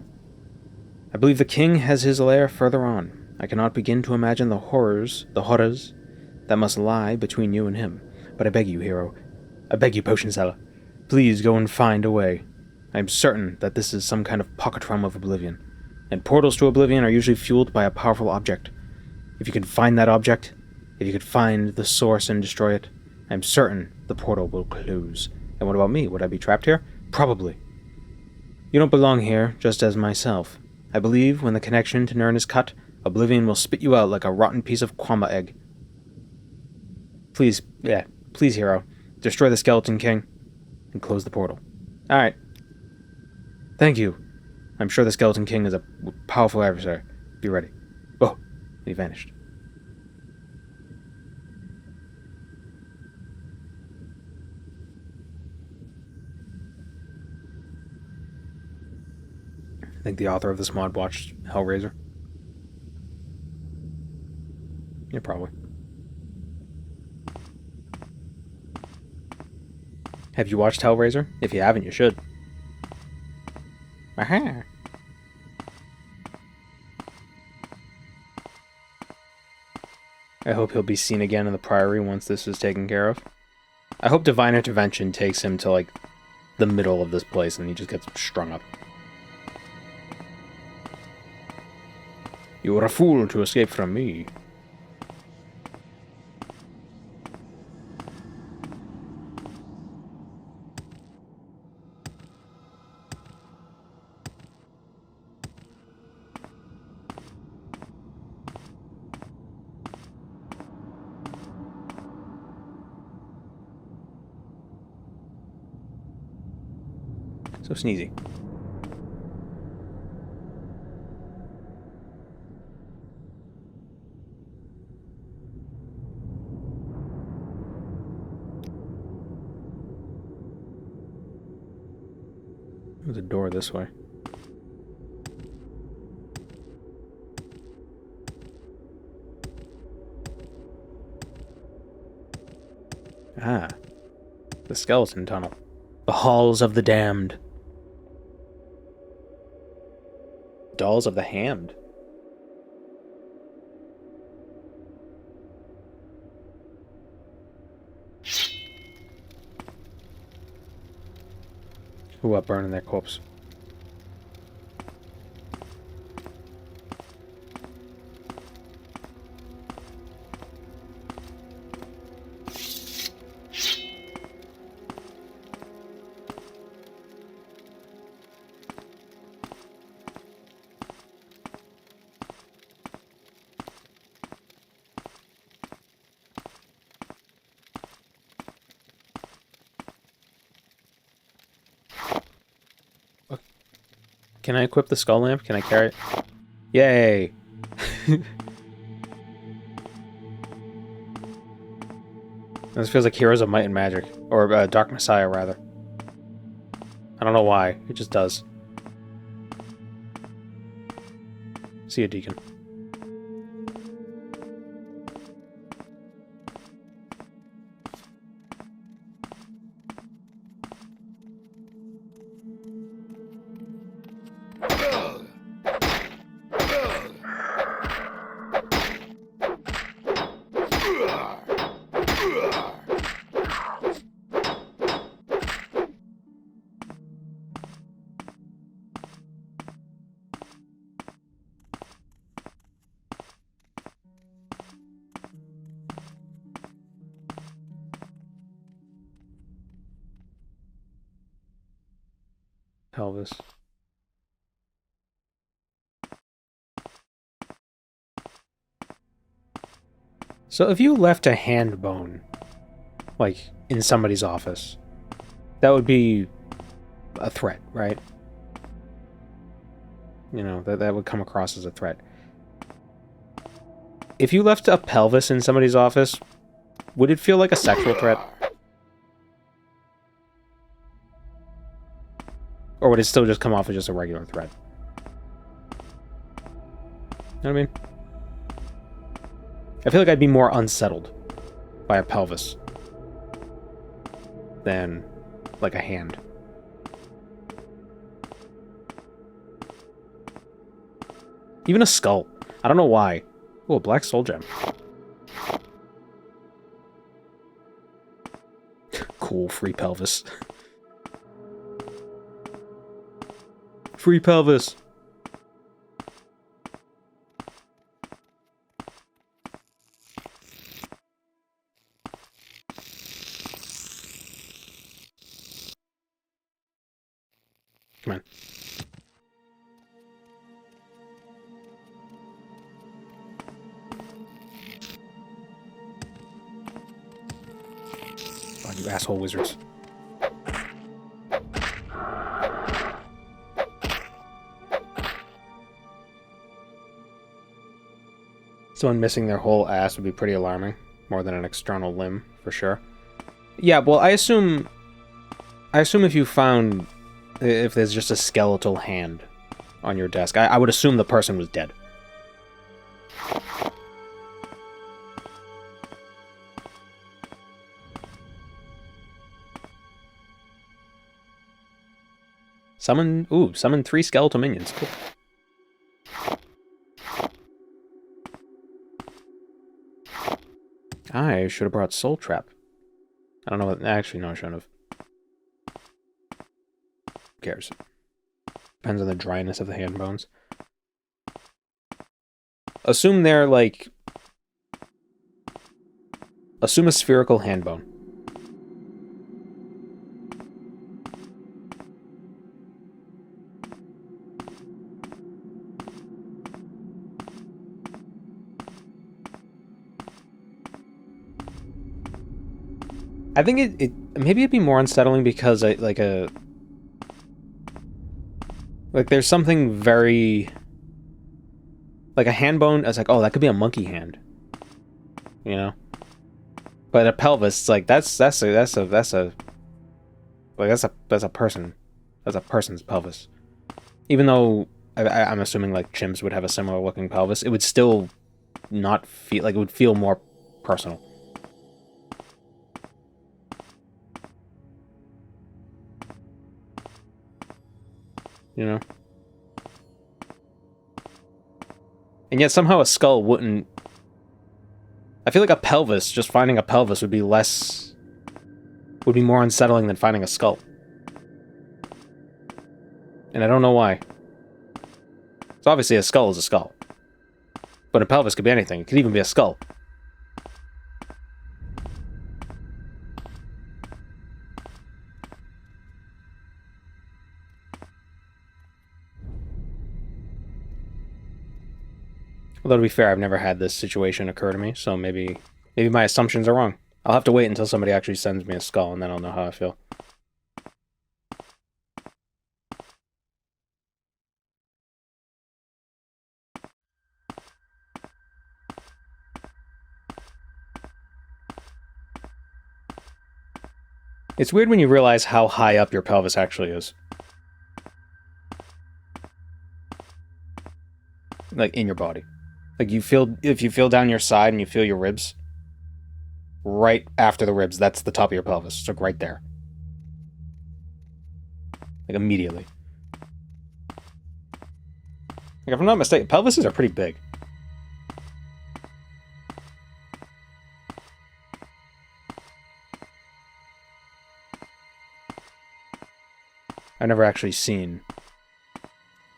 I believe the king has his lair further on. I cannot begin to imagine the horrors that must lie between you and him. But I beg you, hero. I beg you, potion seller. Please go and find a way. I am certain that this is some kind of pocket realm of oblivion, and portals to oblivion are usually fueled by a powerful object. If you could find that object, if you could find the source and destroy it, I am certain the portal will close. And what about me? Would I be trapped here? Probably. You don't belong here, just as myself. I believe when the connection to Nirn is cut, oblivion will spit you out like a rotten piece of kwamba egg. Please, hero, destroy the Skeleton King and close the portal. Alright. Thank you. I'm sure the Skeleton King is a powerful adversary. Be ready. Oh, he vanished. I think the author of this mod watched Hellraiser. Yeah, probably. Have you watched Hellraiser? If you haven't, you should. Aha! I hope he'll be seen again in the Priory once this is taken care of. I hope Divine Intervention takes him to, like, the middle of this place and he just gets strung up. You were a fool to escape from me. So sneezy. There's a door this way. Ah. The skeleton tunnel. The halls of the damned. Dolls of the Hammed. Who are burning their corpse? Can I equip the skull lamp? Can I carry it? Yay! This feels like Heroes of Might and Magic. Or Dark Messiah, rather. I don't know why. It just does. See ya, Deacon. Pelvis. So if you left a hand bone, like, in somebody's office, that would be a threat, right? You know, that would come across as a threat. If you left a pelvis in somebody's office, would it feel like a sexual threat? Or would it still just come off as just a regular threat? You know what I mean? I feel like I'd be more unsettled by a pelvis than, like, a hand. Even a skull. I don't know why. Oh, a black soul gem. Cool, free pelvis. Free pelvis. Come on. Oh, you asshole wizards. Someone missing their whole ass would be pretty alarming. More than an external limb, for sure. Yeah, well, I assume if you found... if there's just a skeletal hand on your desk, I would assume the person was dead. Summon 3 skeletal minions. Cool. I should have brought Soul Trap. I don't know what... Actually, no, I shouldn't have. Who cares? Depends on the dryness of the hand bones. Assume they're, like... Assume a spherical hand bone. I think maybe it'd be more unsettling because there's something very like a hand bone. It's like, oh, that could be a monkey hand, you know. But a pelvis, it's like that's a person. That's a person's pelvis. Even though I'm assuming like chimps would have a similar looking pelvis, it would still not feel like it would feel more personal. You know? And yet somehow a skull wouldn't... I feel like a pelvis, just finding a pelvis would be more unsettling than finding a skull. And I don't know why. So obviously a skull is a skull. But a pelvis could be anything. It could even be a skull. Although to be fair, I've never had this situation occur to me, so maybe my assumptions are wrong. I'll have to wait until somebody actually sends me a skull, and then I'll know how I feel. It's weird when you realize how high up your pelvis actually is. Like, in your body. Like, if you feel down your side and you feel your ribs, right after the ribs, that's the top of your pelvis. It's like right there. Like, immediately. Like, if I'm not mistaken, pelvises are pretty big. I've never actually seen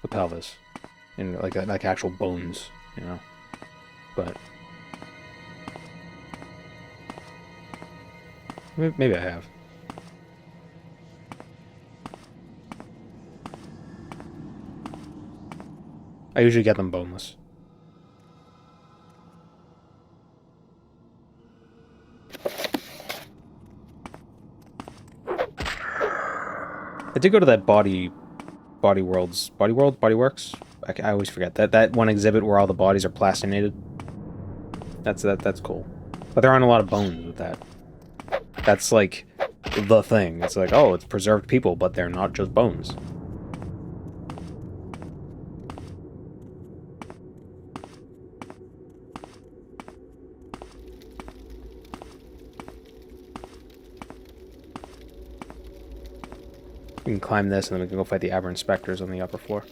the pelvis in like actual bones, you know. But maybe I have. I usually get them boneless. I did go to that Body Works. I always forget that one exhibit where all the bodies are plastinated. That's cool. But there aren't a lot of bones with that. That's like the thing. It's like, oh, it's preserved people, but they're not just bones. We can climb this, and then we can go fight the aberrant specters on the upper floor.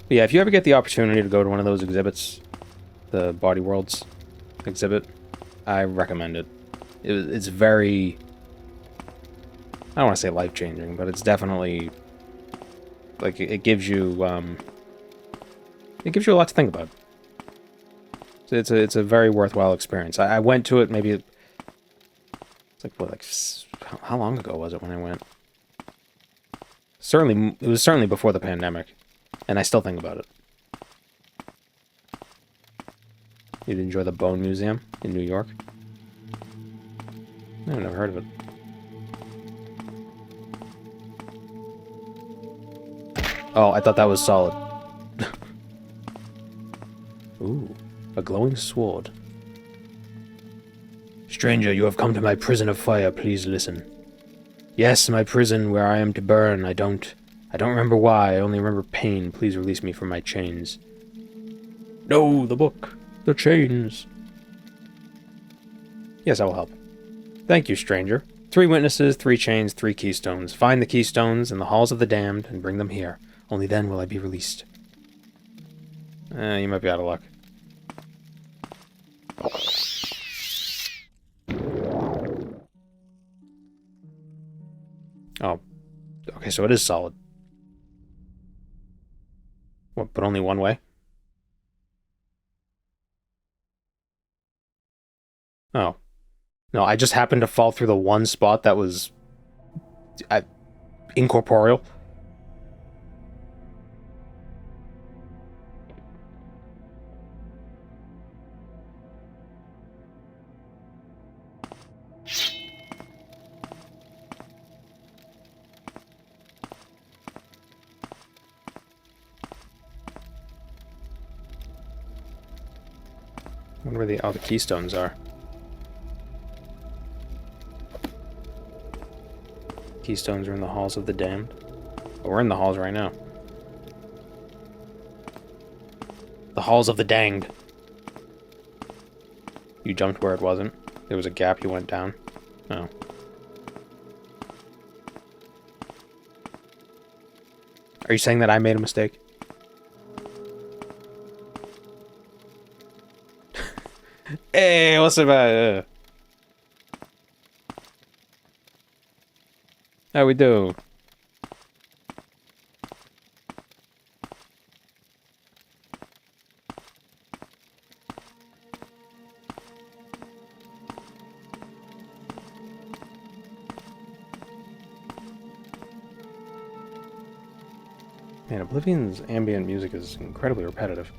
But yeah, if you ever get the opportunity to go to one of those exhibits, the Body Worlds exhibit, I recommend it. It's very... I don't want to say life-changing, but it's definitely... Like, it gives you a lot to think about. It's a very worthwhile experience. I went to it maybe... It's like, what, like... How long ago was it when I went? It was certainly before the pandemic. And I still think about it. You'd enjoy the Bone Museum in New York? I've never heard of it. Oh, I thought that was solid. Ooh, a glowing sword. Stranger, you have come to my prison of fire. Please listen. Yes, my prison where I am to burn. I don't remember why. I only remember pain. Please release me from my chains. No, the book. The chains. Yes, I will help. Thank you, stranger. 3 witnesses, 3 chains, 3 keystones. Find the keystones in the halls of the damned and bring them here. Only then will I be released. You might be out of luck. Oh. Okay, so it is solid. What, but only one way? Oh. No, I just happened to fall through the one spot that was... incorporeal. I wonder where the keystones are. Keystones are in the halls of the damned. Oh, we're in the halls right now. The halls of the danged. You jumped where it wasn't. There was a gap, you went down. Oh. Are you saying that I made a mistake? Hey, what's about how we do? Man, Oblivion's ambient music is incredibly repetitive.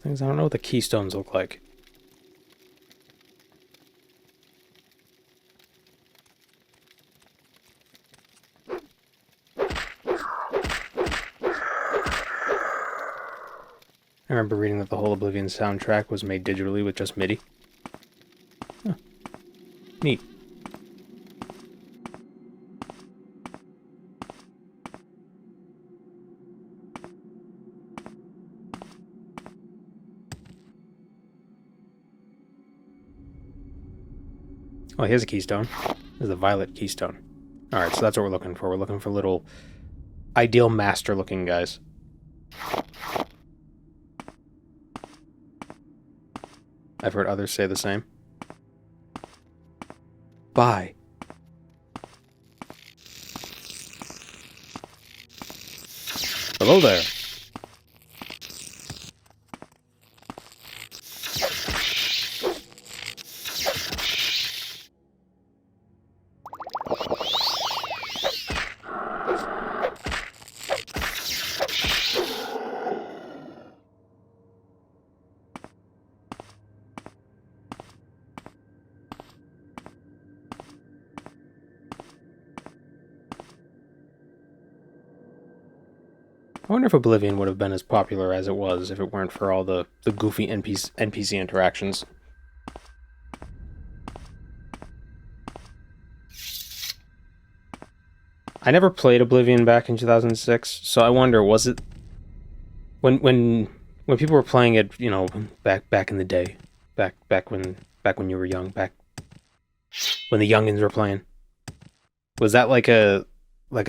Things I don't know what the keystones look like. I remember reading that the whole Oblivion soundtrack was made digitally with just MIDI. Huh. Neat. Oh, here's a keystone. This is the violet keystone. Alright, so that's what we're looking for. We're looking for little ideal master looking guys. I've heard others say the same. Bye. Hello there. I wonder if Oblivion would have been as popular as it was if it weren't for all the goofy NPC interactions. I never played Oblivion back in 2006, so I wonder, was it when people were playing it, you know, back in the day, back when you were young, back when the youngins were playing, was that like a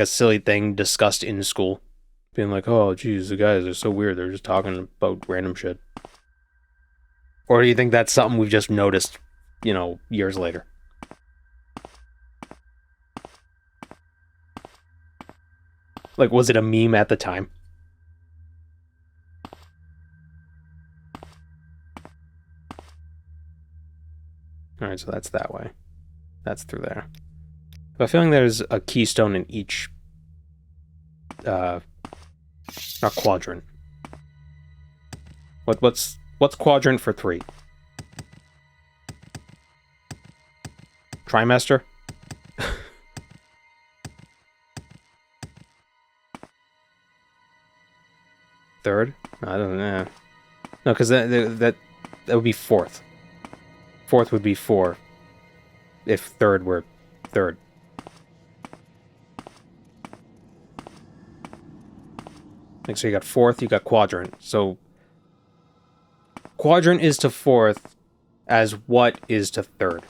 silly thing discussed in school? Being like, oh, geez, the guys are so weird. They're just talking about random shit. Or do you think that's something we've just noticed, you know, years later? Like, was it a meme at the time? Alright, so that's that way. That's through there. I have a feeling there's a keystone in each... not quadrant. What's quadrant for 3? Trimester? Third? No, I don't know. No, because that would be fourth. Fourth would be 4. If third were third. Like, so you got fourth, you got quadrant. So quadrant is to fourth as what is to third.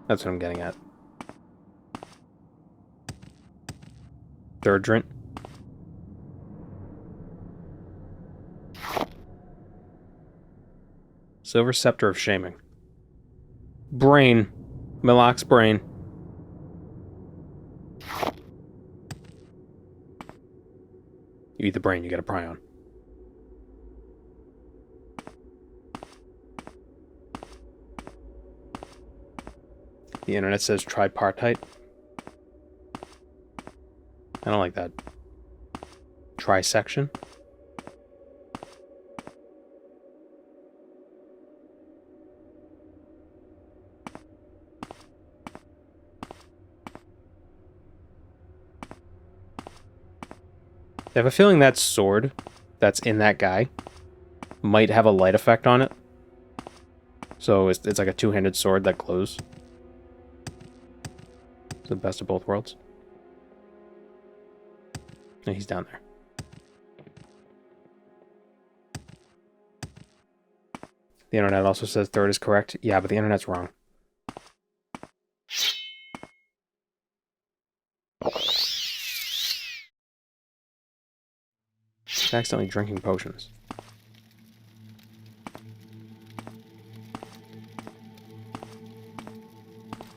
That's what I'm getting at. Thirdrant. Silver Scepter of Shaming. Brain. Milok's brain. You eat the brain, you get a prion. The internet says tripartite. I don't like that. Trisection. I have a feeling that sword that's in that guy might have a light effect on it. So it's like a two-handed sword that glows. It's the best of both worlds. And he's down there. The internet also says third is correct. Yeah, but the internet's wrong. Accidentally drinking potions.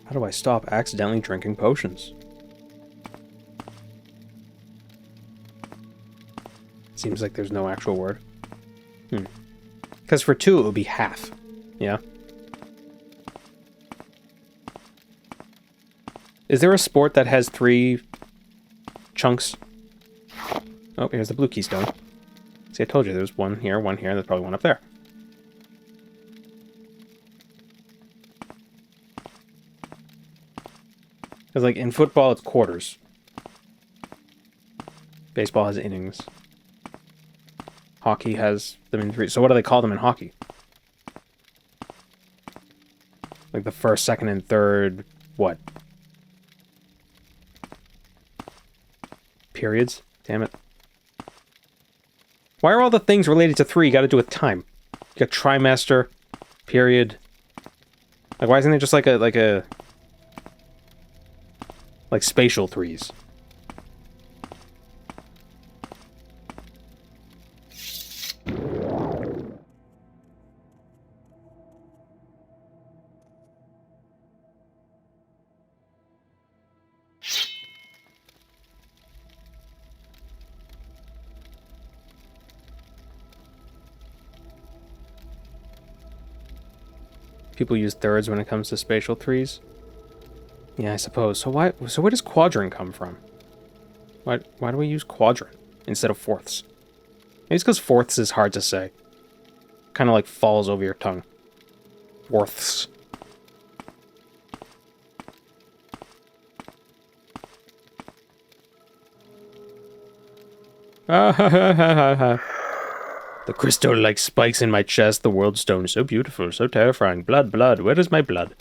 How do I stop accidentally drinking potions? Seems like there's no actual word. Because for 2 it would be half. Yeah? Is there a sport that has 3 chunks? Oh, here's the blue keystone. See, I told you there's one here, there's probably one up there. Because, like, in football, it's quarters. Baseball has innings. Hockey has them in 3. So what do they call them in hockey? Like the first, second, and third, what? Periods? Damn it. Why are all the things related to 3 got to do with time? got trimester, period. Like, why isn't it just like spatial threes? People use thirds when it comes to spatial threes. Yeah, I suppose. So where does quadrant come from? Why do we use quadrant instead of fourths? Maybe it's because fourths is hard to say. Kind of like falls over your tongue. Fourths. Ah ha ha ha ha. The crystal like spikes in my chest, the world stone. So beautiful, so terrifying. Blood, blood. Where is my blood?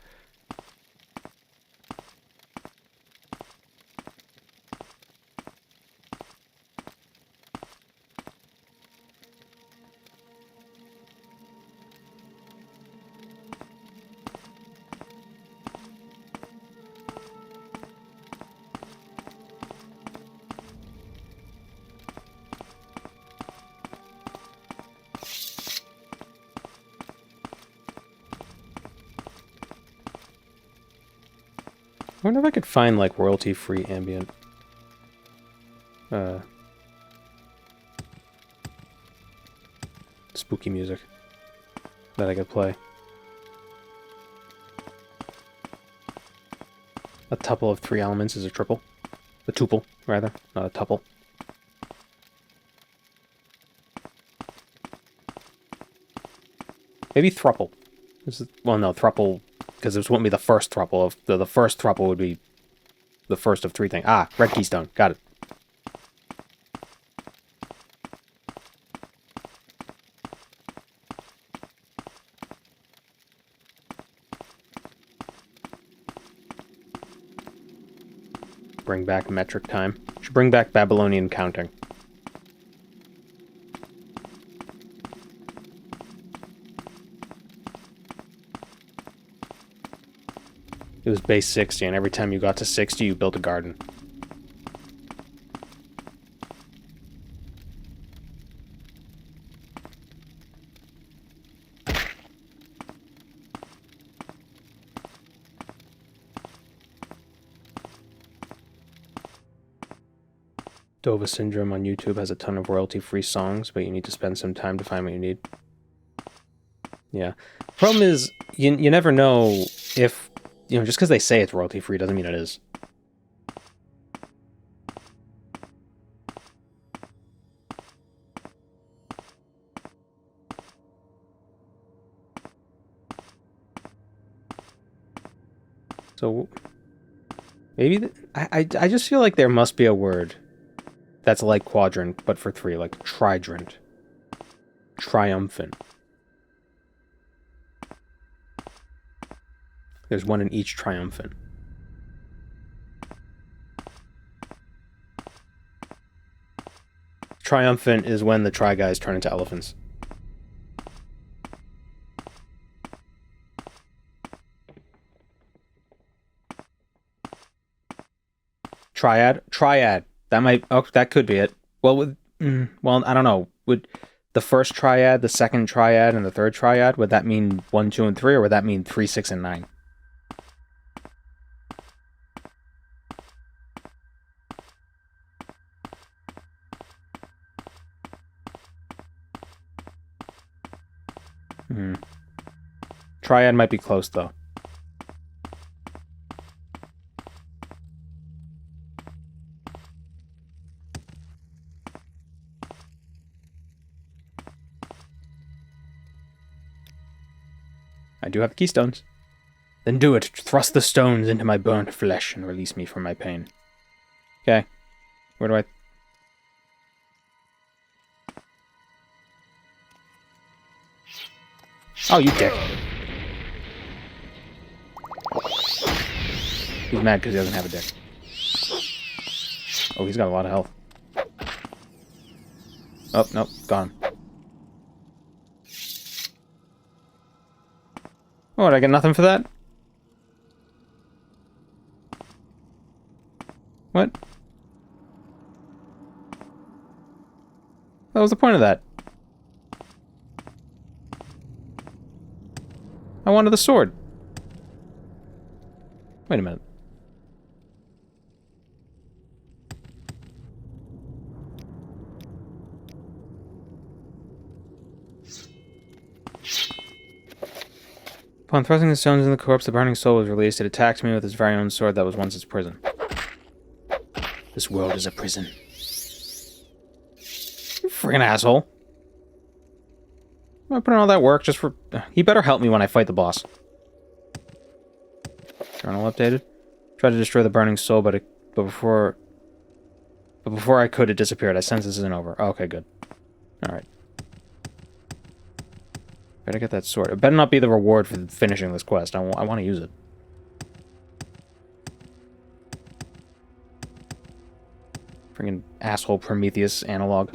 I wonder if I could find, like, royalty-free ambient. Spooky music that I could play. A tuple of 3 elements is a triple. A tuple, rather, not a tuple. Maybe thruple. Well, no, thruple, because this wouldn't be the first thruple. Of the first thruple would be the first of 3 things. Ah, red keystone. Got it. Bring back metric time. Should bring back Babylonian counting. It was base 60, and every time you got to 60, you built a garden. Dova Syndrome on YouTube has a ton of royalty-free songs, but you need to spend some time to find what you need. Yeah. Problem is, you never know if... You know, just because they say it's royalty-free doesn't mean it is. So, maybe... I just feel like there must be a word that's like quadrant, but for 3, like tridrant. Triumphant. There's one in each triumphant. Triumphant is when the Tri Guys turn into elephants. Triad? Triad. That might... Oh, that could be it. Well, well, I don't know. Would the first triad, the second triad, and the third triad, would that mean 1, 2, and 3, or would that mean 3, 6, and 9? Triad might be close, though. I do have the keystones. Then do it. Thrust the stones into my burnt flesh and release me from my pain. Okay. Where do I... Oh, you dick. He's mad because he doesn't have a dick. Oh, he's got a lot of health. Oh, nope, gone. What, I get nothing for that? What? What was the point of that? I wanted the sword. Wait a minute. Upon thrusting the stones in the corpse, the burning soul was released. It attacked me with its very own sword that was once its prison. This world is a prison. You friggin' asshole. I'm putting all that work just for... He better help me when I fight the boss. Journal updated. Tried to destroy the burning soul, but before I could, it disappeared. I sense this isn't over. Oh, okay, good. Alright. Better get that sword. It better not be the reward for finishing this quest. I want to use it. Friggin' asshole Prometheus analog.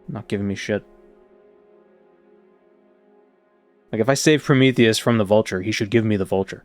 Not giving me shit. Like, if I save Prometheus from the vulture, he should give me the vulture.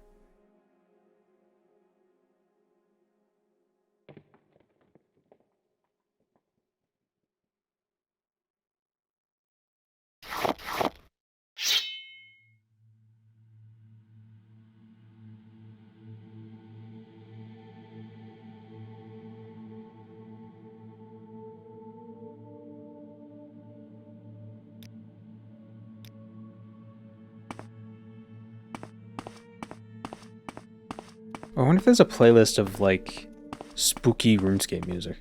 I wonder if there's a playlist of, like, spooky RuneScape music.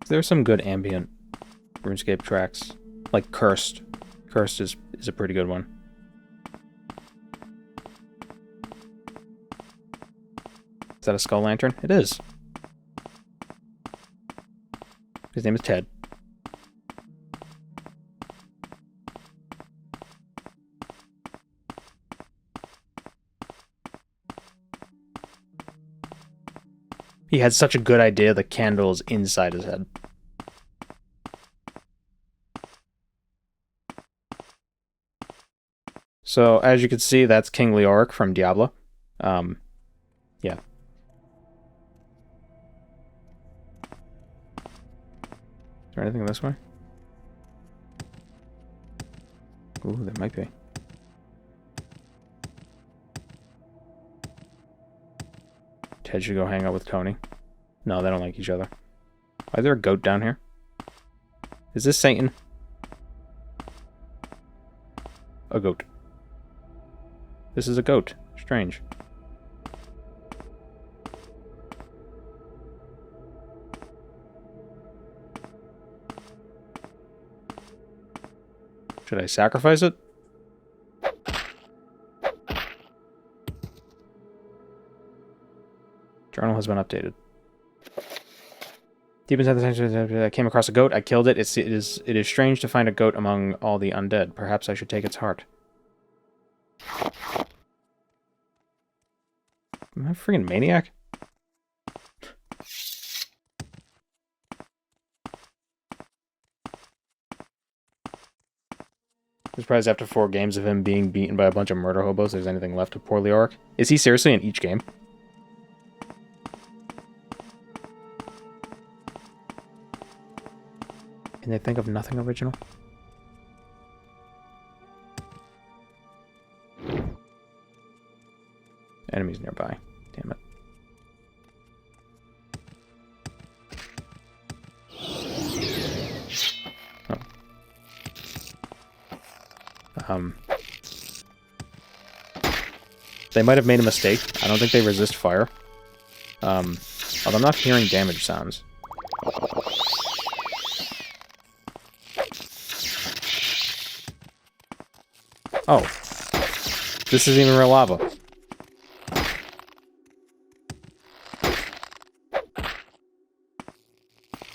There's some good ambient RuneScape tracks. Like Cursed. Cursed is a pretty good one. Is that a skull lantern? It is. His name is Ted. He had such a good idea, the candle is inside his head. So, as you can see, that's King Leoric from Diablo. Yeah. Is there anything this way? Ooh, there might be. Ted should go hang out with Tony. No, they don't like each other. Why is there a goat down here? Is this Satan? A goat. This is a goat. Strange. Should I sacrifice it? Journal has been updated. Deep inside the sanctuary, I came across a goat. I killed it. It is strange to find a goat among all the undead. Perhaps I should take its heart. Am I a freaking maniac? I'm surprised after 4 games of him being beaten by a bunch of murder hobos, there's anything left of poor Leoric. Is he seriously in each game? Can they think of nothing original? Enemies nearby. Damn it. Oh. They might have made a mistake. I don't think they resist fire. Although I'm not hearing damage sounds. Oh. This isn't even real lava.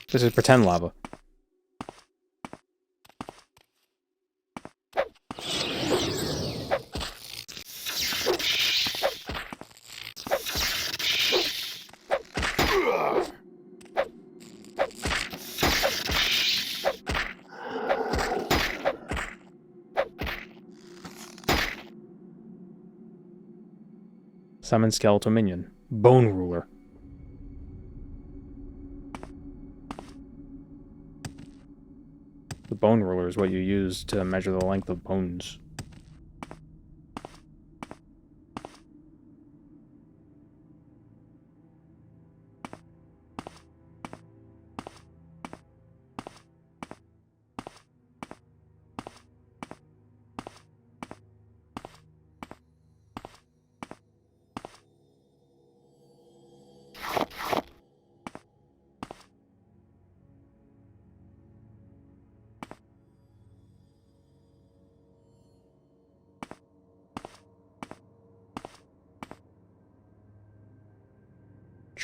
This is pretend lava. Summon skeletal minion. Bone ruler. The bone ruler is what you use to measure the length of bones.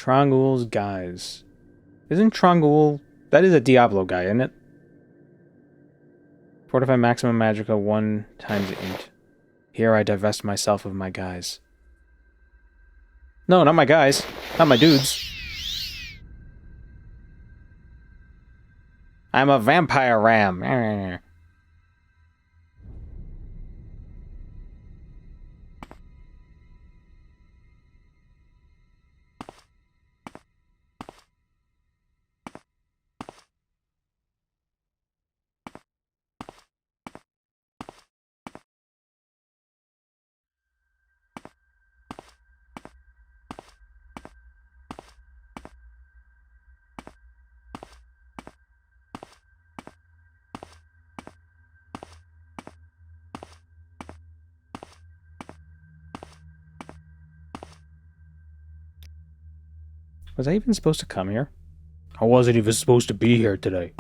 Trongul's guys. Isn't Trongul... That is a Diablo guy, isn't it? Fortify maximum magicka 1 times 8. Here I divest myself of my guys. No, not my guys. Not my dudes. I'm a vampire ram. Was I even supposed to come here? I wasn't even supposed to be here today.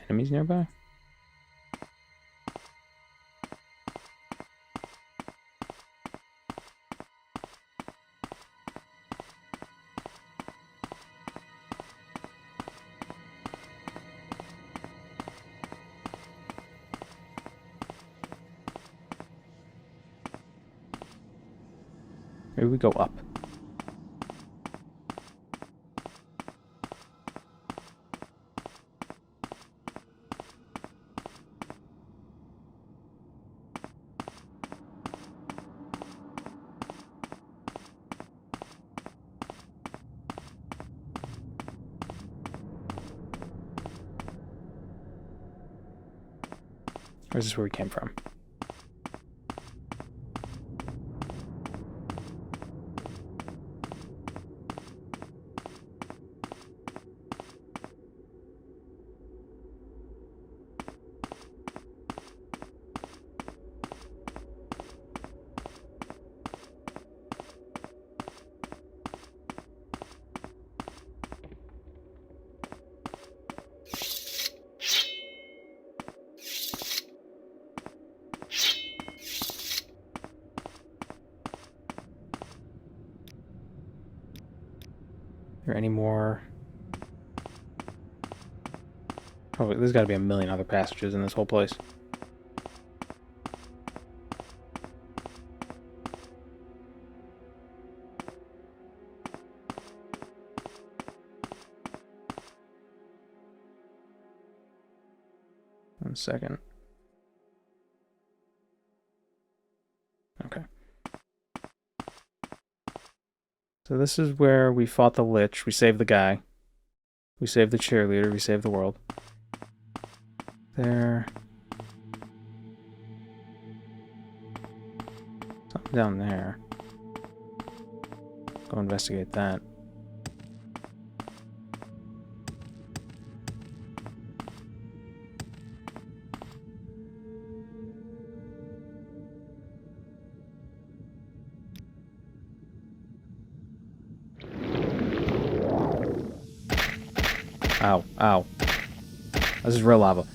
Enemies nearby? Maybe we go up. Or is this where we came from? Are there any more? Oh, there's got to be a million other passages in this whole place. One second. Okay. So this is where we fought the Lich, we saved the guy. We saved the cheerleader, we saved the world. There. Something down there. Go investigate that. Ow, ow. This is real lava.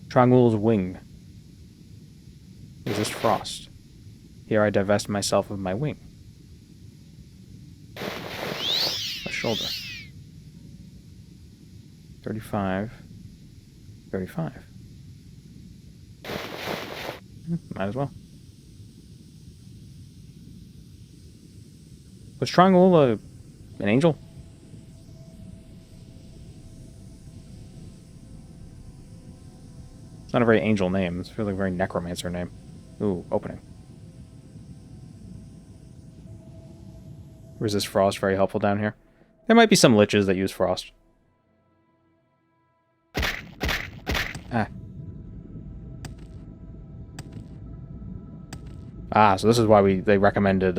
Trongul's wing. Resist frost. Here I divest myself of my wing. A shoulder. 35. 35. Might as well. Was Triangle an angel? It's not a very angel name. It's really a very necromancer name. Ooh, opening. Resist frost, very helpful down here. There might be some liches that use frost. Ah. Ah, so this is why they recommended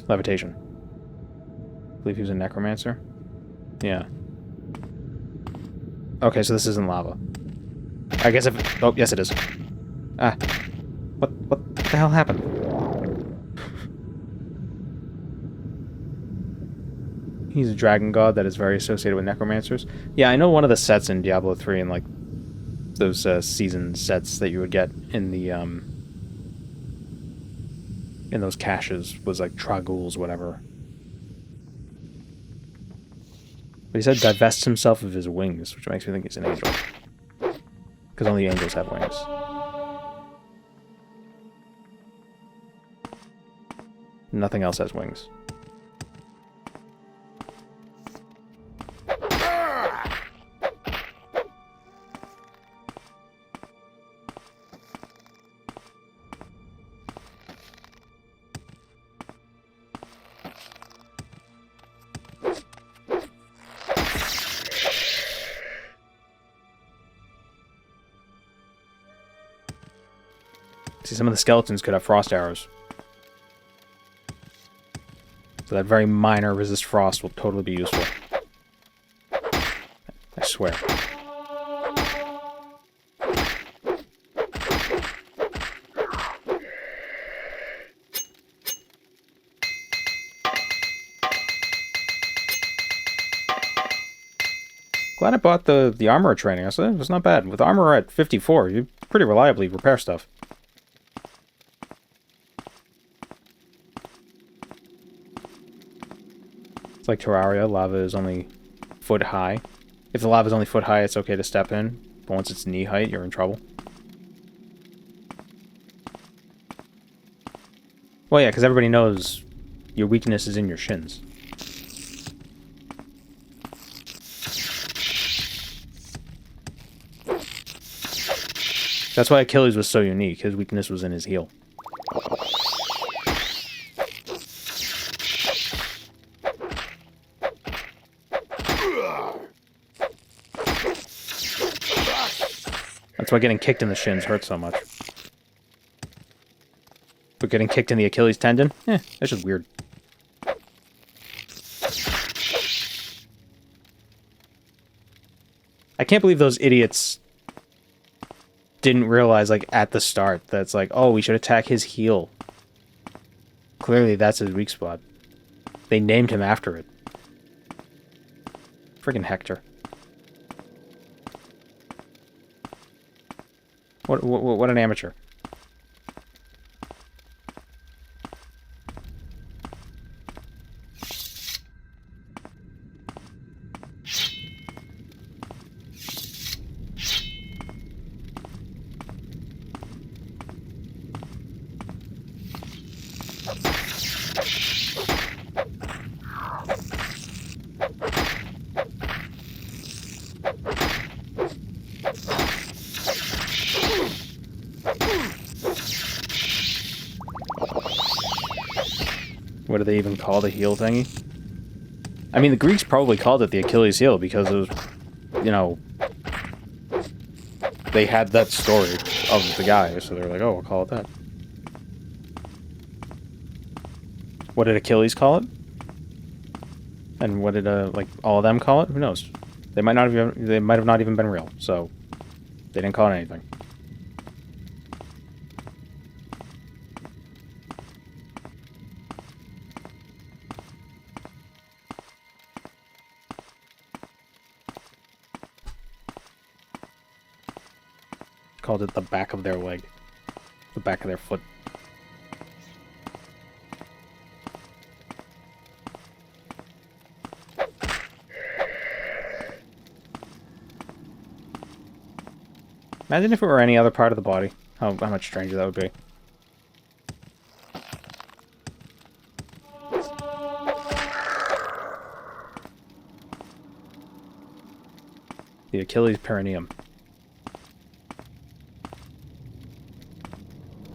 levitation. I believe he was a necromancer. Yeah. Okay, so this isn't lava. I guess if... Oh, yes it is. Ah. What the hell happened? He's a dragon god that is very associated with necromancers. Yeah, I know one of the sets in Diablo 3 and like those season sets that you would get in the in those caches was like Trag'Oul's whatever. But he said divests himself of his wings, which makes me think he's an angel. Because only angels have wings. Nothing else has wings. See, some of the skeletons could have frost arrows. So that very minor resist frost will totally be useful. I swear. Glad I bought the armor training. I said it was not bad. With armor at 54, you pretty reliably repair stuff. Like Terraria, lava is only foot high. If the lava is only foot high, it's okay to step in. But once it's knee height, you're in trouble. Well, yeah, because everybody knows your weakness is in your shins. That's why Achilles was so unique. His weakness was in his heel. That's why getting kicked in the shins hurts so much. But getting kicked in the Achilles tendon? That's just weird. I can't believe those idiots didn't realize, like, at the start, that's like, oh, we should attack his heel. Clearly, that's his weak spot. They named him after it. Friggin' Hector. What an amateur. What do they even call the heel thingy? I mean, the Greeks probably called it the Achilles heel because it was, you know, they had that story of the guy, so they're like, oh, we'll call it that. What did Achilles call it? And what did, like, all of them call it? Who knows? They might have not even been real, so they didn't call it anything. Called it the back of their leg. The back of their foot. Imagine if it were any other part of the body. How much stranger that would be. The Achilles perineum.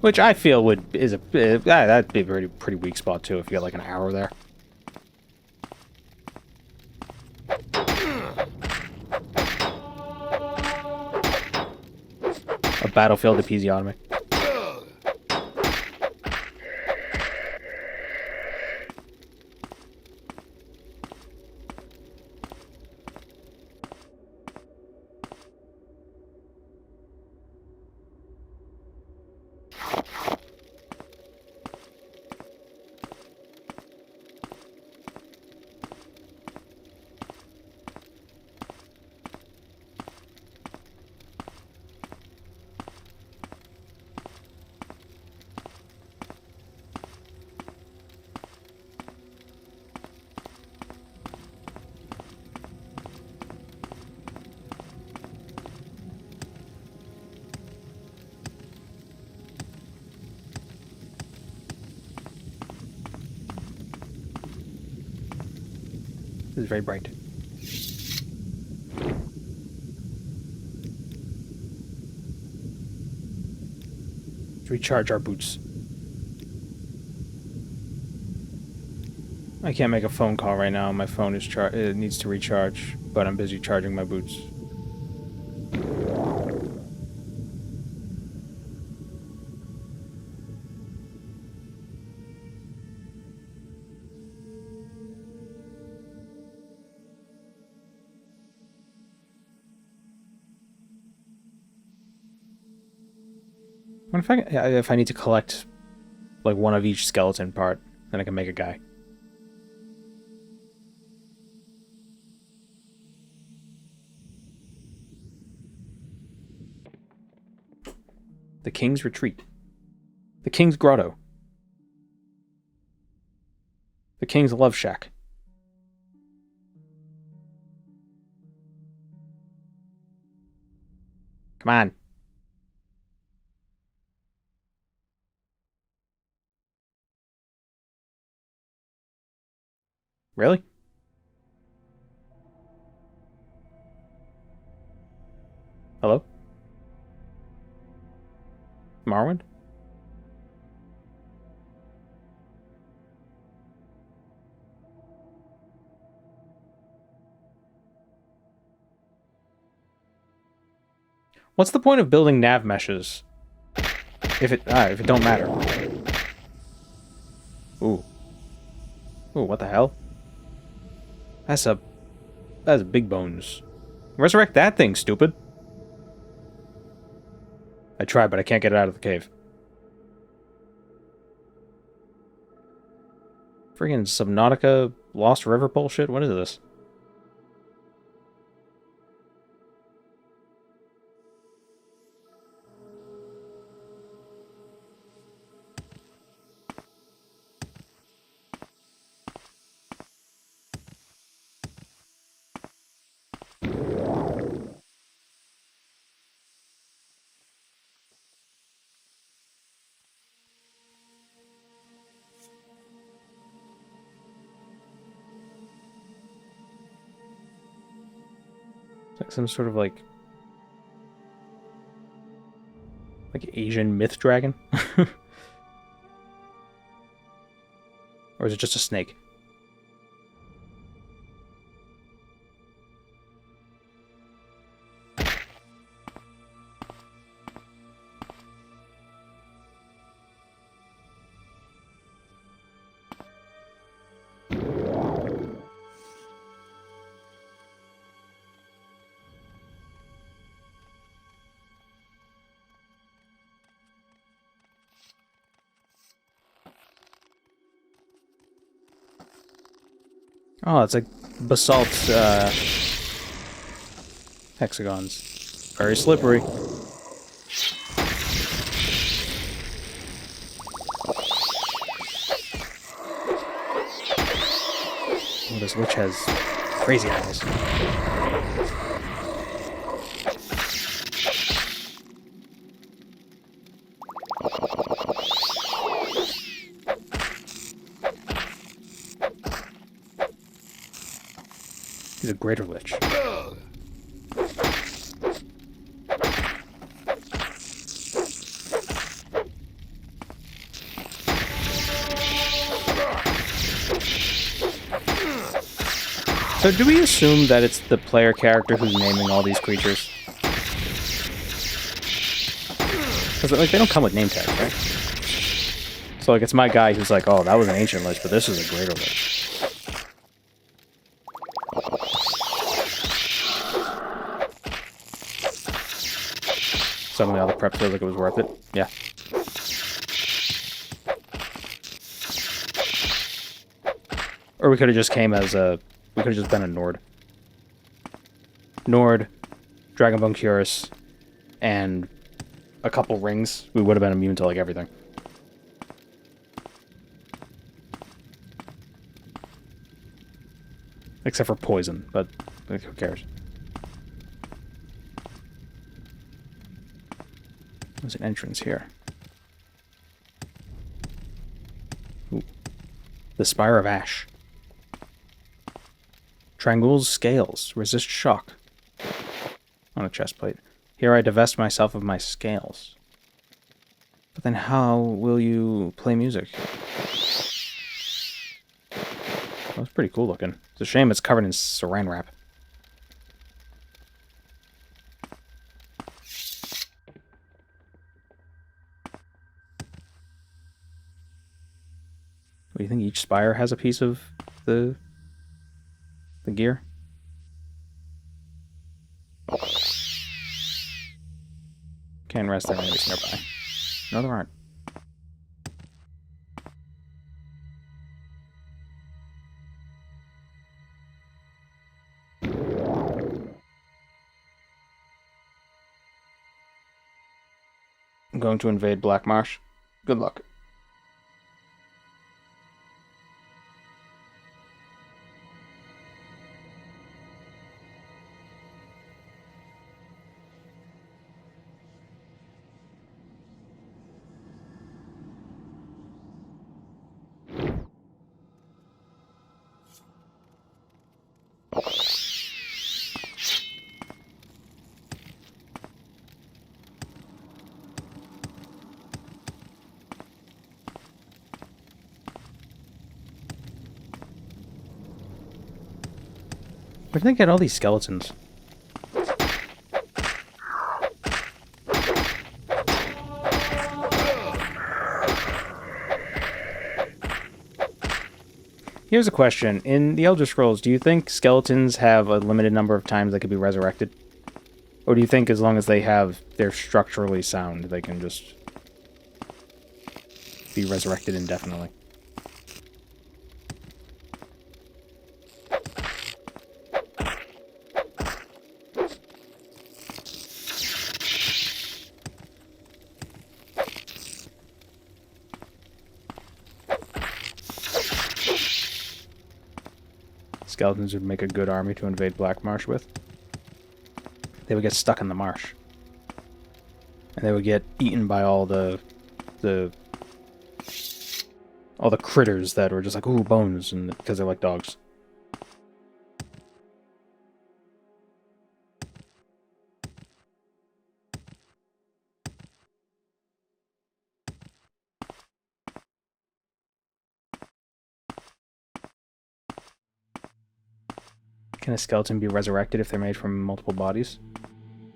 Which I feel that'd be a pretty weak spot too if you got like an arrow there. A battlefield episiotomy. This is very bright. Let's recharge our boots. I can't make a phone call right now. My phone is it needs to recharge, but I'm busy charging my boots. What if I need to collect like one of each skeleton part, then I can make a guy. The King's Retreat. The King's Grotto. The King's Love Shack. Come on. Really? Hello? Morrowind? What's the point of building nav meshes if it don't matter? Ooh. Ooh, what the hell? That's big bones. Resurrect that thing, stupid. I tried, but I can't get it out of the cave. Friggin' Subnautica Lost River bullshit? What is this? It's like some sort of like Asian myth dragon? Or is it just a snake? Oh, it's like basalt hexagons. Very slippery. Oh, this witch has crazy eyes. He's a greater lich. So do we assume that it's the player character who's naming all these creatures? Because like, they don't come with name tags, right? So like it's my guy who's like, oh, that was an ancient lich, but this is a greater lich. Suddenly all the prep feels like it was worth it. Yeah. Or we could have just came as a... We could have just been a Nord. Nord, Dragonbone Curus, and a couple rings. We would have been immune to, like, everything. Except for poison, but like, who cares? There's an entrance here. Ooh. The Spire of Ash. Triangles, scales, resist shock. On a chest plate. Here I divest myself of my scales. But then how will you play music? That was pretty cool looking. It's a shame it's covered in saran wrap. Do you think each spire has a piece of the gear? Can't rest there, enemies nearby. No, there aren't. I'm going to invade Black Marsh. Good luck. Where did they get all these skeletons? Here's a question. In the Elder Scrolls, do you think skeletons have a limited number of times they could be resurrected? Or do you think as long as they're structurally sound, they can just be resurrected indefinitely? Skeletons would make a good army to invade Black Marsh with. They would get stuck in the marsh. And they would get eaten by all the critters that were just like, ooh, bones, and because they're like dogs. Can a skeleton be resurrected if they're made from multiple bodies?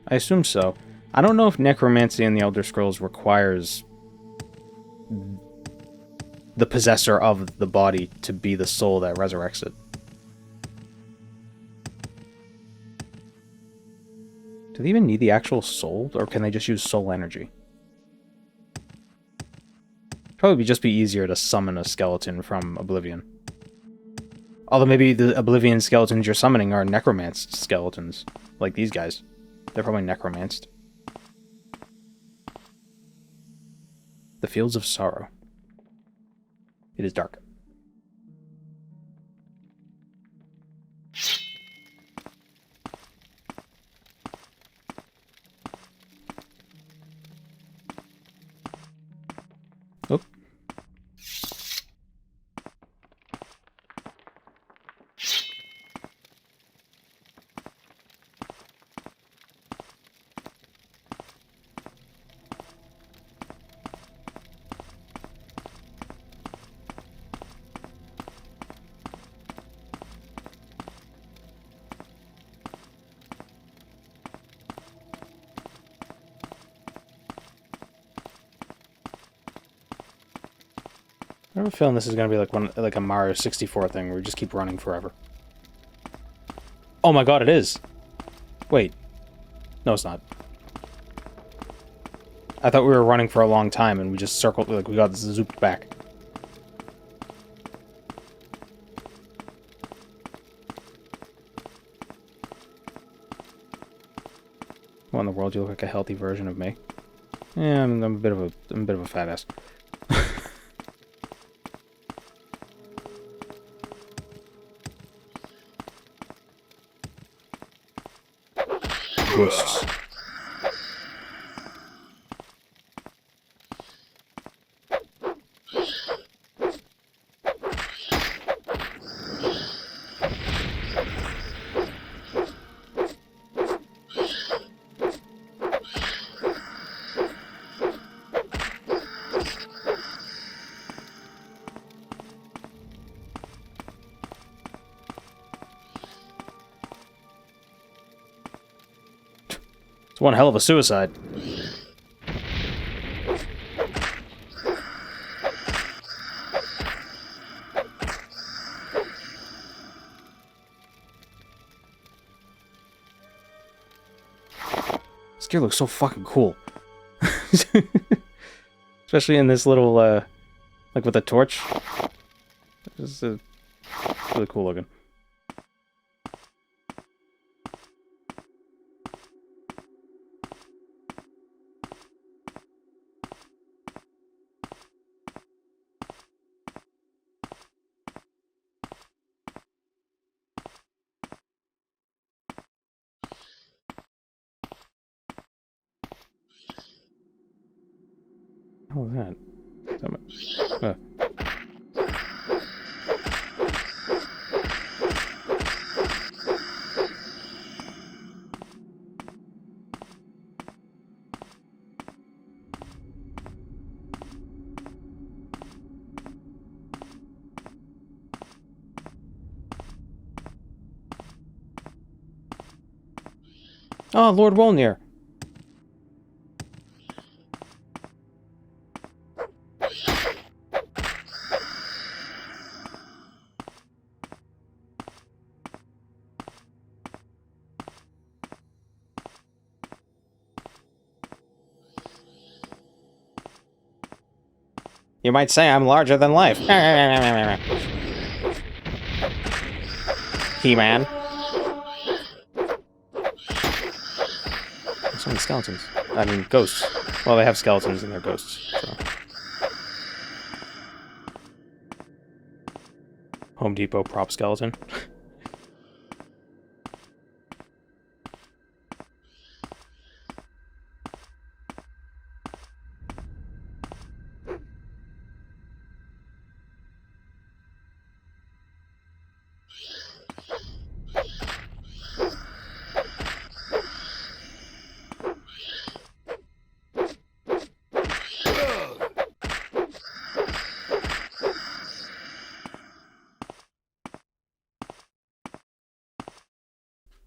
I assume so. I don't know if necromancy in the Elder Scrolls requires the possessor of the body to be the soul that resurrects it. Do they even need the actual soul, or can they just use soul energy? Probably just be easier to summon a skeleton from Oblivion. Although maybe the Oblivion skeletons you're summoning are necromanced skeletons. Like these guys. They're probably necromanced. The Fields of Sorrow. It is dark. Oh. I have a feeling this is gonna be like a Mario 64 thing where we just keep running forever. Oh my god, it is! Wait. No, it's not. I thought we were running for a long time and we just circled, like we got zooped back. What in the world? You look like a healthy version of me. Yeah, I'm a bit of a fat ass. Ghosts. It's one hell of a suicide. This gear looks so fucking cool. Especially in this little, like with the torch. This is really cool looking. What was that? Oh, Lord Wolnir. You might say I'm larger than life. He-Man. So many skeletons. I mean, ghosts. Well, they have skeletons and they're ghosts, so. Home Depot prop skeleton.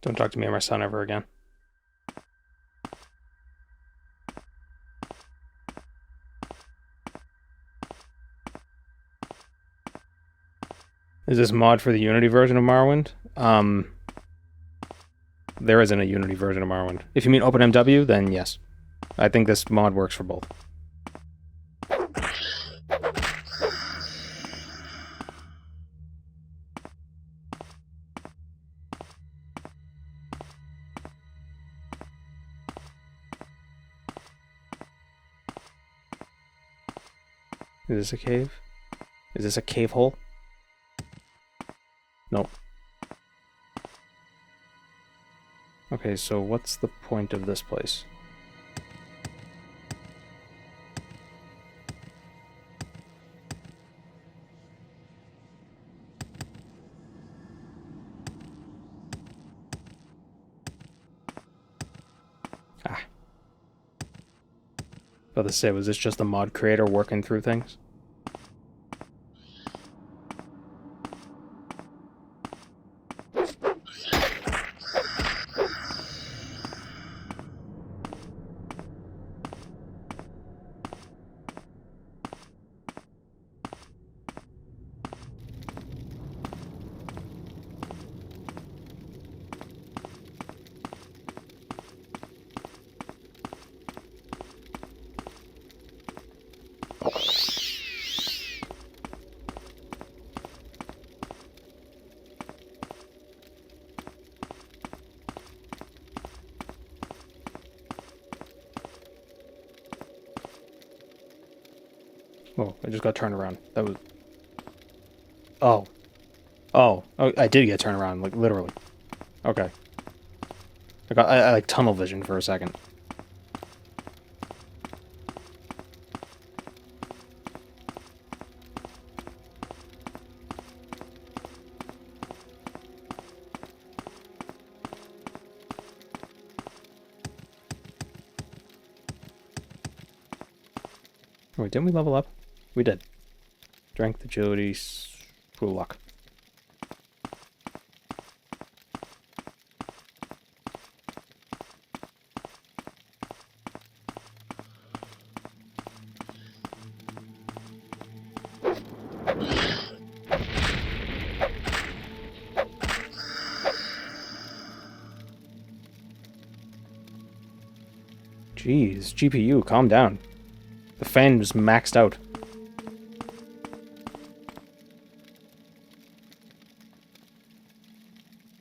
Don't talk to me or my son ever again. Is this mod for the Unity version of Morrowind? There isn't a Unity version of Morrowind. If you mean OpenMW, then yes. I think this mod works for both. Is this a cave? Is this a cave hole? Nope. Okay, so what's the point of this place? Ah. About to say, was this just a mod creator working through things? Oh, I just got turned around. That was... Oh. Oh, I did get turned around, like, literally. Okay. I like, tunnel vision for a second. Wait, didn't we level up? We did. Strength, agility, true luck. Jeez, GPU, calm down. The fan was maxed out.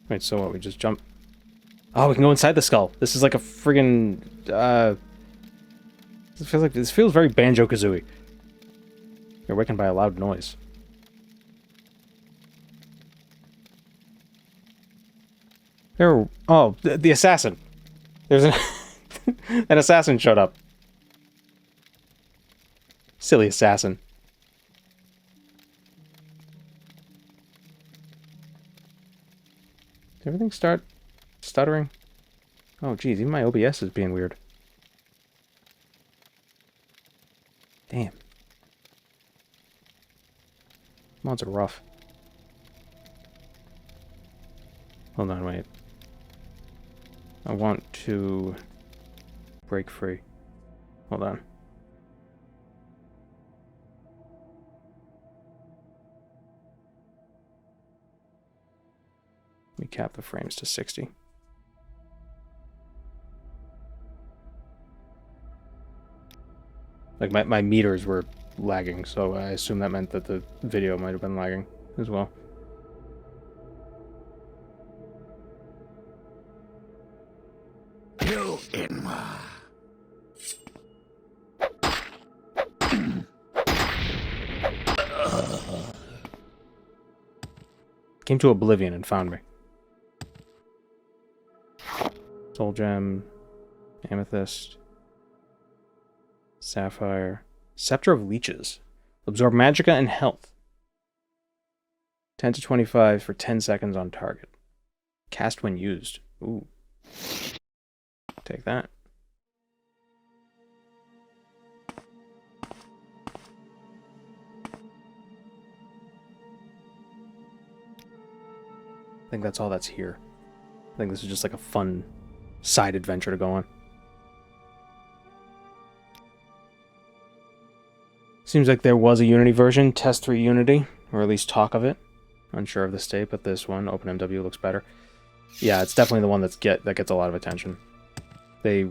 Wait, so what? We just jump? Oh, we can go inside the skull. This is like a friggin', this feels very Banjo-Kazooie. You're awakened by a loud noise. There. Oh, the assassin. There's an an assassin showed up. Silly assassin. Did everything start stuttering? Oh, geez, even my OBS is being weird. Damn. Mods are rough. Hold on, wait. I want to break free. Hold on. We cap the frames to 60. Like, my meters were lagging, so I assume that meant that the video might have been lagging as well. You Inma. Came to Oblivion and found me. Soul Gem, Amethyst, Sapphire, Scepter of Leeches. Absorb Magicka and Health. 10 to 25 for 10 seconds on target. Cast when used. Ooh. Take that. I think that's all that's here. I think this is just like a fun side adventure to go on. Seems like there was a Unity version, Test 3 Unity, or at least talk of it. Unsure of the state, but this one, OpenMW, looks better. Yeah, it's definitely the one that gets a lot of attention. They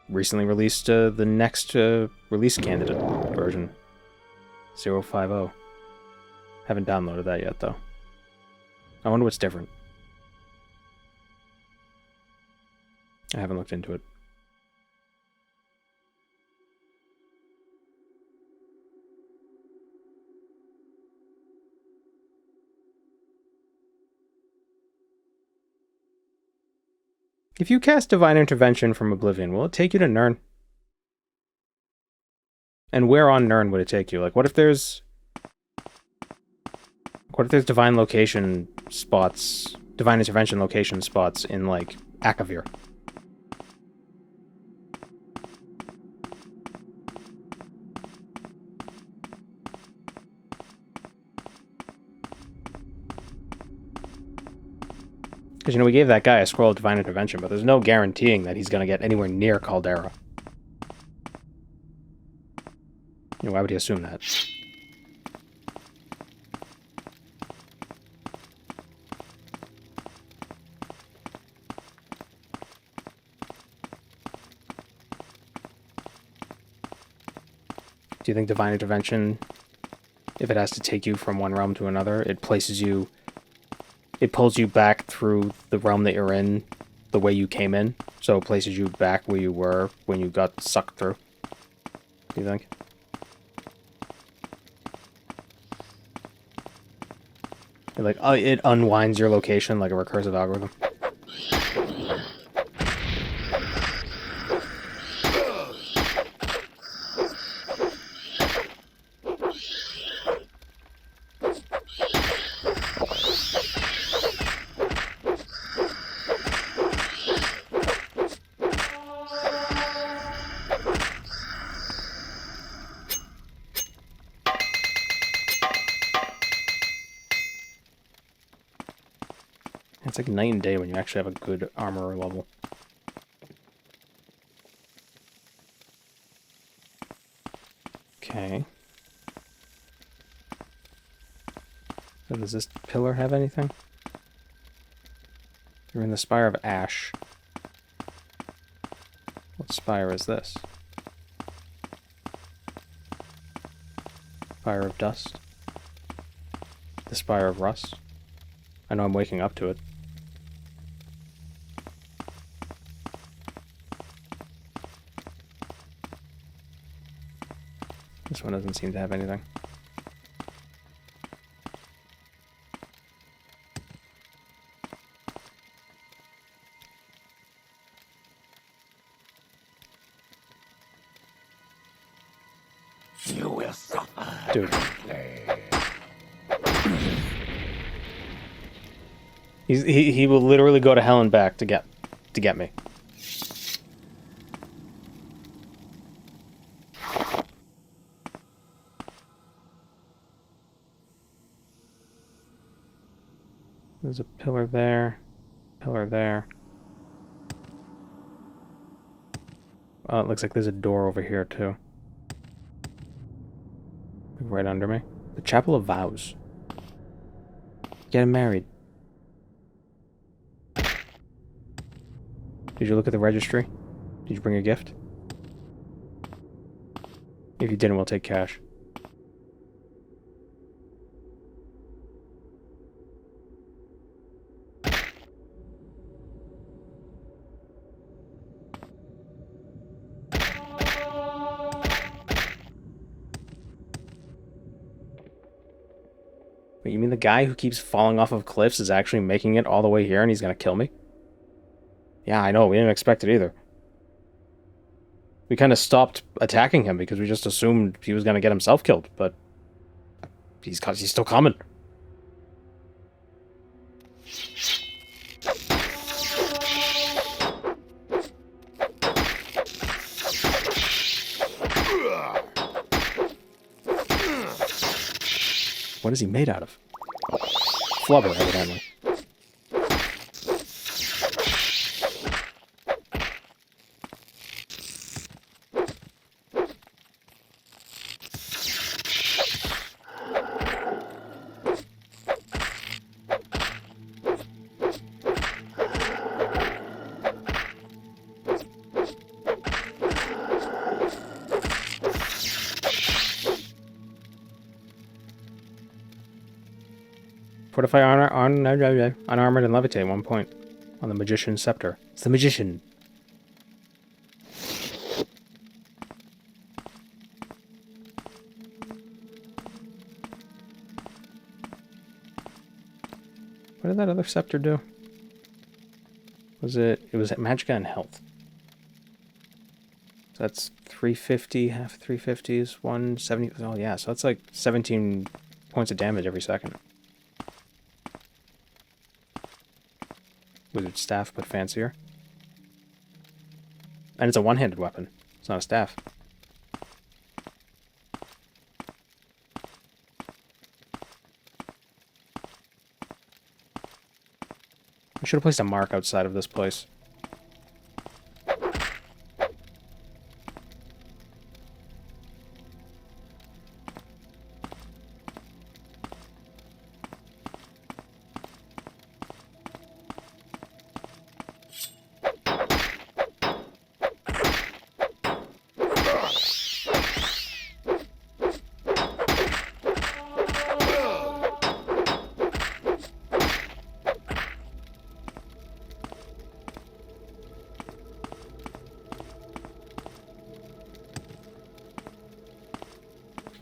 recently released the next release candidate version, 050. Haven't downloaded that yet, though. I wonder what's different. I haven't looked into it. If you cast Divine Intervention from Oblivion, will it take you to Nirn? And where on Nirn would it take you? Like, what if there's Divine Location spots, Divine Intervention location spots in, like, Akavir? Because, you know, we gave that guy a scroll of Divine Intervention, but there's no guaranteeing that he's going to get anywhere near Caldera. You know, why would he assume that? Do you think Divine Intervention, if it has to take you from one realm to another, it places you... It pulls you back through the realm that you're in the way you came in, so it places you back where you were when you got sucked through? Do you think? Like, it unwinds your location like a recursive algorithm. It's like night and day when you actually have a good armorer level. Okay. So does this pillar have anything? You're in the Spire of Ash. What spire is this? Spire of Dust? The Spire of Rust? I know I'm waking up to it. This one doesn't seem to have anything. You will suffer. Dude. He will literally go to hell and back to get me. There's a pillar there. Pillar there. Oh, it looks like there's a door over here, too. Right under me. The Chapel of Vows. Getting married. Did you look at the registry? Did you bring a gift? If you didn't, we'll take cash. Wait, you mean the guy who keeps falling off of cliffs is actually making it all the way here and he's gonna kill me? Yeah, I know, we didn't expect it either. We kind of stopped attacking him because we just assumed he was gonna get himself killed, but he's still coming. What is he made out of? Flubber, evidently. Fortify unarmored and levitate 1 point on the Magician's Scepter. It's the Magician. What did that other scepter do? It was Magicka and Health. So that's 350, half 350s, 170. Oh yeah, so that's like 17 points of damage every second. Wizard staff, but fancier. And it's a one-handed weapon. It's not a staff. We should have placed a mark outside of this place.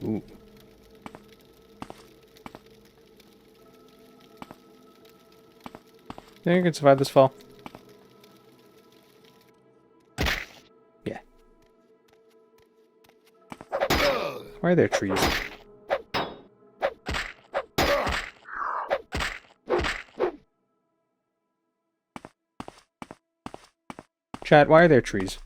Ooh. Think you can survive this fall? Yeah. Why are there trees? Chat, why are there trees?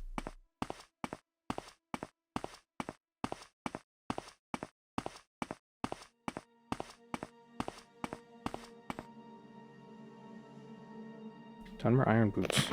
Dunmer iron boots.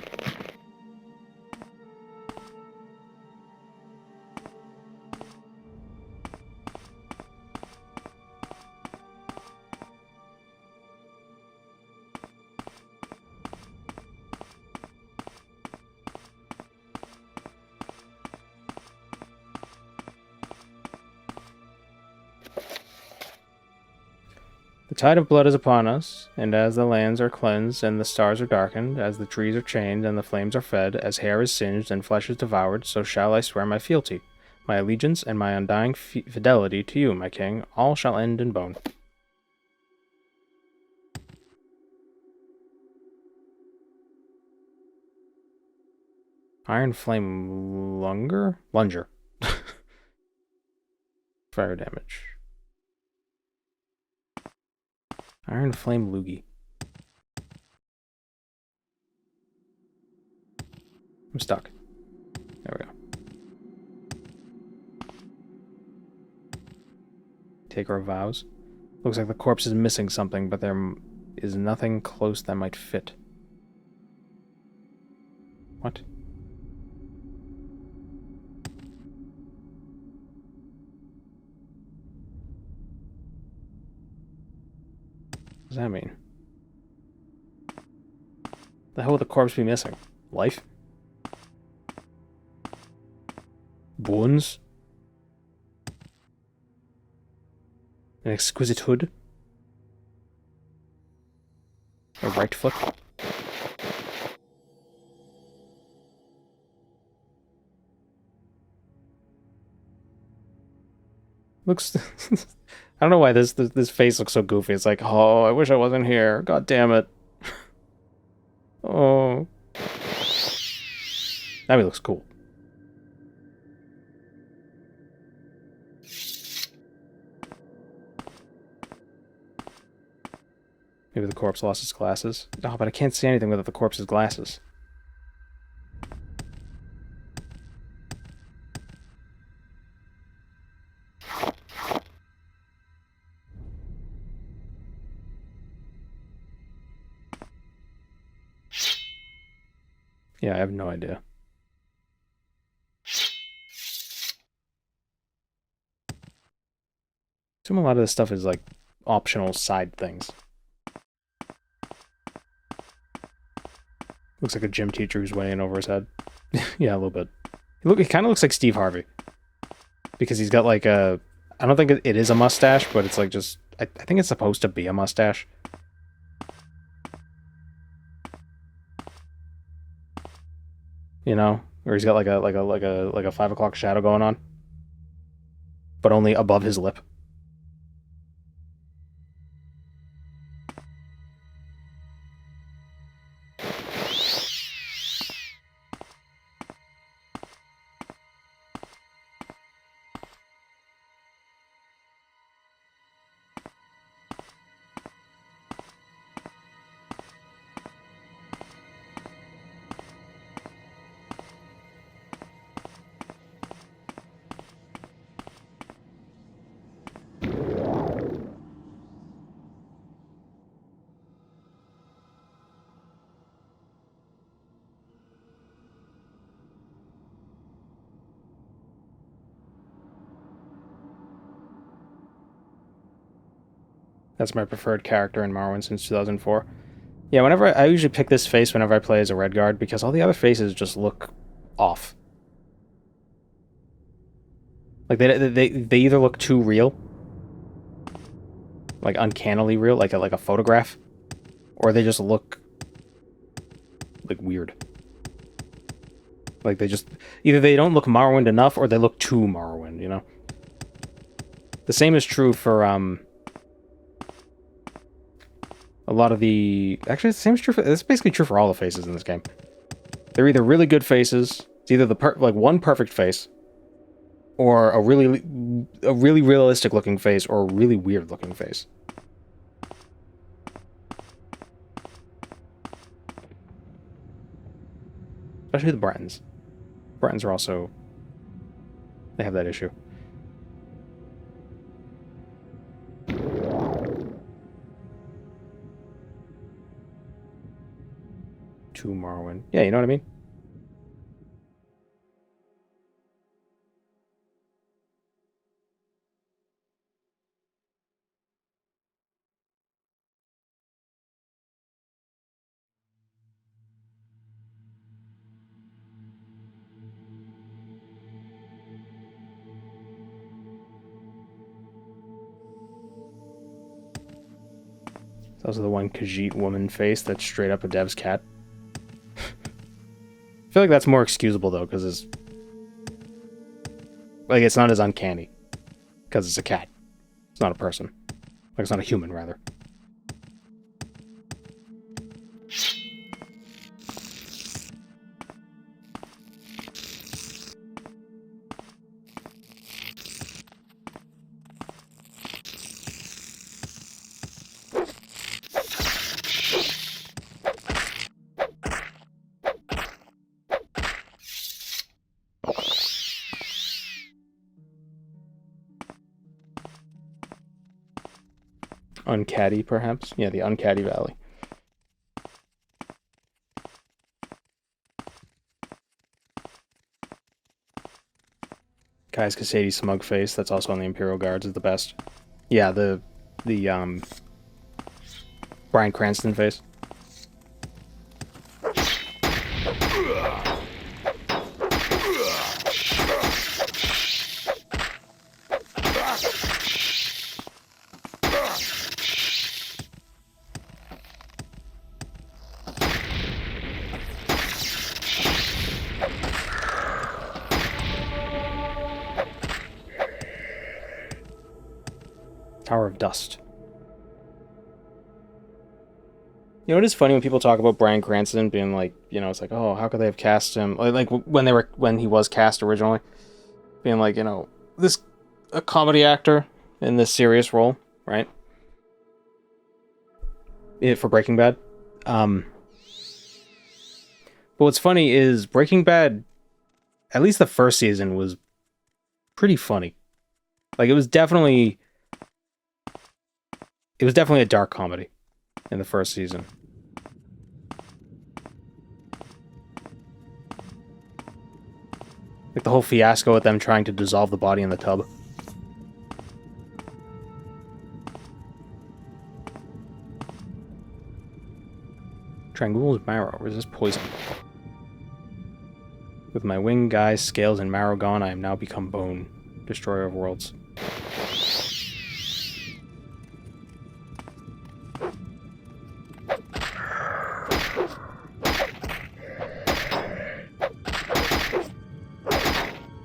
The tide of blood is upon us, and as the lands are cleansed, and the stars are darkened, as the trees are chained, and the flames are fed, as hair is singed, and flesh is devoured, so shall I swear my fealty, my allegiance, and my undying fidelity to you, my king. All shall end in bone. Iron flame lunger? Fire damage. Iron flame loogie. I'm stuck. There we go. Taker of vows. Looks like the corpse is missing something, but there is nothing close that might fit. What? What does that mean? The hell would the corpse be missing? Life? Bones? An exquisite hood? A right foot? Looks... I don't know why this face looks so goofy. It's like, oh, I wish I wasn't here. God damn it. Oh. That looks cool. Maybe the corpse lost its glasses. Oh, but I can't see anything without the corpse's glasses. Yeah, I have no idea. I assume a lot of this stuff is like optional side things. Looks like a gym teacher who's weighing over his head. Yeah, a little bit. He kind of looks like Steve Harvey. Because he's got like a... I don't think it is a mustache, but it's like just... I think it's supposed to be a mustache. You know? Or he's got like a 5 o'clock shadow going on. But only above his lip. That's my preferred character in Morrowind since 2004. Yeah, whenever I usually pick this face whenever I play as a Redguard, because all the other faces just look off. Like, they either look too real, like uncannily real, like a photograph, or they just look like weird. Like either they don't look Morrowind enough, or they look too Morrowind, you know? The same is true for, A lot of the... Actually, it's the same true for... It's basically true for all the faces in this game. They're either really good faces, it's either like one perfect face, or a really realistic looking face, or a really weird looking face. Especially the Bretons. Bretons are also... They have that issue. To Morrowind. Yeah, you know what I mean? It's also the one Khajiit woman face that's straight up a dev's cat. I feel like that's more excusable though, because it's like it's not as uncanny because it's a cat. It's not a person. Like it's not a human, rather. Uncaddy, perhaps? Yeah, the Uncaddy Valley. Kai's Kasady smug face, that's also on the Imperial Guards, is the best. Yeah, the Bryan Cranston face. Tower of Dust. You know, it is funny when people talk about Bryan Cranston being like, you know, it's like, oh, how could they have cast him? Like when he was cast originally, being like, you know, a comedy actor in this serious role, right? For Breaking Bad. But what's funny is Breaking Bad, at least the first season, was pretty funny. Like it was definitely a dark comedy in the first season. Like the whole fiasco with them trying to dissolve the body in the tub. Trangul's marrow. Resist poison. With my wing, guys, scales, and marrow gone, I am now become bone. Destroyer of worlds.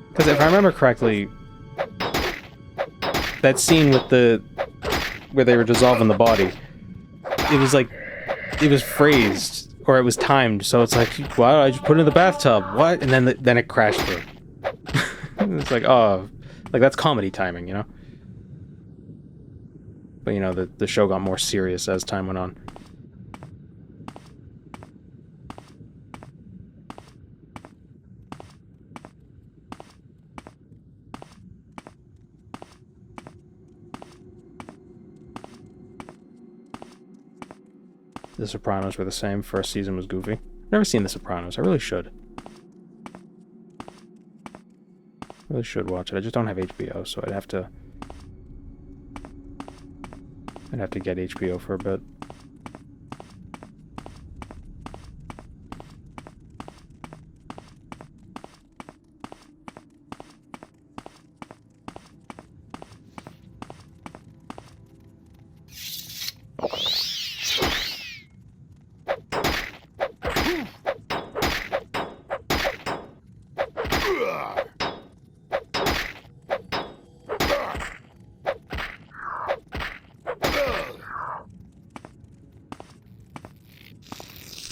Because if I remember correctly, that scene with where they were dissolving the body, it was like, it was phrased, or it was timed, so it's like, why don't I just put it in the bathtub? What? And then it crashed through. It's like, oh, like that's comedy timing, you know? But you know, the show got more serious as time went on. The Sopranos were the same. First season was goofy. Never seen The Sopranos. I really should. Really should watch it. I just don't have HBO, so I'd have to get HBO for a bit.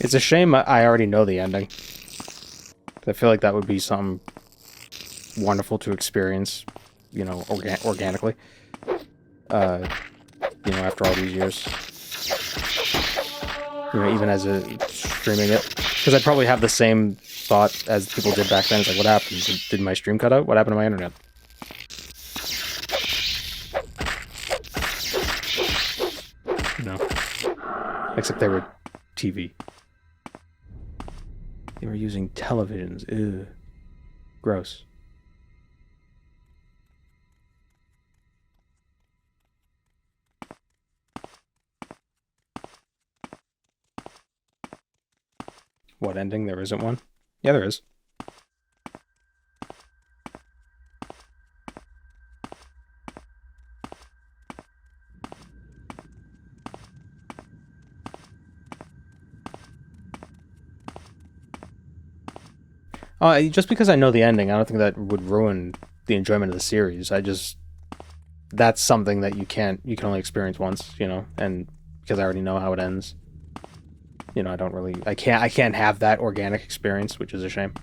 It's a shame I already know the ending. I feel like that would be something wonderful to experience, you know, organically. You know, after all these years. You know, even as a streaming it. Because I'd probably have the same thought as people did back then. It's like, what happened? Did my stream cut out? What happened to my internet? No. Except they were TV. They were using televisions. Ew. Gross. What ending? There isn't one? Yeah, there is. Just because I know the ending, I don't think that would ruin the enjoyment of the series. That's something that you can only experience once, you know, and because I already know how it ends. You know, I can't have that organic experience, which is a shame.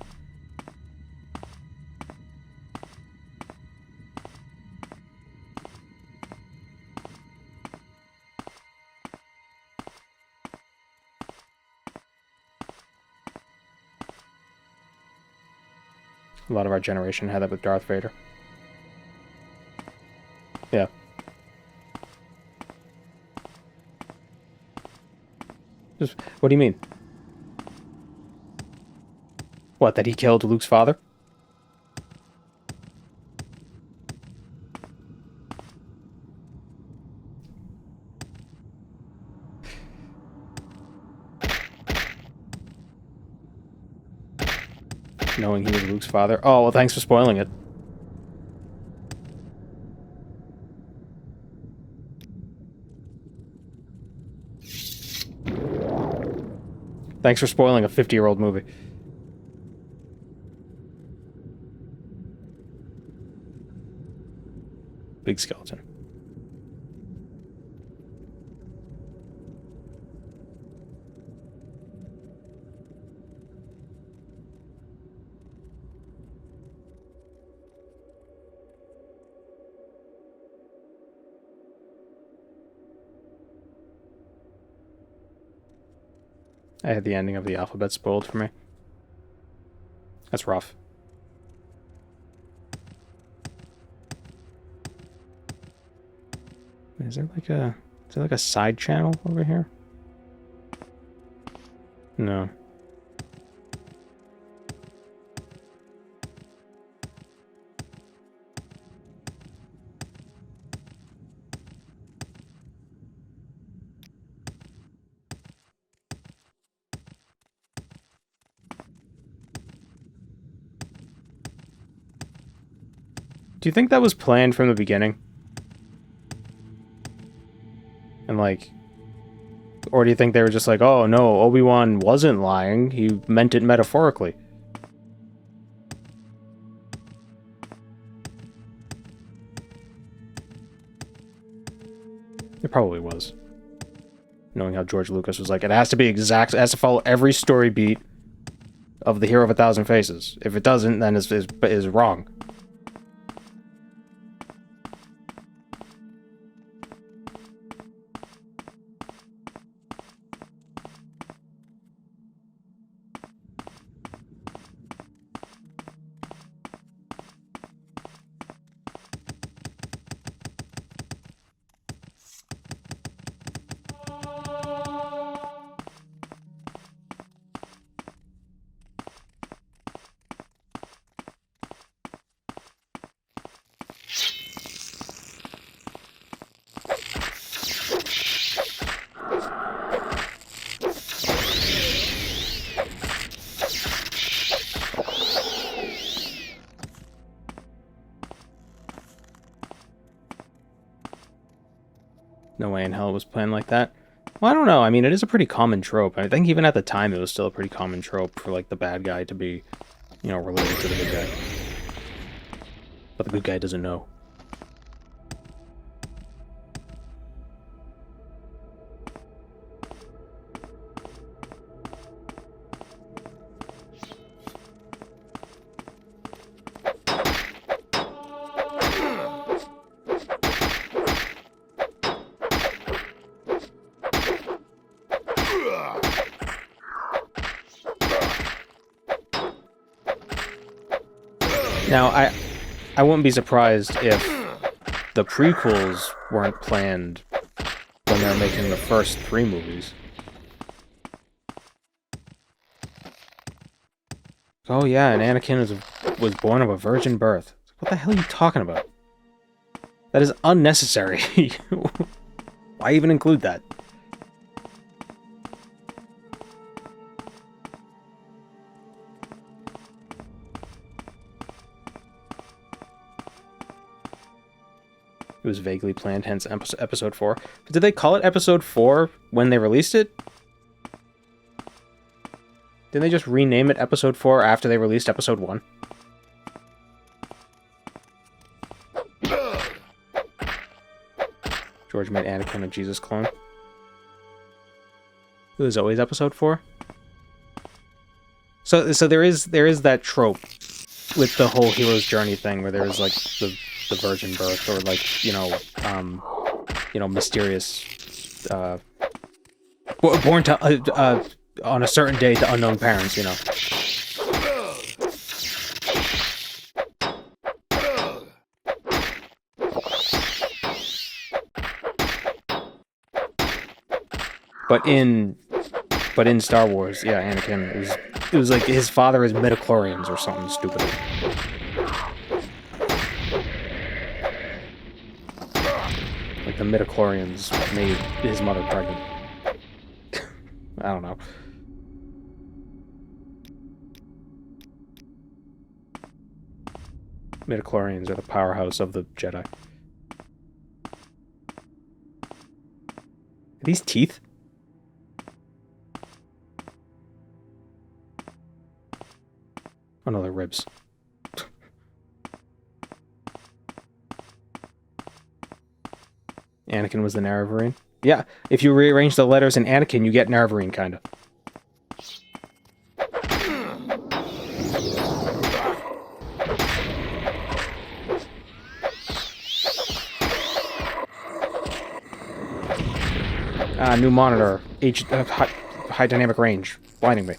A lot of our generation had that with Darth Vader. Yeah. What do you mean? What, that he killed Luke's father? Knowing he was Luke's father? Oh, well, thanks for spoiling it. Thanks for spoiling a 50-year-old movie. Big skeleton. I had the ending of the alphabet spoiled for me. That's rough. Is there like a side channel over here? No. Do you think that was planned from the beginning? And like, or do you think they were just like, oh no, Obi-Wan wasn't lying, he meant it metaphorically? It probably was. Knowing how George Lucas was like, it has to be exact, it has to follow every story beat of the Hero of a Thousand Faces. If it doesn't, then is wrong. No way in hell it was planned like that. Well, I don't know. I mean, it is a pretty common trope. I think even at the time it was still a pretty common trope for, like, the bad guy to be, you know, related to the good guy. But the good guy doesn't know. Now, I wouldn't be surprised if the prequels weren't planned when they were making the first 3 movies. Oh yeah, and Anakin was born of a virgin birth. What the hell are you talking about? That is unnecessary. Why even include that? It was vaguely planned, hence episode 4. But did they call it episode 4 when they released it? Didn't they just rename it episode 4 after they released episode 1? George made Anakin a Jesus clone. It was always episode 4? So there is that trope with the whole hero's journey thing where there's like the virgin birth, or like, you know, mysterious, born to, on a certain day to unknown parents, you know. But in Star Wars, yeah, Anakin it was like his father is midichlorians or something stupid. Like the midichlorians made his mother pregnant. I don't know. Midichlorians are the powerhouse of the Jedi. Are these teeth? Oh no, they're ribs. Anakin was the Nerevarine? Yeah, if you rearrange the letters in Anakin, you get Nerevarine, kinda. New monitor. High dynamic range. Blinding me.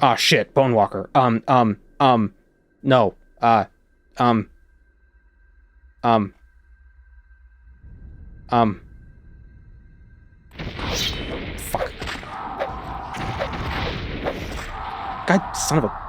Ah, shit. Bone Walker. No. Fuck. God, son of a...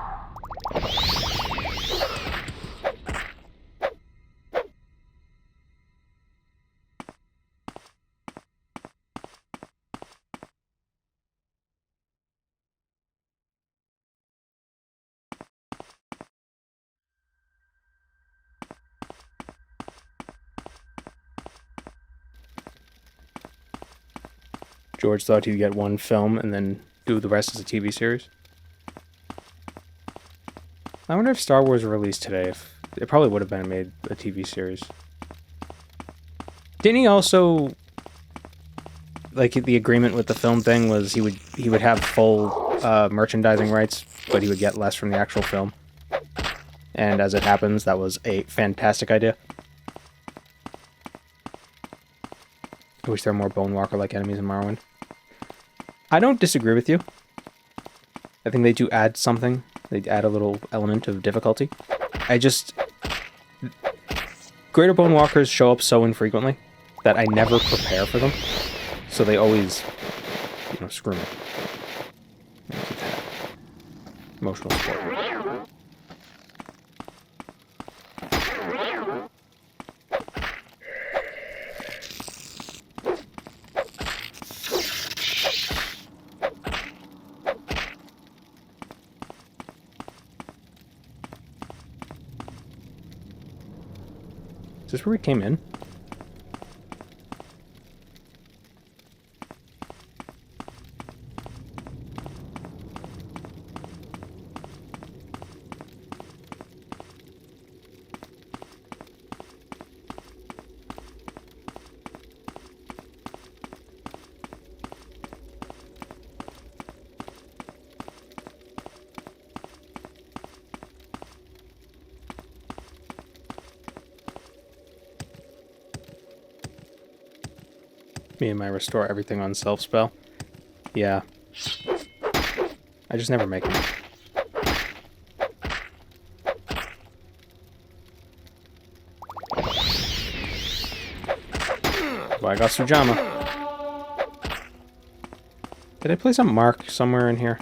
George thought he'd get one film and then do the rest as a TV series. I wonder if Star Wars were released today, if it probably would have been made a TV series. Didn't he also, like, the agreement with the film thing was he would have full merchandising rights, but he would get less from the actual film. And as it happens, that was a fantastic idea. I wish there were more Bone Walker-like enemies in Morrowind. I don't disagree with you. I think they do add something. They add a little element of difficulty. Greater Bone Walkers show up so infrequently that I never prepare for them. So they always, screw me. Keep that. Emotional support. Is this where we came in? Me and my restore everything on self spell. Yeah. I just never make them. Well, I got Sujama. Did I place a mark somewhere in here?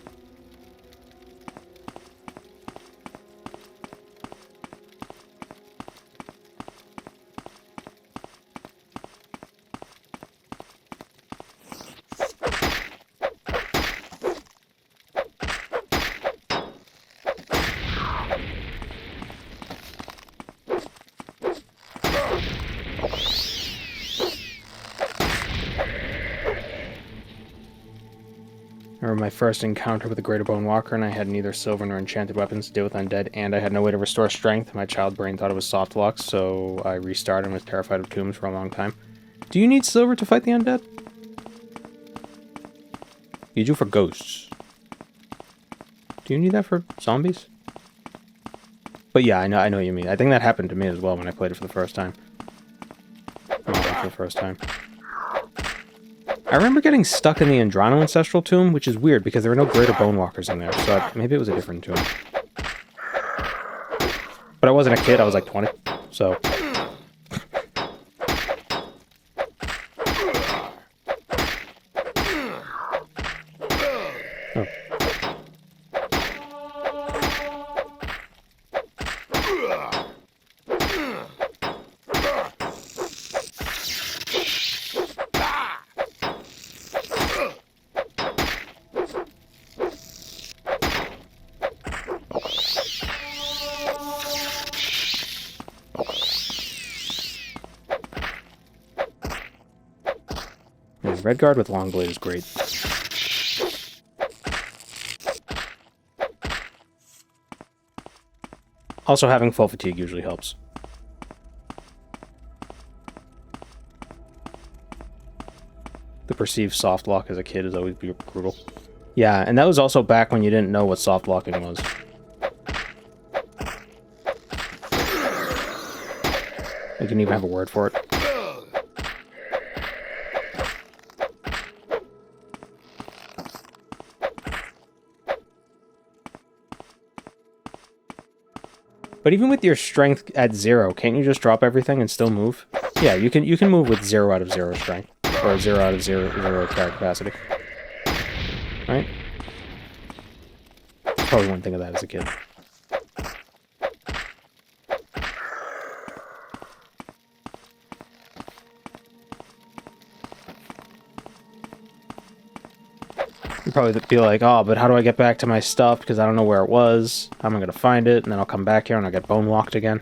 I remember my first encounter with the Greater Bone Walker, and I had neither silver nor enchanted weapons to deal with undead, and I had no way to restore strength. My child brain thought it was soft lock, so I restarted and was terrified of tombs for a long time. Do you need silver to fight the undead? You do for ghosts. Do you need that for zombies? But yeah, I know what you mean. I think that happened to me as well when I played it for the first time. For the first time. I remember getting stuck in the Andrano Ancestral Tomb, which is weird because there were no Greater Bone Walkers in there, so maybe it was a different tomb. But I wasn't a kid, I was like 20, so... Oh. Redguard with Longblade is great. Also, having full fatigue usually helps. The perceived soft lock as a kid is always brutal. Yeah, and that was also back when you didn't know what soft locking was. You didn't even have a word for it. But even with your strength at 0, can't you just drop everything and still move? Yeah, you can move with 0 out of 0 strength. Or 0 out of 0 character capacity. Right? Probably wouldn't think of that as a kid. You'd probably be like, oh, but how do I get back to my stuff? Because I don't know where it was. How am I going to find it? And then I'll come back here and I'll get bone walked again.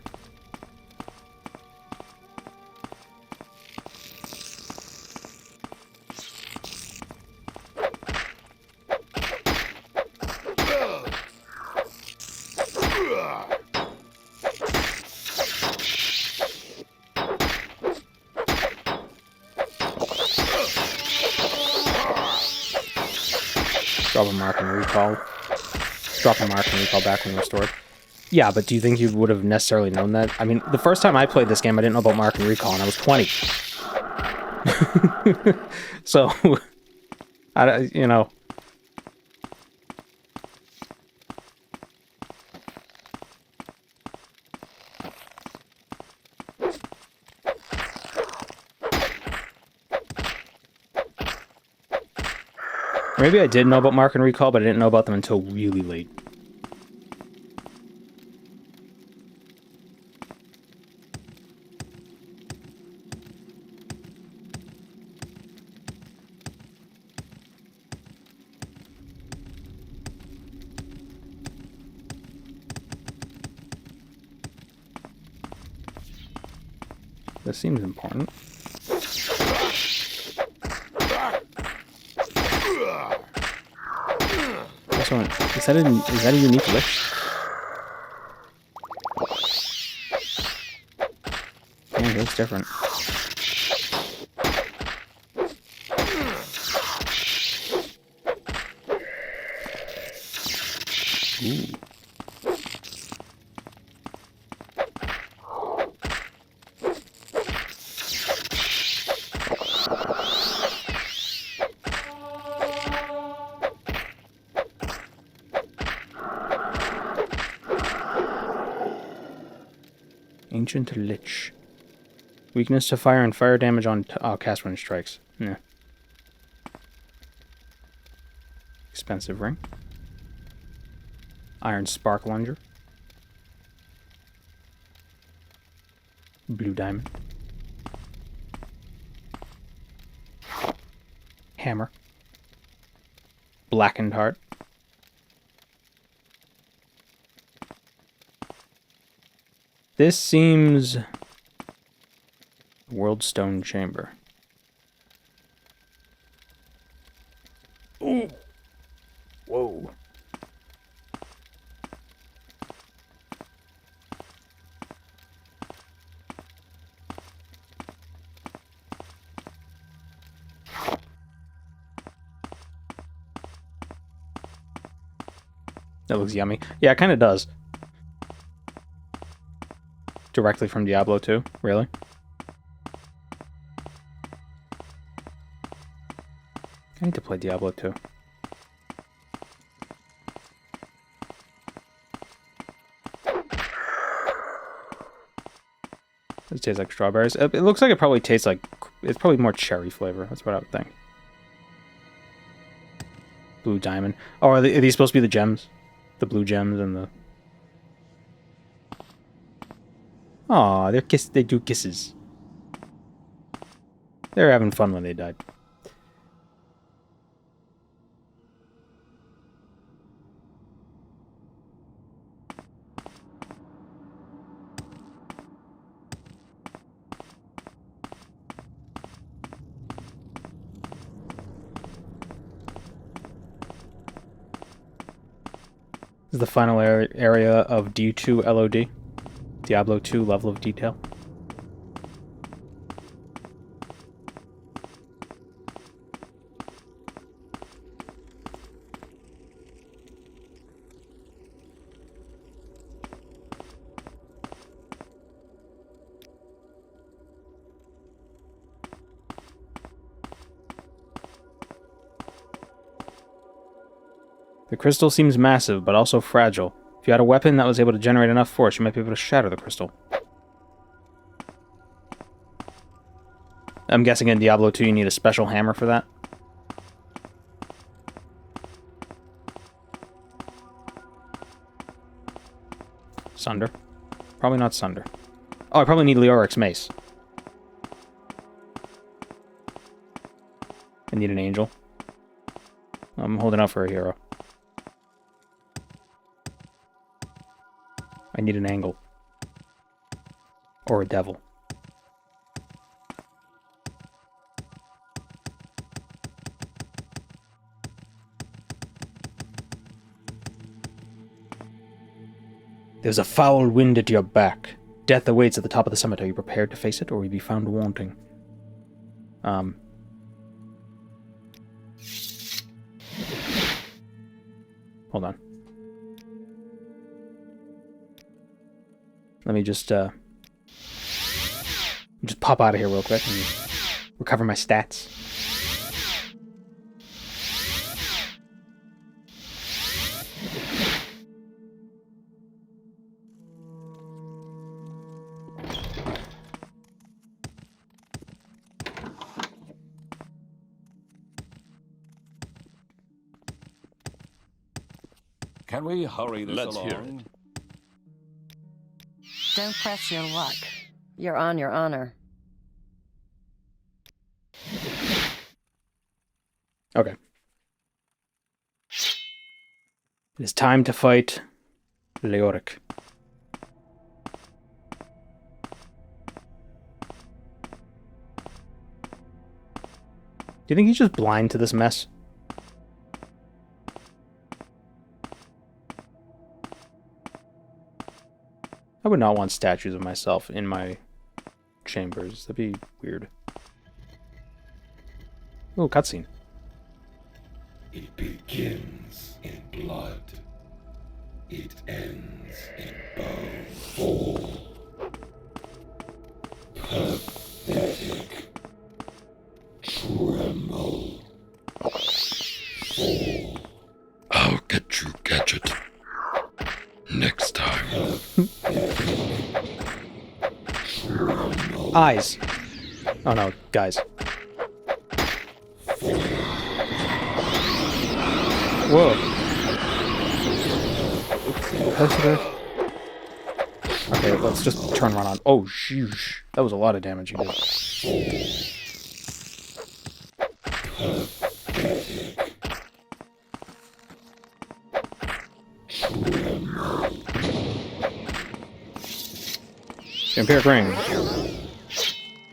Drop a mark and recall. Drop a mark and recall back when restored. Yeah, but do you think you would have necessarily known that? I mean, the first time I played this game, I didn't know about mark and recall, and I was 20. So, you know. Maybe I did know about mark and recall, but I didn't know about them until really late. This seems important. Is that a unique lich? Yeah, it looks different. Ooh. Ancient Lich. Weakness to fire and fire damage on... cast when it strikes. Yeah. Expensive ring. Iron Spark Lunger. Blue Diamond. Hammer. Blackened Heart. This seems... Worldstone Chamber. Ooh! Whoa. That looks yummy. Yeah, it kind of does. Directly from Diablo 2? Really? I need to play Diablo 2. Does it taste like strawberries? It looks like it probably tastes like... It's probably more cherry flavor. That's what I would think. Blue Diamond. Oh, are these supposed to be the gems? The blue gems and the... Aw, they do kisses. They're having fun when they died. This is the final area of D2 LOD. Diablo 2 level of detail. The crystal seems massive, but also fragile. If you had a weapon that was able to generate enough force, you might be able to shatter the crystal. I'm guessing in Diablo 2 you need a special hammer for that. Sunder. Probably not Sunder. Oh, I probably need Leoric's mace. I need an angel. I'm holding out for a hero. I need an angle. Or a devil. There's a foul wind at your back. Death awaits at the top of the summit. Are you prepared to face it, or will you be found wanting? Hold on. Let me just pop out of here real quick and recover my stats. Can we hurry this Let's along? hear it. Don't press your luck. You're on your honor. Okay. It is time to fight Leoric. Do you think he's just blind to this mess? I would not want statues of myself in my chambers. That'd be weird. Oh, cutscene. It begins in blood. It ends in bone. Fall. Pathetic. Tremble. Fall. I'll get you, Gadget. Next time. Eyes. Oh no, guys. Whoa. Okay, let's just turn right on. Oh, sheesh. That was a lot of damage you did. Vampiric ring.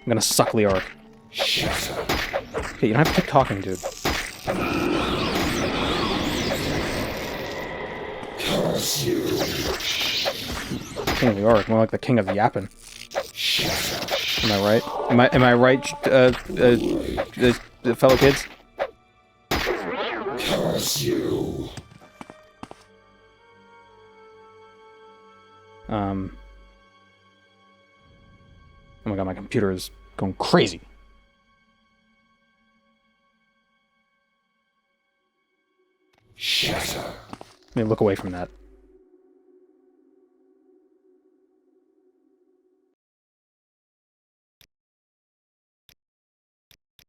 I'm gonna suck Leoric. Okay, you don't have to keep talking, dude. King of Leoric, more like the king of yapping. Am I right? Am I right, fellow kids? Oh my god, my computer is going crazy. Let me look away from that.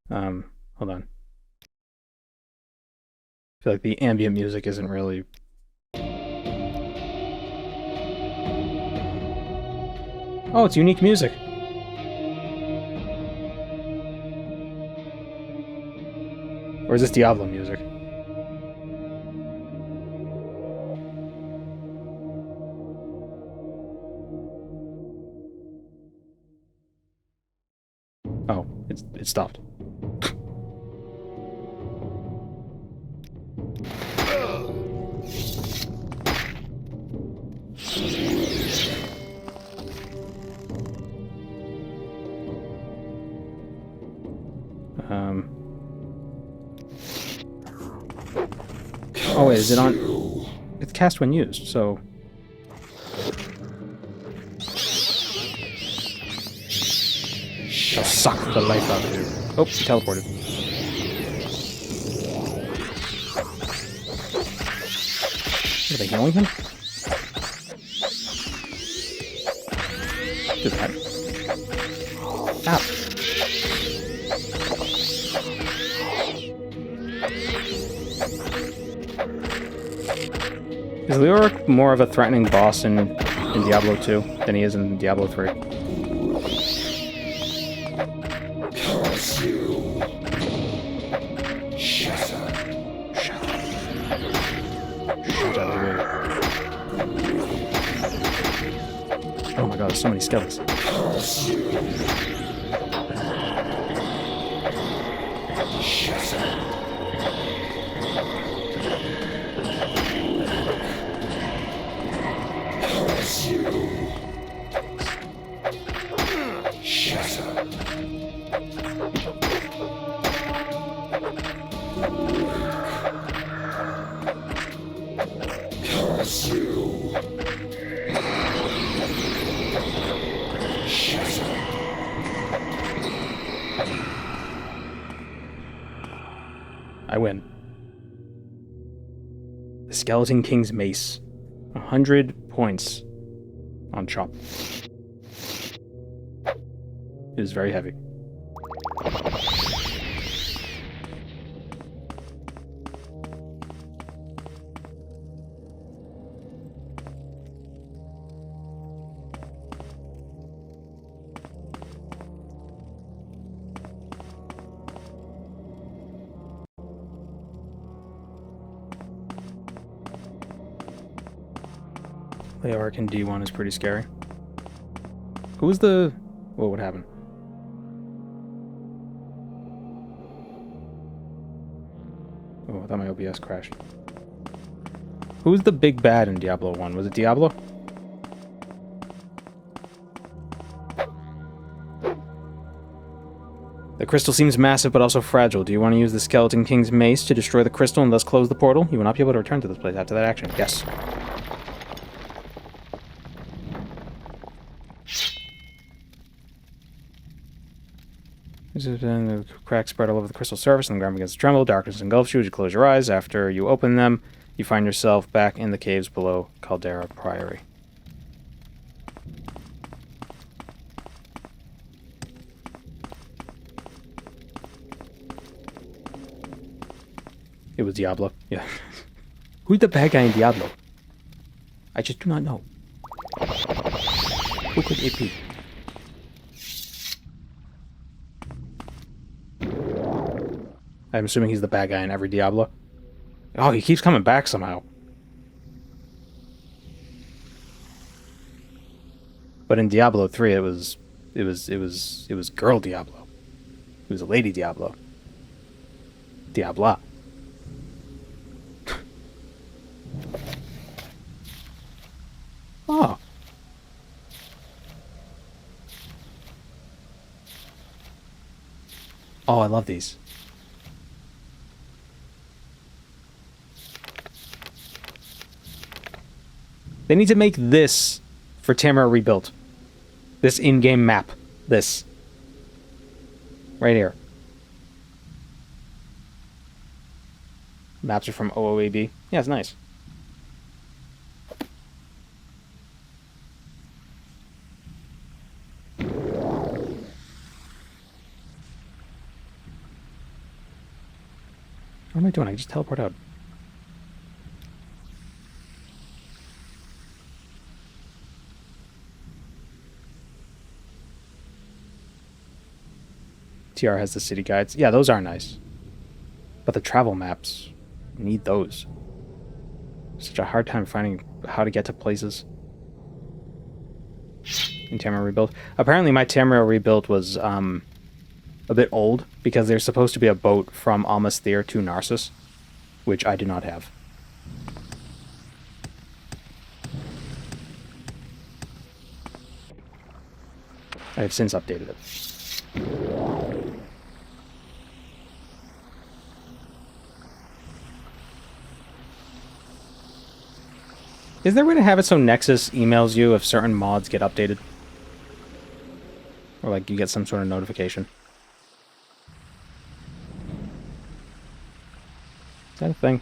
Hold on. I feel like the ambient music isn't really... Oh, it's unique music. Or is this Diablo music? Oh, it stopped. Oh wait, is it on? It's cast when used, so... I'll suck the life out of you. Oh, he teleported. Are they healing him? Do that. Ow. Is Leoric more of a threatening boss in Diablo 2 than he is in Diablo 3? Oh my god, there's so many skeletons. I win. The Skeleton King's Mace. 100 points on Chop. It is very heavy. Leoric in D1 is pretty scary. Who was the... Whoa, what happened? Oh, I thought my OBS crashed. Who was the big bad in Diablo 1? Was it Diablo? The crystal seems massive but also fragile. Do you want to use the Skeleton King's Mace to destroy the crystal and thus close the portal? You will not be able to return to this place after that action. Yes. The cracks spread all over the crystal surface, and the ground begins to tremble. Darkness engulfs you as you close your eyes. After you open them, you find yourself back in the caves below Caldera Priory. was Diablo. Yeah. Who's the bad guy in Diablo? I just do not know. Who could it be? I'm assuming he's the bad guy in every Diablo. Oh, he keeps coming back somehow. But in Diablo 3, it was girl Diablo. It was a lady Diablo. Diabla. Oh. Oh, I love these. They need to make this for Tamara Rebuilt. This in-game map. This. Right here. Maps are from OOAB. Yeah, it's nice. What am I doing? I can just teleport out. TR has the city guides. Yeah, those are nice. But the travel maps, need those. Such a hard time finding how to get to places. In Tamriel Rebuilt. Apparently my Tamriel Rebuilt was a bit old, because there's supposed to be a boat from Almasthir to Narcissus, which I do not have. I have since updated it. Is there a way to have it so Nexus emails you if certain mods get updated? Or like you get some sort of notification? Is that a thing?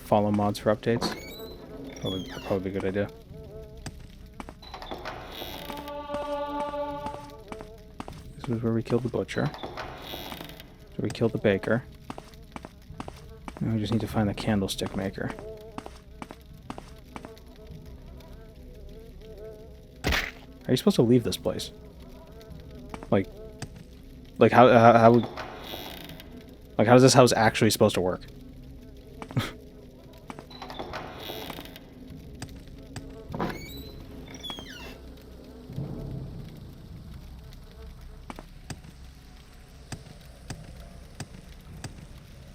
Follow mods for updates. Probably a good idea. This was where we killed the butcher. So we killed the baker. Now we just need to find the candlestick maker. Are you supposed to leave this place? Like how is this house actually supposed to work?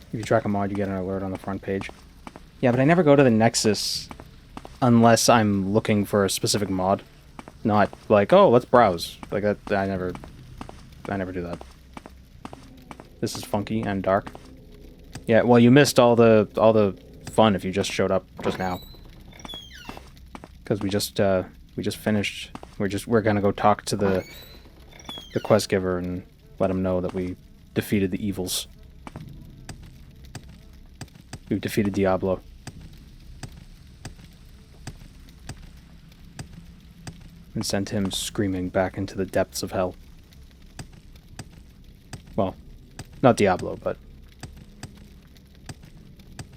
If you track a mod, you get an alert on the front page. Yeah, but I never go to the Nexus unless I'm looking for a specific mod. Not like, oh, let's browse. Like that, I never do that. This is funky and dark. Yeah, well, you missed all the fun if you just showed up just now. Because we just finished. We're gonna go talk to the quest giver and let him know that we defeated the evils. We've defeated Diablo. And sent him screaming back into the depths of hell. Well, not Diablo, but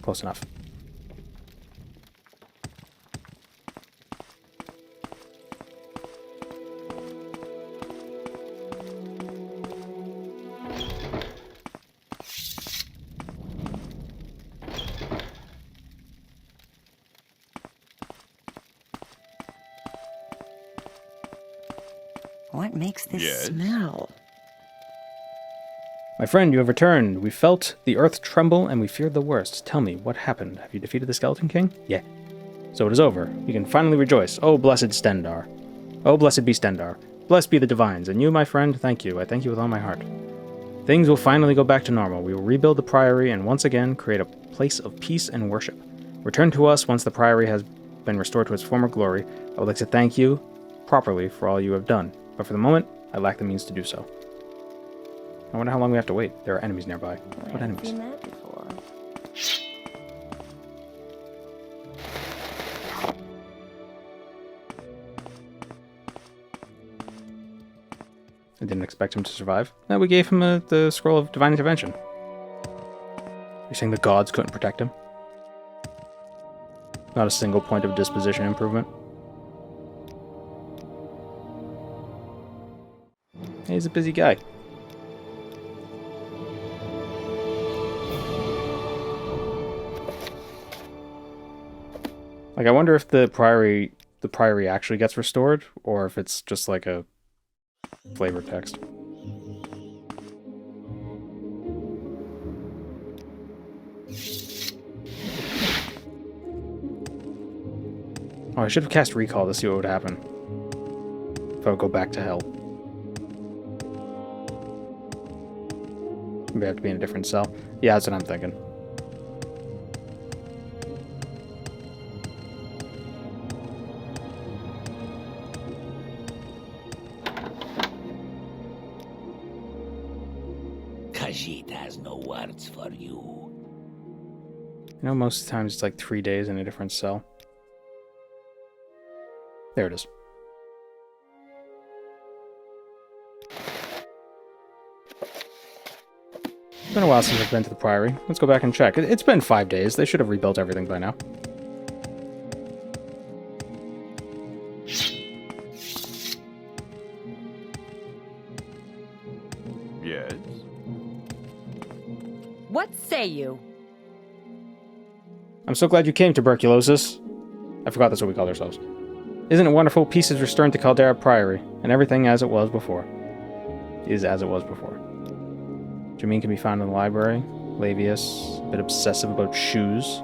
close enough. What makes this Yes? smell? My friend, you have returned. We felt the earth tremble and we feared the worst. Tell me, what happened? Have you defeated the Skeleton King? Yeah. So it is over. You can finally rejoice. Oh, blessed Stendar. Oh, blessed be Stendar. Blessed be the divines. And you, my friend, thank you. I thank you with all my heart. Things will finally go back to normal. We will rebuild the Priory and once again create a place of peace and worship. Return to us once the Priory has been restored to its former glory. I would like to thank you properly for all you have done. But for the moment, I lack the means to do so. I wonder how long we have to wait. There are enemies nearby. What enemies? Seen that before. I didn't expect him to survive. No, we gave him the Scroll of Divine Intervention. You're saying the gods couldn't protect him? Not a single point of disposition improvement? Hey, he's a busy guy. Like, I wonder if the priory actually gets restored, or if it's just like a flavor text. Oh, I should have cast Recall to see what would happen if I would go back to hell. Maybe I have to be in a different cell. Yeah, that's what I'm thinking. Khajiit has no words for you. You know, most of the time it's like 3 days in a different cell. There it is. It's been a while since I've been to the Priory. Let's go back and check. It's been 5 days. They should have rebuilt everything by now. Yes? What say you? I'm so glad you came, Tuberculosis. I forgot that's what we called ourselves. Isn't it wonderful? Peace is restored to Caldera Priory, and everything as it was before. Is as it was before. Jameen can be found in the library. Lavius, a bit obsessive about shoes.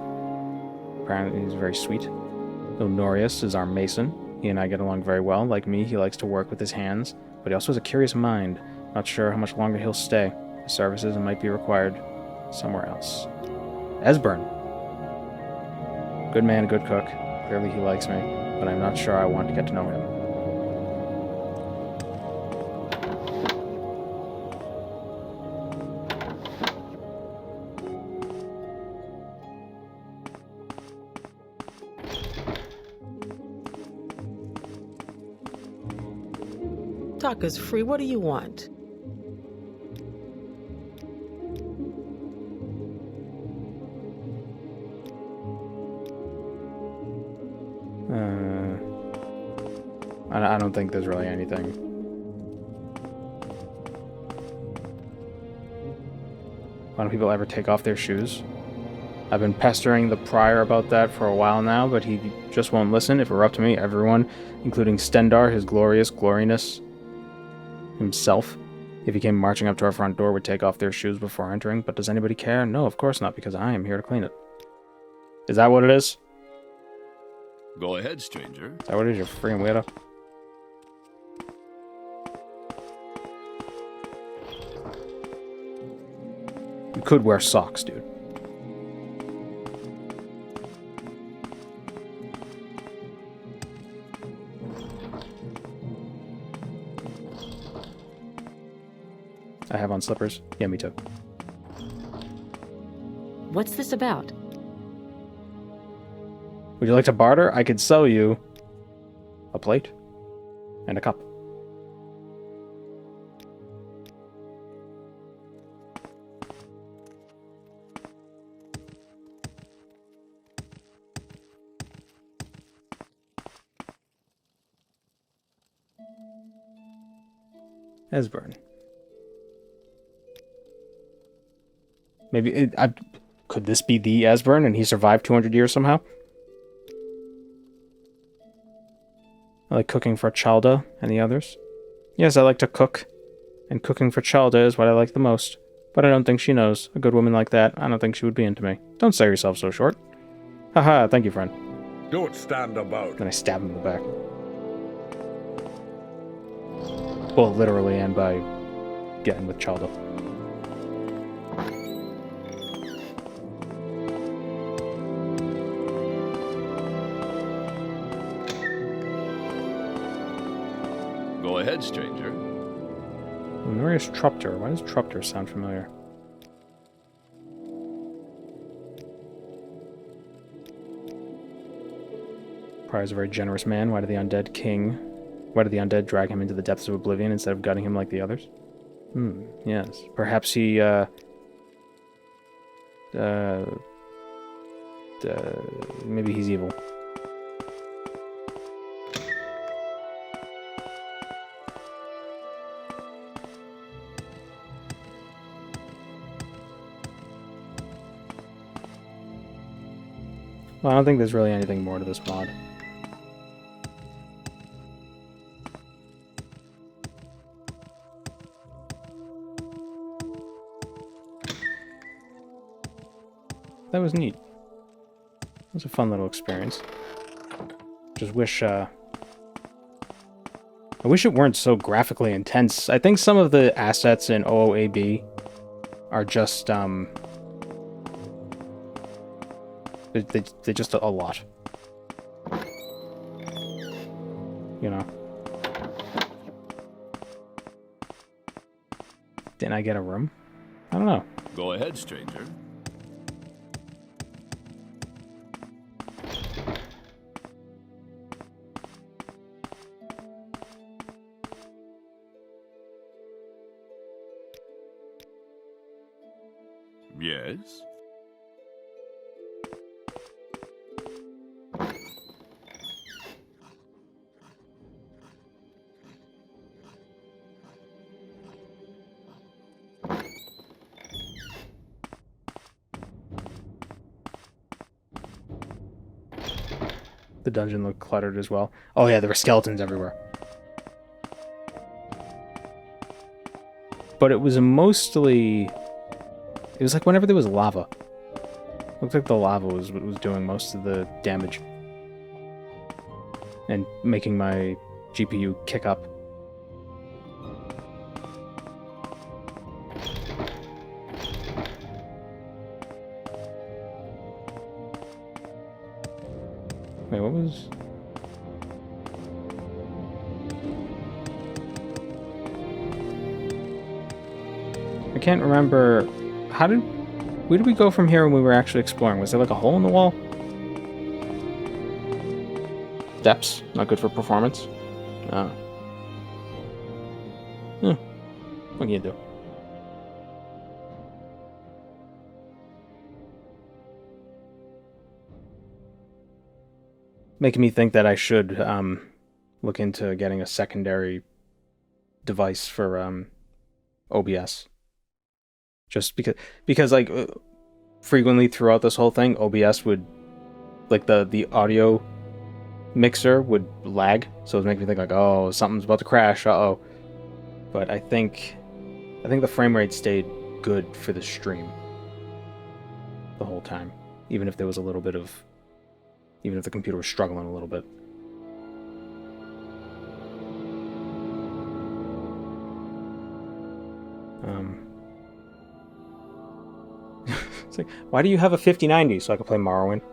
Apparently he's very sweet. Ilnorius is our mason. He and I get along very well. Like me, he likes to work with his hands, but he also has a curious mind. Not sure how much longer he'll stay. His services might be required somewhere else. Esbern. Good man, good cook. Clearly he likes me, but I'm not sure I want to get to know him. Talk is free. What do you want? I don't think there's really anything. Why don't people ever take off their shoes? I've been pestering the Prior about that for a while now, but he just won't listen. If it were up to me, everyone, including Stendar, his glorious gloriness, himself, if he came marching up to our front door, would take off their shoes before entering. But does anybody care? No, of course not, because I am here to clean it. Is that what it is? Go ahead, stranger. Is that what it is, you freaking weirdo? You could wear socks, dude. I have on slippers. Yeah, me too. What's this about? Would you like to barter? I could sell you a plate and a cup. Esbern. Maybe could this be the Esbern and he survived 200 years somehow? I like cooking for Chalda and the others. Yes, I like to cook, and cooking for Chalda is what I like the most. But I don't think she knows. A good woman like that, I don't think she would be into me. Don't sell yourself so short. Haha, thank you, friend. Don't stand about. Then I stab him in the back. Well, literally, and by getting with Chalda. Go ahead, stranger. Honorius Trupter. Why does Trupter sound familiar? Probably is a very generous man. Why did the undead drag him into the depths of oblivion instead of gutting him like the others? Yes. Perhaps he, maybe he's evil. Well, I don't think there's really anything more to this mod. That was neat. It was a fun little experience. Just wish, I wish it weren't so graphically intense. I think some of the assets in OOAB are just, they're just a lot. You know. Didn't I get a room? I don't know. Go ahead, stranger. Yes? The dungeon looked cluttered as well. Oh yeah, there were skeletons everywhere. But it was mostly... It was like whenever there was lava. Looked like the lava was what was doing most of the damage. And making my GPU kick up. Wait, what was... I can't remember... Where did we go from here when we were actually exploring? Was there like a hole in the wall? Depths. Not good for performance. Oh. What can you do? Making me think that I should look into getting a secondary device for OBS. Just because like frequently throughout this whole thing, OBS would, like the audio mixer would lag, so it would make me think like, oh, something's about to crash, uh-oh. But I think the frame rate stayed good for the stream the whole time, even if there was a little bit of, even if the computer was struggling a little bit. It's like, why do you have a 5090 so I can play Morrowind?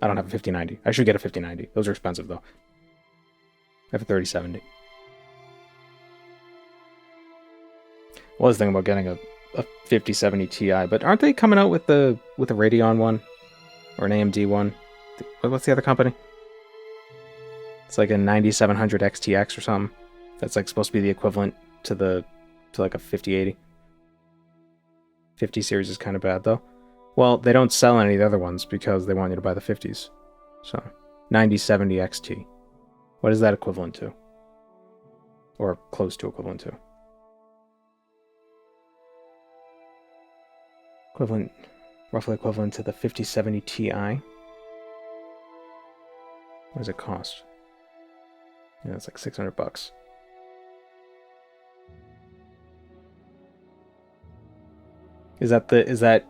I don't have a 5090. I should get a 5090. Those are expensive though. I have a 3070. I was thinking about getting a 5070 Ti, but aren't they coming out with a Radeon one or an AMD one? What's the other company? It's like a 9700 XTX or something. That's like supposed to be the equivalent to like a 5080. 50 series is kind of bad though. Well, they don't sell any of the other ones because they want you to buy the 50s. So, 9070 XT. What is that equivalent to? Or close to equivalent to? Roughly equivalent to the 5070 Ti. What does it cost? Yeah, it's like $600. Is that Radeon's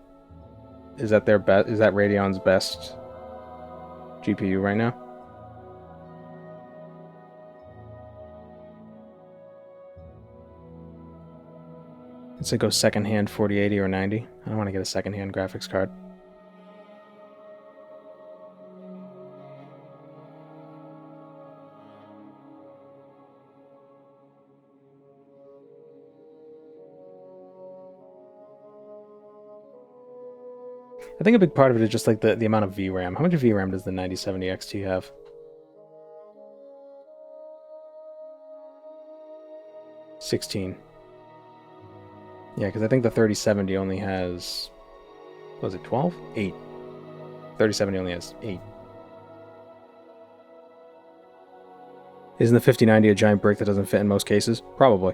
best GPU right now? Let's say go secondhand 4080 or 90. I don't want to get a secondhand graphics card. I think a big part of it is just like the amount of VRAM. How much VRAM does the 9070 XT have? 16. Yeah, because I think the 3070 only has... Was it 12? 8. 3070 only has 8. Isn't the 5090 a giant brick that doesn't fit in most cases? Probably.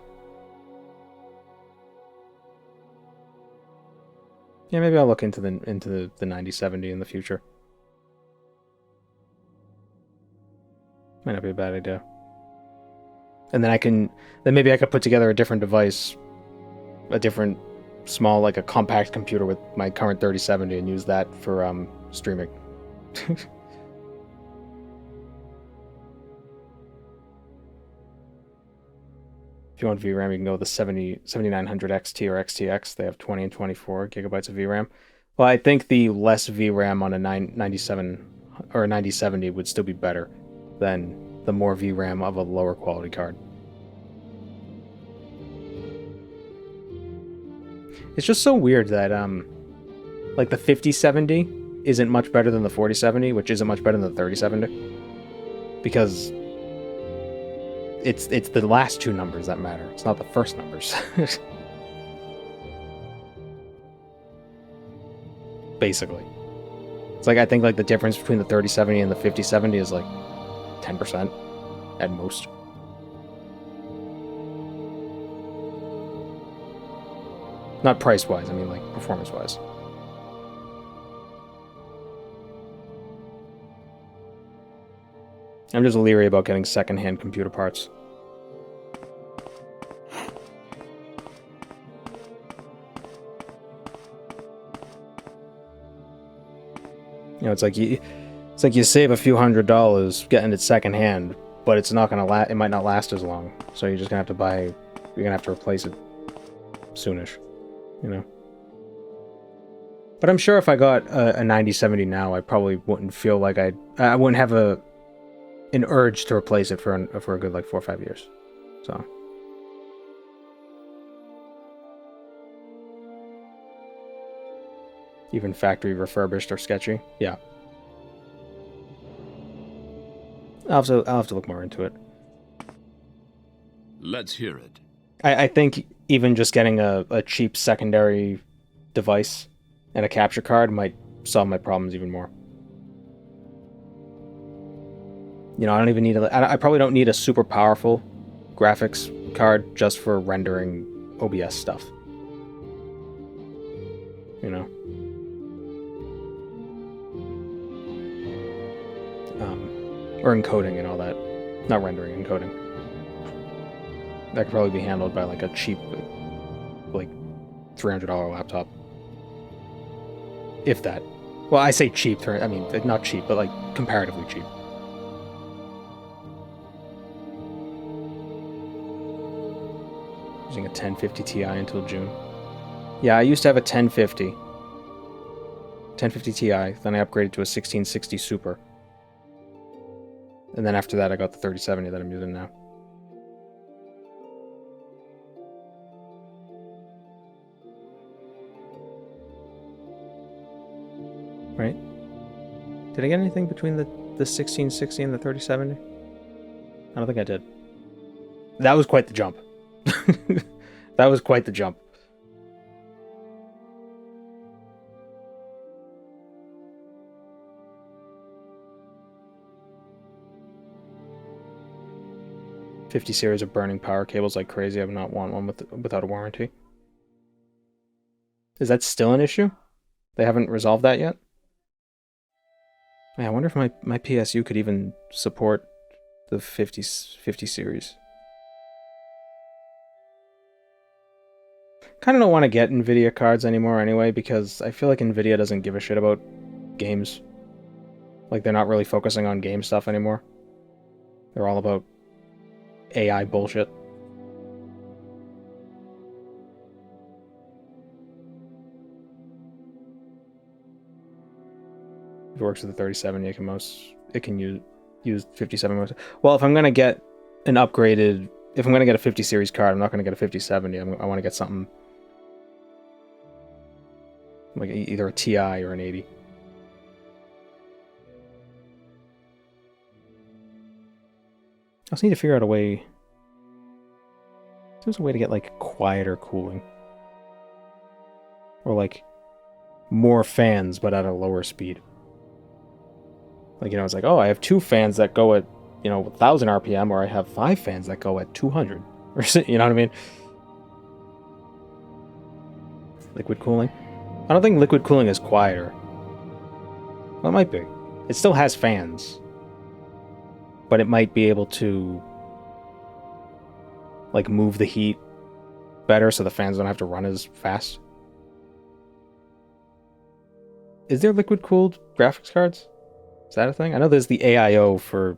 Yeah, maybe I'll look into the 9070 in the future. Might not be a bad idea. And then maybe I could put together a different device, a different small, like a compact computer with my current 3070 and use that for streaming. If you want VRAM, you can go with the 7900 XT or XTX. They have 20 and 24 gigabytes of VRAM. Well, I think the less VRAM on a 97 or a 9070 would still be better than the more VRAM of a lower quality card. It's just so weird that like the 5070 isn't much better than the 4070, which isn't much better than the 3070, because it's the last two numbers that matter. It's not the first numbers. Basically. It's like, I think like the difference between the 3070 and the 5070 is like 10% at most. Not price-wise, I mean like performance-wise. I'm just leery about getting second-hand computer parts. You know, it's like you save a few $100 getting it second-hand, but it's not gonna it might not last as long. So you're just gonna have to you're gonna have to replace it soonish, you know. But I'm sure if I got a 9070 now, I probably wouldn't feel like I wouldn't have an urge to replace it for a good like 4 or 5 years. So even factory refurbished or sketchy, yeah. I'll have to look more into it. Let's hear it. I think even just getting a cheap secondary device and a capture card might solve my problems even more. You know, I don't even need I probably don't need a super powerful graphics card just for rendering OBS stuff. You know? Or encoding and all that. Not rendering, encoding. That could probably be handled by like a cheap, like $300 laptop. If that. Well, I say cheap, I mean, not cheap, but like comparatively cheap. Using a 1050 Ti until June. Yeah, I used to have a 1050 Ti, then I upgraded to a 1660 Super. And then after that I got the 3070 that I'm using now. Right? Did I get anything between the 1660 and the 3070? I don't think I did. That was quite the jump. That was quite the jump. $50 series of burning power cables like crazy. I would not want one without a warranty. Is that still an issue? They haven't resolved that yet? Yeah, I wonder if my PSU could even support the 50 series. Kind of don't want to get NVIDIA cards anymore anyway, because I feel like NVIDIA doesn't give a shit about games. Like, they're not really focusing on game stuff anymore. They're all about AI bullshit. If it works with the 3070, it can use 57 most. Well, if I'm gonna get an upgraded, if I'm gonna get a 50 series card, I'm not gonna get a 5070. I want to get something like either a TI or an 80. I just need to figure out a way. There's a way to get like quieter cooling, or like more fans but at a lower speed. Like, you know, it's like, oh, I have 2 fans that go at, you know, 1,000 RPM, or I have 5 fans that go at 200, or you know what I mean? Liquid cooling. I don't think liquid cooling is quieter. Well, it might be. It still has fans, but it might be able to like move the heat better so the fans don't have to run as fast. Is there liquid cooled graphics cards? Is that a thing? I know there's the AIO for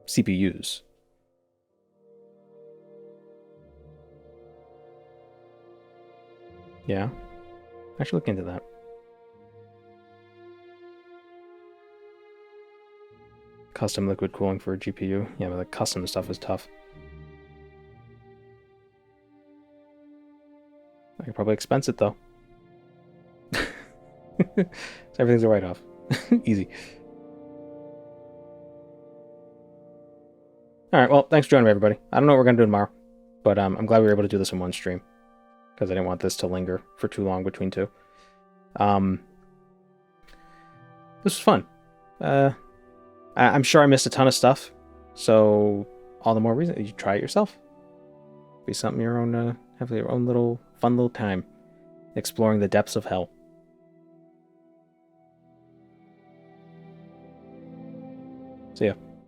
CPUs. Yeah. I should look into that. Custom liquid cooling for a GPU. Yeah, but the custom stuff is tough. I could probably expense it though. So everything's a write-off. Easy. Alright, well, thanks for joining me, everybody. I don't know what we're going to do tomorrow, but I'm glad we were able to do this in one stream, because I didn't want this to linger for too long between two. This was fun. I'm sure I missed a ton of stuff, so all the more reason you try it yourself. Be something your own, have your own little fun little time exploring the depths of hell. See ya.